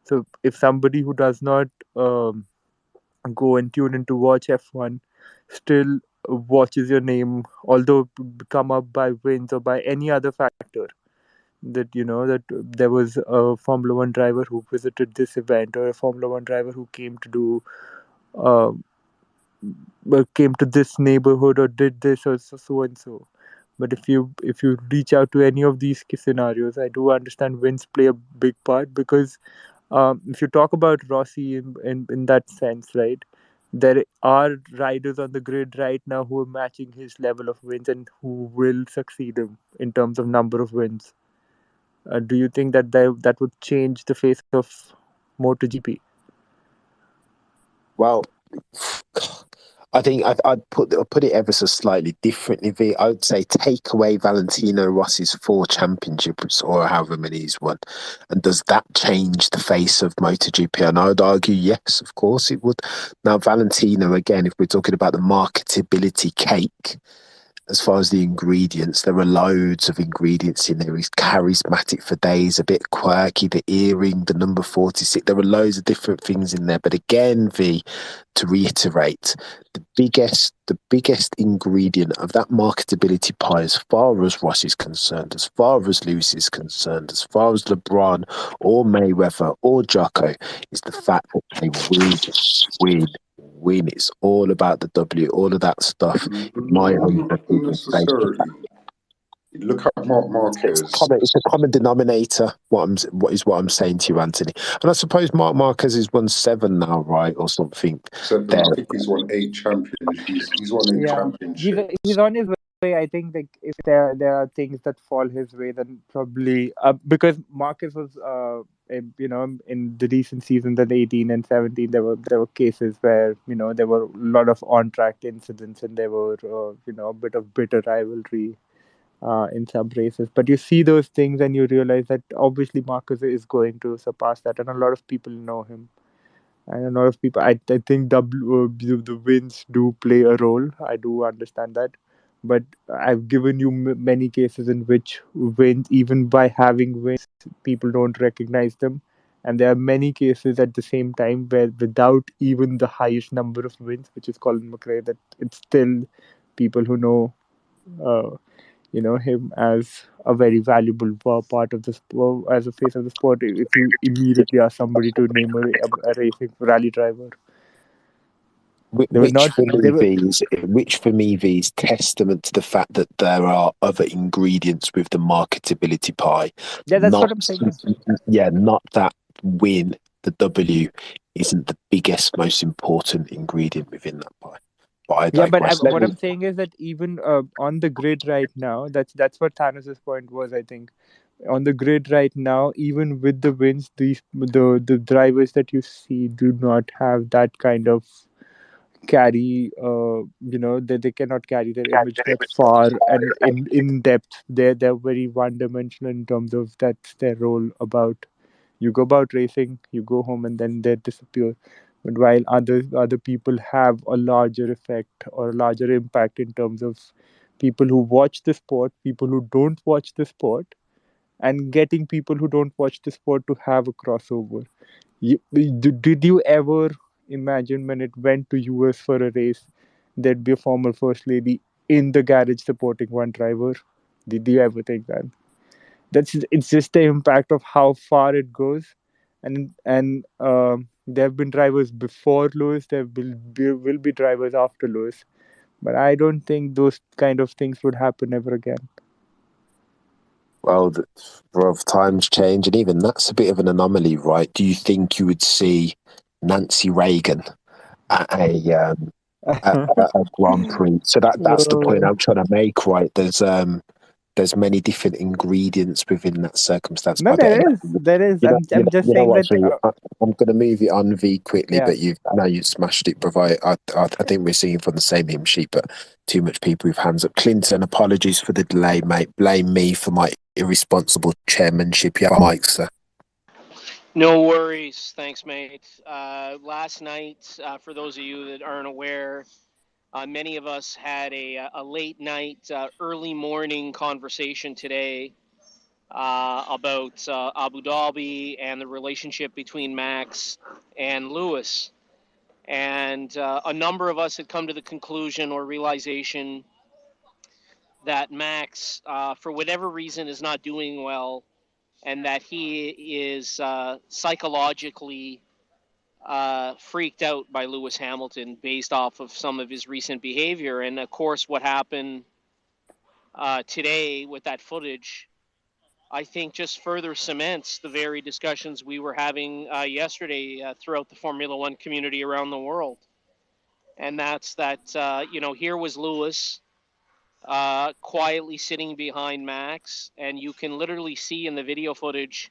Speaker 9: So if somebody who does not go and tune in to watch F1 still watches your name, although come up by wins or by any other factor, that that there was a Formula One driver who visited this event, or a Formula One driver who uh, came to this neighborhood, or did this, or so and so. But if you reach out to any of these scenarios, I do understand wins play a big part, because if you talk about Rossi in that sense, right, there are riders on the grid right now who are matching his level of wins and who will succeed him in terms of number of wins. Do you think that that would change the face of MotoGP?
Speaker 1: Well, I think I'd put it ever so slightly differently. I would say take away Valentino Rossi's 4 championships or however many he's won, and does that change the face of MotoGP? And I would argue, yes, of course it would. Now, Valentino, again, if we're talking about the marketability cake, as far as the ingredients, there are loads of ingredients in there. He's charismatic for days, a bit quirky, the earring, the number 46. There are loads of different things in there. But again, V, to reiterate, the biggest ingredient of that marketability pie, as far as Ross is concerned, as far as Lewis is concerned, as far as LeBron or Mayweather or Jocko, is the fact that they win. It's all about the W, all of that stuff. My
Speaker 3: Not necessarily. Look at Mark Marquez.
Speaker 1: It's a common denominator. What I'm saying to you, Anthony. And I suppose Mark Marquez has won 7 now, right, or something.
Speaker 3: 7. I think he's won 8 championships. He's won 8
Speaker 9: Yeah, he's
Speaker 3: championships.
Speaker 9: on his way. I think like if there are things that fall his way, then probably because Marcus was in the recent seasons in 18 and 17, there were cases where there were a lot of on track incidents and there were a bit of bitter rivalry in some races. But you see those things and you realize that obviously Marcus is going to surpass that, and a lot of people know him. And a lot of people, I think the wins do play a role. I do understand that. But I've given you many cases in which wins, even by having wins, people don't recognize them. And there are many cases at the same time where without even the highest number of wins, which is Colin McRae, that it's still people who know uh, him as a very valuable part of the sport, as a face of the sport. If you immediately ask somebody to name a racing rally driver, they would not. They were,
Speaker 1: Which for me is testament to the fact that there are other ingredients with the marketability pie.
Speaker 9: yeah, that's
Speaker 1: Not,
Speaker 9: what I'm saying.
Speaker 1: not that win, the W, isn't the biggest, most important ingredient within that pie. But I
Speaker 9: Yeah, but
Speaker 1: digress.
Speaker 9: what I'm saying is that even on the grid right now, that's what Thanos's point was. I think on the grid right now, even with the wins, the drivers that you see do not have that kind of carry they cannot carry their image that far and in depth. They're very one dimensional in terms of that's their role. About you go about racing, you go home, and then they disappear. But while other people have a larger effect or a larger impact in terms of people who watch the sport, people who don't watch the sport, and getting people who don't watch the sport to have a crossover. Did you ever imagine when it went to US for a race, there'd be a former first lady in the garage supporting one driver? Did you ever think that? It's just the impact of how far it goes, and there have been drivers before Lewis. Will be drivers after Lewis, but I don't think those kind of things would happen ever again.
Speaker 1: Well, times change, and even that's a bit of an anomaly, right? Do you think you would see Nancy Reagan at a Grand Prix? So that's the point I'm trying to make, right? There's many different ingredients within that circumstance.
Speaker 9: No, there is. I'm just saying
Speaker 1: what,
Speaker 9: that.
Speaker 1: I'm going to move it on V quickly,
Speaker 9: Yeah.
Speaker 1: but you've smashed it. I think we're singing from the same hymn sheet, but too much people with hands up. Clinton, apologies for the delay, mate. Blame me for my irresponsible chairmanship. You have a mic, sir.
Speaker 10: No worries. Thanks, mate. Last night, for those of you that aren't aware, many of us had a late night, early morning conversation today about Abu Dhabi and the relationship between Max and Lewis. And a number of us had come to the conclusion or realization that Max, for whatever reason, is not doing well, and that he is psychologically freaked out by Lewis Hamilton based off of some of his recent behavior. And of course, what happened today with that footage, I think just further cements the very discussions we were having yesterday throughout the Formula One community around the world. And that's that, here was Lewis quietly sitting behind Max, and you can literally see in the video footage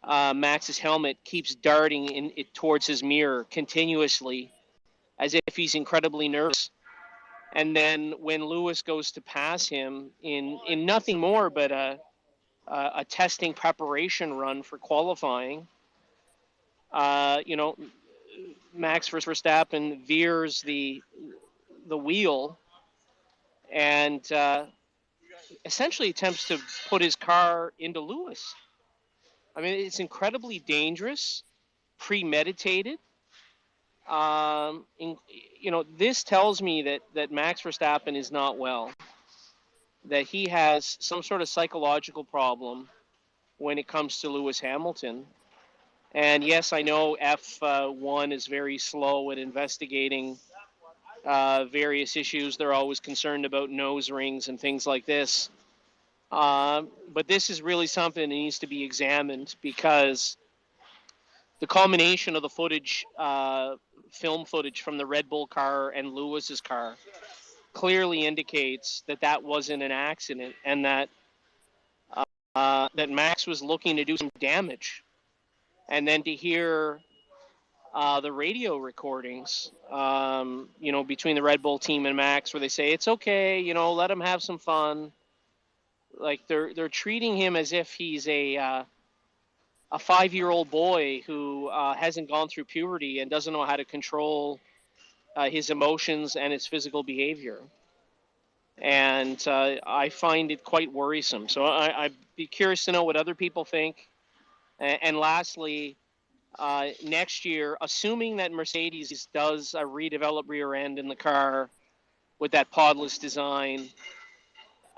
Speaker 10: Max's helmet keeps darting towards his mirror continuously as if he's incredibly nervous. And then when Lewis goes to pass him in nothing more but a testing preparation run for qualifying, Max Verstappen veers the wheel and essentially attempts to put his car into Lewis. I mean, it's incredibly dangerous, premeditated. This tells me that Max Verstappen is not well, that he has some sort of psychological problem when it comes to Lewis Hamilton. And yes, I know F1 is very slow at investigating various issues. They're always concerned about nose rings and things like this. But this is really something that needs to be examined, because the culmination of the footage, film footage from the Red Bull car and Lewis's car, clearly indicates that wasn't an accident, and that Max was looking to do some damage. And then to hear the radio recordings, between the Red Bull team and Max, where they say it's okay, let him have some fun. Like they're treating him as if he's a 5-year-old boy who hasn't gone through puberty and doesn't know how to control his emotions and his physical behavior. And I find it quite worrisome. So I'd be curious to know what other people think. And lastly, next year, assuming that Mercedes does a redeveloped rear end in the car with that podless design,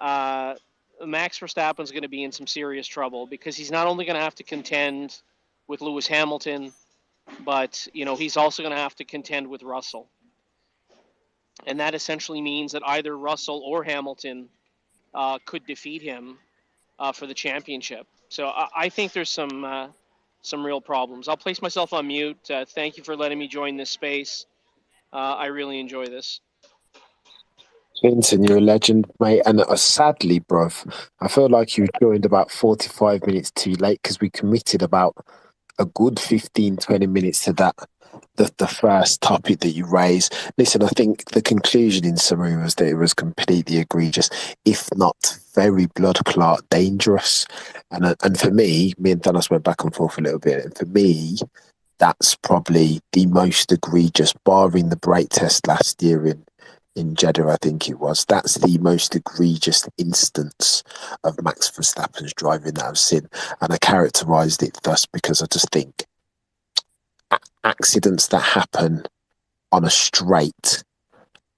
Speaker 10: Max Verstappen's going to be in some serious trouble, because he's not only going to have to contend with Lewis Hamilton, but he's also going to have to contend with Russell. And that essentially means that either Russell or Hamilton could defeat him for the championship. So I think there's some real problems. I'll place myself on mute. Thank you for letting me join this space. I really enjoy this.
Speaker 1: Vincent, you're a legend, mate. And sadly, bruv, I feel like you joined about 45 minutes too late, because we committed about a good 15, 20 minutes to that, the first topic that you raised. Listen, I think the conclusion in summary was that it was completely egregious, if not very blood clot dangerous. And for me and Thanos went back and forth a little bit. And for me, that's probably the most egregious, barring the brake test last year in Jeddah, I think it was. That's the most egregious instance of Max Verstappen's driving that I've seen. And I characterised it thus because I just think accidents that happen on a straight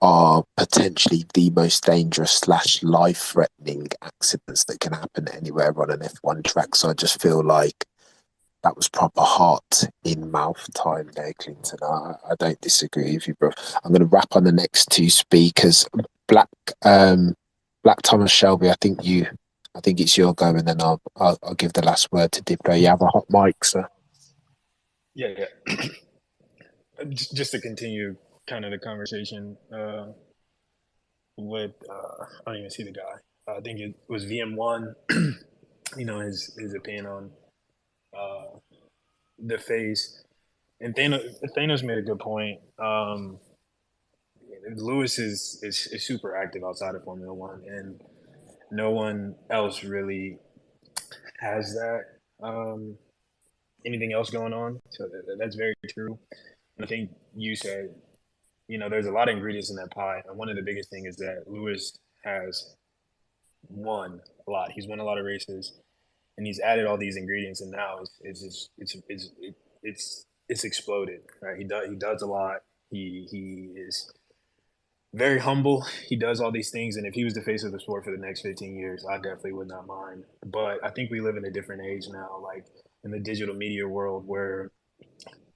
Speaker 1: are potentially the most dangerous / life-threatening accidents that can happen anywhere on an F1 track. So I just feel like that was proper heart in mouth time there, Clinton. I don't disagree with you, bro. I'm going to wrap on the next two speakers. Black Thomas Shelby. I think it's your go, and then I'll give the last word to Diplo. You have a hot mic, sir.
Speaker 8: Yeah. Just to continue kind of the conversation with I don't even see the guy. I think it was VM1. His opinion on the face, and Thanos made a good point. Lewis is super active outside of Formula One, and no one else really has that anything else going on. So that's very true. And I think you said, there's a lot of ingredients in that pie, and one of the biggest things is that Lewis has won a lot. He's won a lot of races, and he's added all these ingredients, and now it's exploded. Right? He does a lot. He is very humble. He does all these things, and if he was the face of the sport for the next 15 years, I definitely would not mind. But I think we live in a different age now, like in the digital media world, where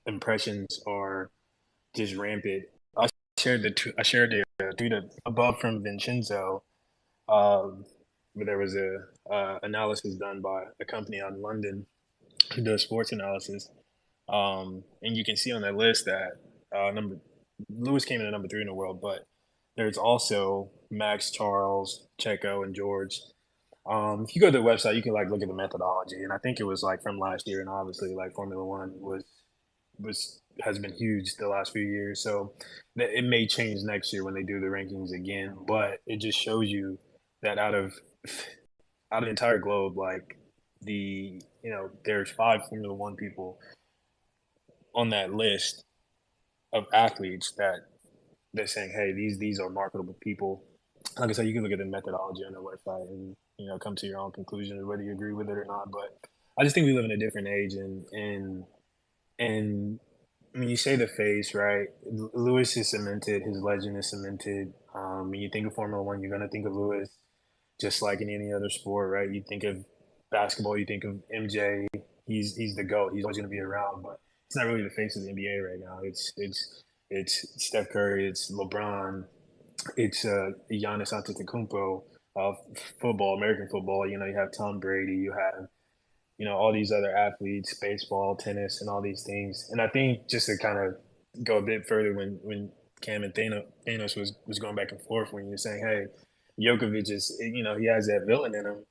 Speaker 8: impressions are just rampant. I shared the tweet above from Vincenzo, where there was a analysis done by a company out in London who does sports analysis, and you can see on that list that Lewis came in at number 3 in the world, but there's also Max, Charles, Checo, and George. If you go to the website, you can like look at the methodology, and I think it was like from last year, and obviously like Formula One was has been huge the last few years, so it may change next year when they do the rankings again. But it just shows you that out of the entire globe, like there's 5 Formula One people on that list of athletes that they're saying, hey, these are marketable people. Like I said, you can look at the methodology on their website and come to your own conclusion whether you agree with it or not. But I just think we live in a different age, and I mean, you say the face, right? Lewis is cemented, his legend is cemented. When you think of Formula One, you're gonna think of Lewis, just like in any other sport, right? You think of basketball, you think of MJ. He's the GOAT. He's always gonna be around, but it's not really the face of the NBA right now. It's Steph Curry, it's LeBron, it's Giannis Antetokounmpo of football, American football. You have Tom Brady, you have all these other athletes, baseball, tennis, and all these things. And I think just to kind of go a bit further, when Cam and Thanos was going back and forth, when you're saying, hey, Djokovic is, he has that villain in him,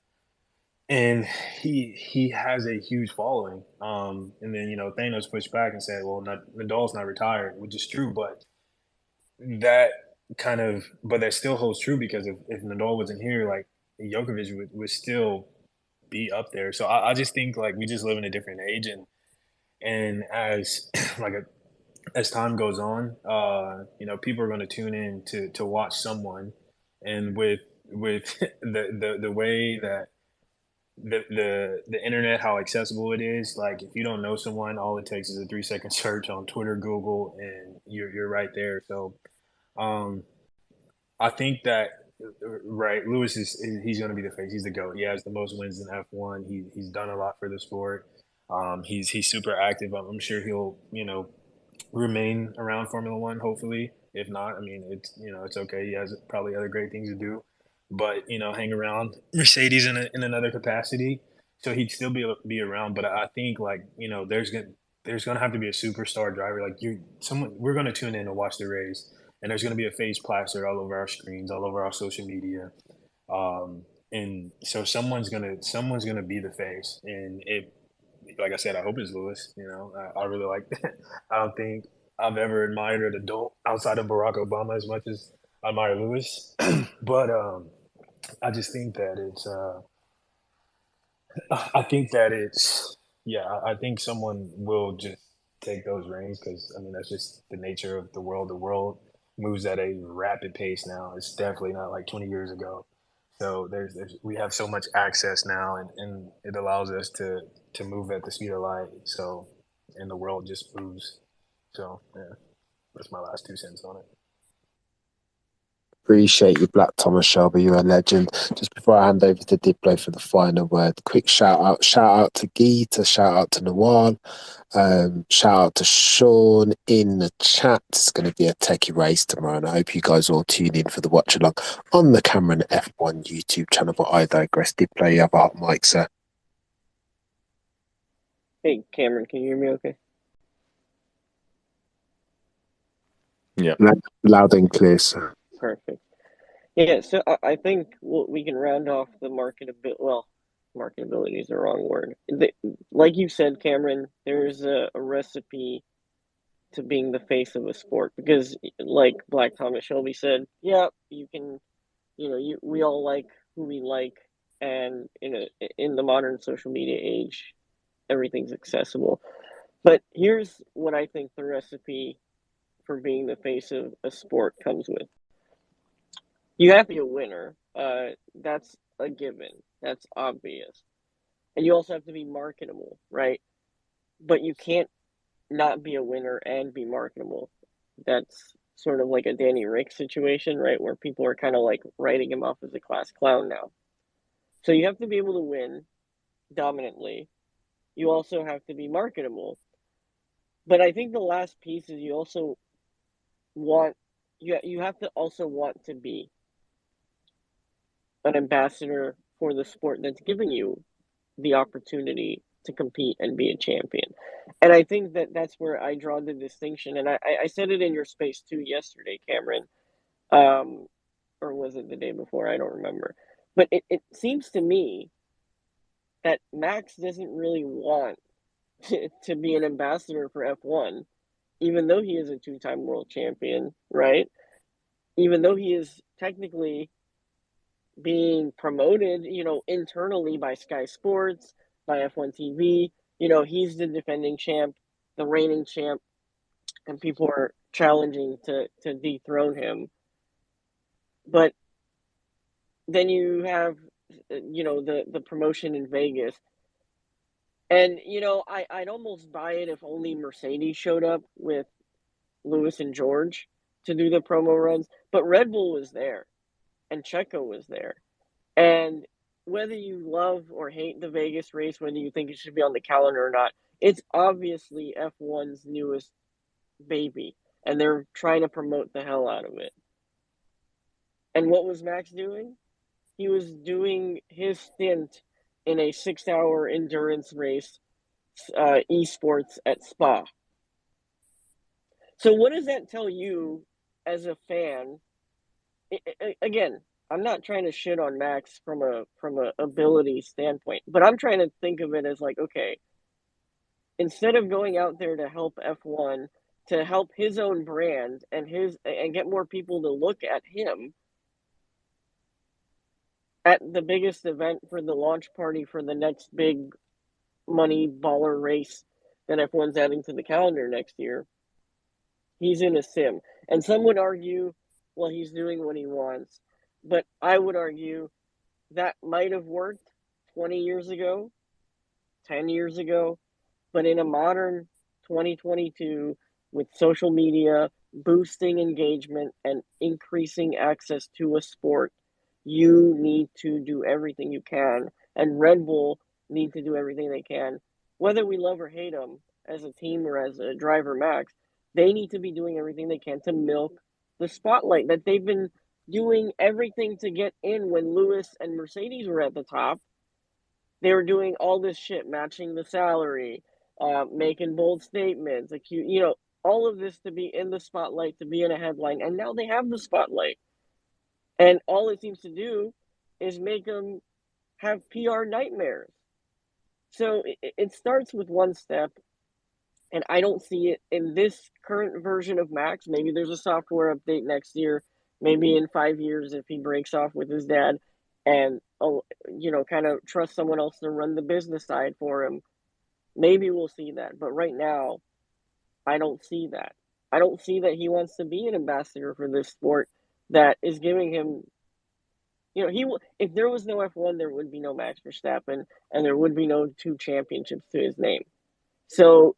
Speaker 8: and he has a huge following. And then Thanos pushed back and said, well, Nadal's not retired, which is true, but that that still holds true, because if Nadal wasn't here, like Djokovic would still be up there. So I just think like we just live in a different age, and as like as time goes on, people are going to tune in to watch someone, and with the way that the internet, how accessible it is, like if you don't know someone, all it takes is a 3-second search on Twitter, Google, and you're right there. So um, I think that right, Lewis he's going to be the face. He's the GOAT. He has the most wins in F1. He's done a lot for the sport. He's super active. I'm sure he'll remain around Formula One. Hopefully, if not, I mean it's okay. He has probably other great things to do, but hang around Mercedes in another capacity. So he'd still be around. But I think like there's gonna have to be a superstar driver. Like we're gonna tune in and watch the race, and there's gonna be a face plastered all over our screens, all over our social media. And so someone's gonna be the face, and it, like I said, I hope it's Lewis. I really like that. I don't think I've ever admired an adult outside of Barack Obama as much as I admire Lewis. But I just think that I think someone will just take those reins, because I mean that's just the nature of the world. The world moves at a rapid pace now. It's definitely not like 20 years ago. So we have so much access now, and it allows us to move at the speed of light. So, and the world just moves. So yeah, that's my last 2 cents on it.
Speaker 1: Appreciate you, Black Thomas Shelby. You're a legend. Just before I hand over to Diplo for the final word, quick shout out to Geeta, shout out to Nawal, shout out to Sean in the chat. It's going to be a techie race tomorrow, and I hope you guys all tune in for the watch along on the Cameron F1 YouTube channel. But I digress. Diplo, you have a hot mic, sir.
Speaker 11: Hey, Cameron, can you hear me okay?
Speaker 2: Yeah.
Speaker 1: Loud and clear, sir.
Speaker 11: Perfect. Yeah, so I think we can round off the marketability. Well, marketability is the wrong word. Like you said, Cameron, there's a recipe to being the face of a sport, because, like Black Thomas Shelby said, yeah, you can, we all like who we like, and in the modern social media age, everything's accessible. But here's what I think the recipe for being the face of a sport comes with. You have to be a winner. That's a given. That's obvious. And you also have to be marketable, right? But you can't not be a winner and be marketable. That's sort of like a Danny Rick situation, right? Where people are kind of like writing him off as a class clown now. So you have to be able to win dominantly. You also have to be marketable. But I think the last piece is you also you have to also want to be an ambassador for the sport that's giving you the opportunity to compete and be a champion. And I think that's where I draw the distinction. And I said it in your space too yesterday, Cameron. or was it the day before? I don't remember. But it seems to me that Max doesn't really want to be an ambassador for F1, even though he is a two-time world champion, right? Even though he is technically being promoted, internally by Sky Sports, by F1 TV. He's the defending champ, the reigning champ, and people are challenging to dethrone him. But then you have, the promotion in Vegas. And, I'd almost buy it if only Mercedes showed up with Lewis and George to do the promo runs. But Red Bull was there, and Checo was there. And whether you love or hate the Vegas race, whether you think it should be on the calendar or not, it's obviously F1's newest baby, and they're trying to promote the hell out of it. And what was Max doing? He was doing his stint in a 6-hour endurance race, esports at Spa. So what does that tell you as a fan? Again, I'm not trying to shit on Max from a ability standpoint, but I'm trying to think of it as like, okay, instead of going out there to help F1, to help his own brand and get more people to look at him at the biggest event for the launch party for the next big money baller race that F1's adding to the calendar next year, he's in a sim. And some would argue, well, he's doing what he wants. But I would argue that might have worked 20 years ago, 10 years ago. But in a modern 2022, with social media boosting engagement and increasing access to a sport, you need to do everything you can. And Red Bull need to do everything they can. Whether we love or hate them as a team or as a driver, Max, they need to be doing everything they can to milk the spotlight that they've been doing everything to get in. When Lewis and Mercedes were at the top, they were doing all this shit, matching the salary, making bold statements, all of this to be in the spotlight, to be in a headline. And now they have the spotlight. And all it seems to do is make them have PR nightmares. So it starts with one step. And I don't see it in this current version of Max. Maybe there's a software update next year. Maybe in 5 years, if he breaks off with his dad and, kind of trust someone else to run the business side for him, maybe we'll see that. But right now, I don't see that. I don't see that he wants to be an ambassador for this sport that is giving him, if there was no F1, there would be no Max Verstappen, and there would be no 2 championships to his name. So,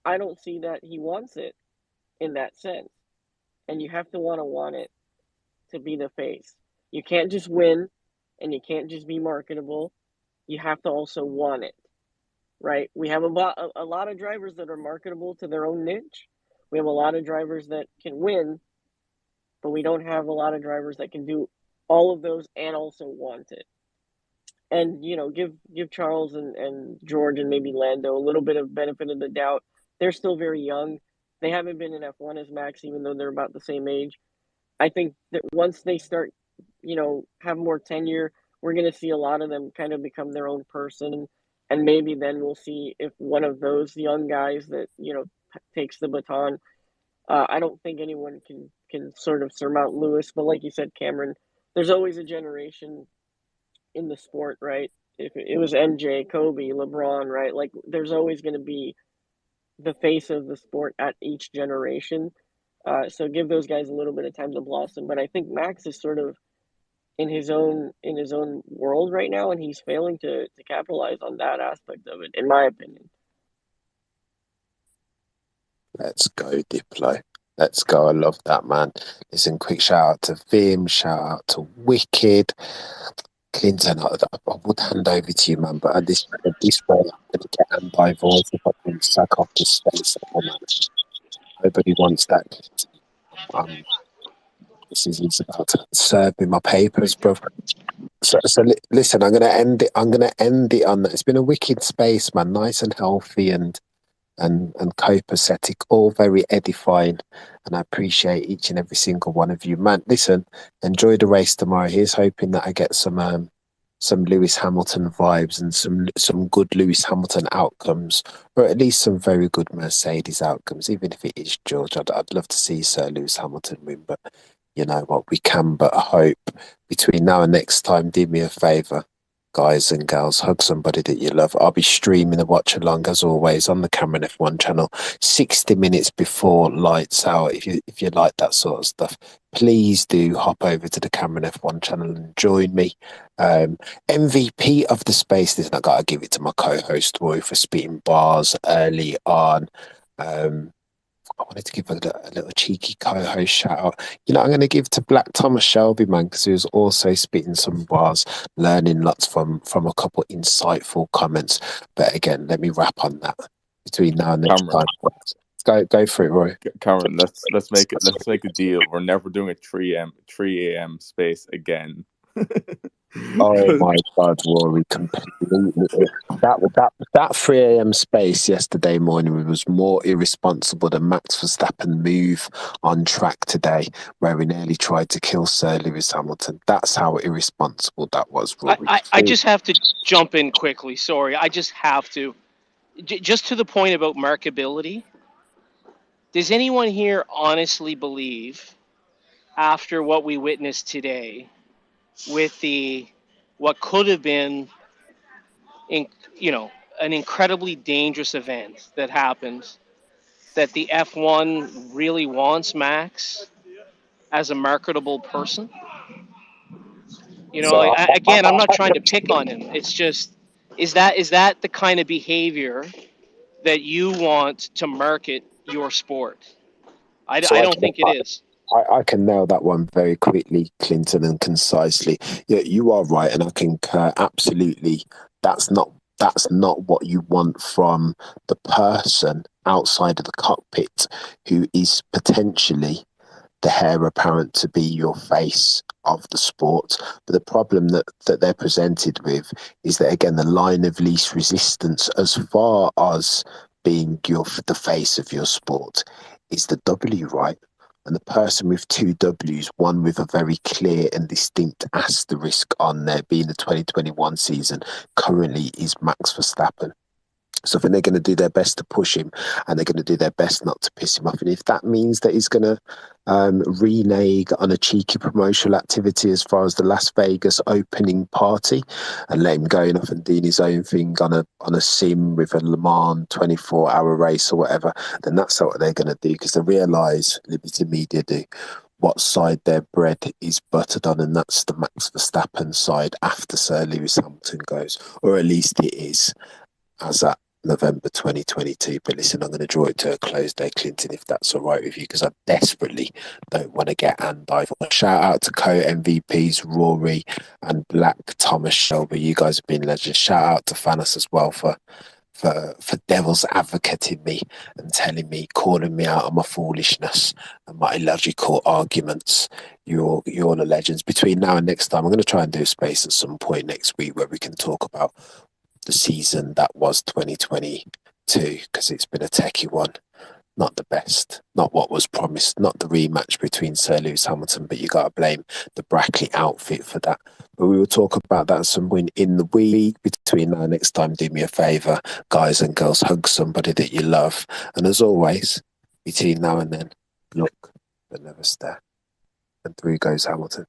Speaker 11: I don't see that he wants it in that sense. And you have to want it to be the face. You can't just win, and you can't just be marketable. You have to also want it, right? We have a lot of drivers that are marketable to their own niche. We have a lot of drivers that can win, but we don't have a lot of drivers that can do all of those and also want it. And, give Charles and George and maybe Lando a little bit of benefit of the doubt. They're still very young. They haven't been in F1 as Max, even though they're about the same age. I think that once they start, have more tenure, we're going to see a lot of them kind of become their own person. And maybe then we'll see if one of those young guys that, takes the baton. I don't think anyone can sort of surmount Lewis. But like you said, Cameron, there's always a generation in the sport, right? If it was MJ, Kobe, LeBron, right? Like there's always going to be the face of the sport at each generation. So give those guys a little bit of time to blossom. But I think Max is sort of in his own world right now, and he's failing to capitalize on that aspect of it, in my opinion.
Speaker 1: Let's go, Diplo. Let's go. I love that, man. Listen, quick shout out to Vim, shout out to Wicked. Clinton, I would hand over to you, man, but at this way, I'm going to get anti-voice if I can suck off this space. Man. Nobody wants that. He's about to serve me my papers, bro. So listen, I'm going to end it. I'm going to end it on that. It's been a wicked space, man. Nice and healthy, and and copacetic, all very edifying. And I appreciate each and every single one of you. Man, listen, enjoy the race tomorrow. Here's hoping that I get some Lewis Hamilton vibes and some good Lewis Hamilton outcomes, or at least some very good Mercedes outcomes, even if it is George. I'd love to see Sir Lewis Hamilton win, but you know what, we can but hope. Between now and next time, do me a favour, guys and girls, hug somebody that you love. I'll be streaming the watch along as always on the Cameron F1 channel, 60 minutes before lights out. If you like that sort of stuff, please do hop over to the Cameron F1 channel and join me. MVP of the space. Listen, I gotta give it to my co-host Roy for spitting bars early on. I wanted to give a little cheeky co-host shout out. You know, I'm going to give to Black Thomas Shelby, man, because he was also spitting some bars, learning lots from a couple insightful comments. But again, let me wrap on that between now and next
Speaker 2: Cameron.
Speaker 1: time. Go for it, Roy.
Speaker 2: Cameron, let's make a deal. We're never doing a 3 a.m. space again.
Speaker 1: Oh my God, Rory! Completely. That 3 a.m. space yesterday morning was more irresponsible than Max Verstappen move on track today, where he nearly tried to kill Sir Lewis Hamilton. That's how irresponsible that was, Rory.
Speaker 10: I just have to jump in quickly. Sorry, I just have to. Just to the point about markability. Does anyone here honestly believe, after what we witnessed today, with what could have been, an incredibly dangerous event that happened, that the F1 really wants Max as a marketable person?
Speaker 1: So
Speaker 10: Again, I'm not trying to pick on him. It's just, is that the kind of behavior that you want to market your sport? I don't think it is.
Speaker 1: I can nail that one very quickly, Clinton, and concisely. Yeah, you are right, and I concur absolutely. That's not what you want from the person outside of the cockpit who is potentially the heir apparent to be your face of the sport. But the problem that they're presented with is that, again, the line of least resistance as far as being the face of your sport is the W, right? And the person with two W's, one with a very clear and distinct asterisk on there being the 2021 season, currently is Max Verstappen. So I think they're going to do their best to push him, and they're going to do their best not to piss him off. And if that means that he's going to renege on a cheeky promotional activity as far as the Las Vegas opening party, and let him go off and doing his own thing on a sim with a Le Mans 24-hour race or whatever, then that's what they're going to do, because they realise, Liberty Media do, what side their bread is buttered on, and that's the Max Verstappen side after Sir Lewis Hamilton goes, or at least it is as at November 2022. But listen, I'm going to draw it to a close there, Clinton, if that's all right with you, because I desperately don't want to get Andive. Shout out to co-MVPs Rory and Black Thomas Shelby. You guys have been legends. Shout out to Fanos as well for devil's advocating me and telling me, calling me out on my foolishness and my illogical arguments. You're the legends. Between now and next time, I'm going to try and do a space at some point next week where we can talk about the season that was 2022, because it's been a techie one. Not the best, not what was promised, not the rematch between Sir Lewis Hamilton, but you got to blame the Brackley outfit for that. But we will talk about that some point in the week. Between now and next time, do me a favour, guys and girls, hug somebody that you love. And as always, between now and then, look but never stare. And through goes Hamilton.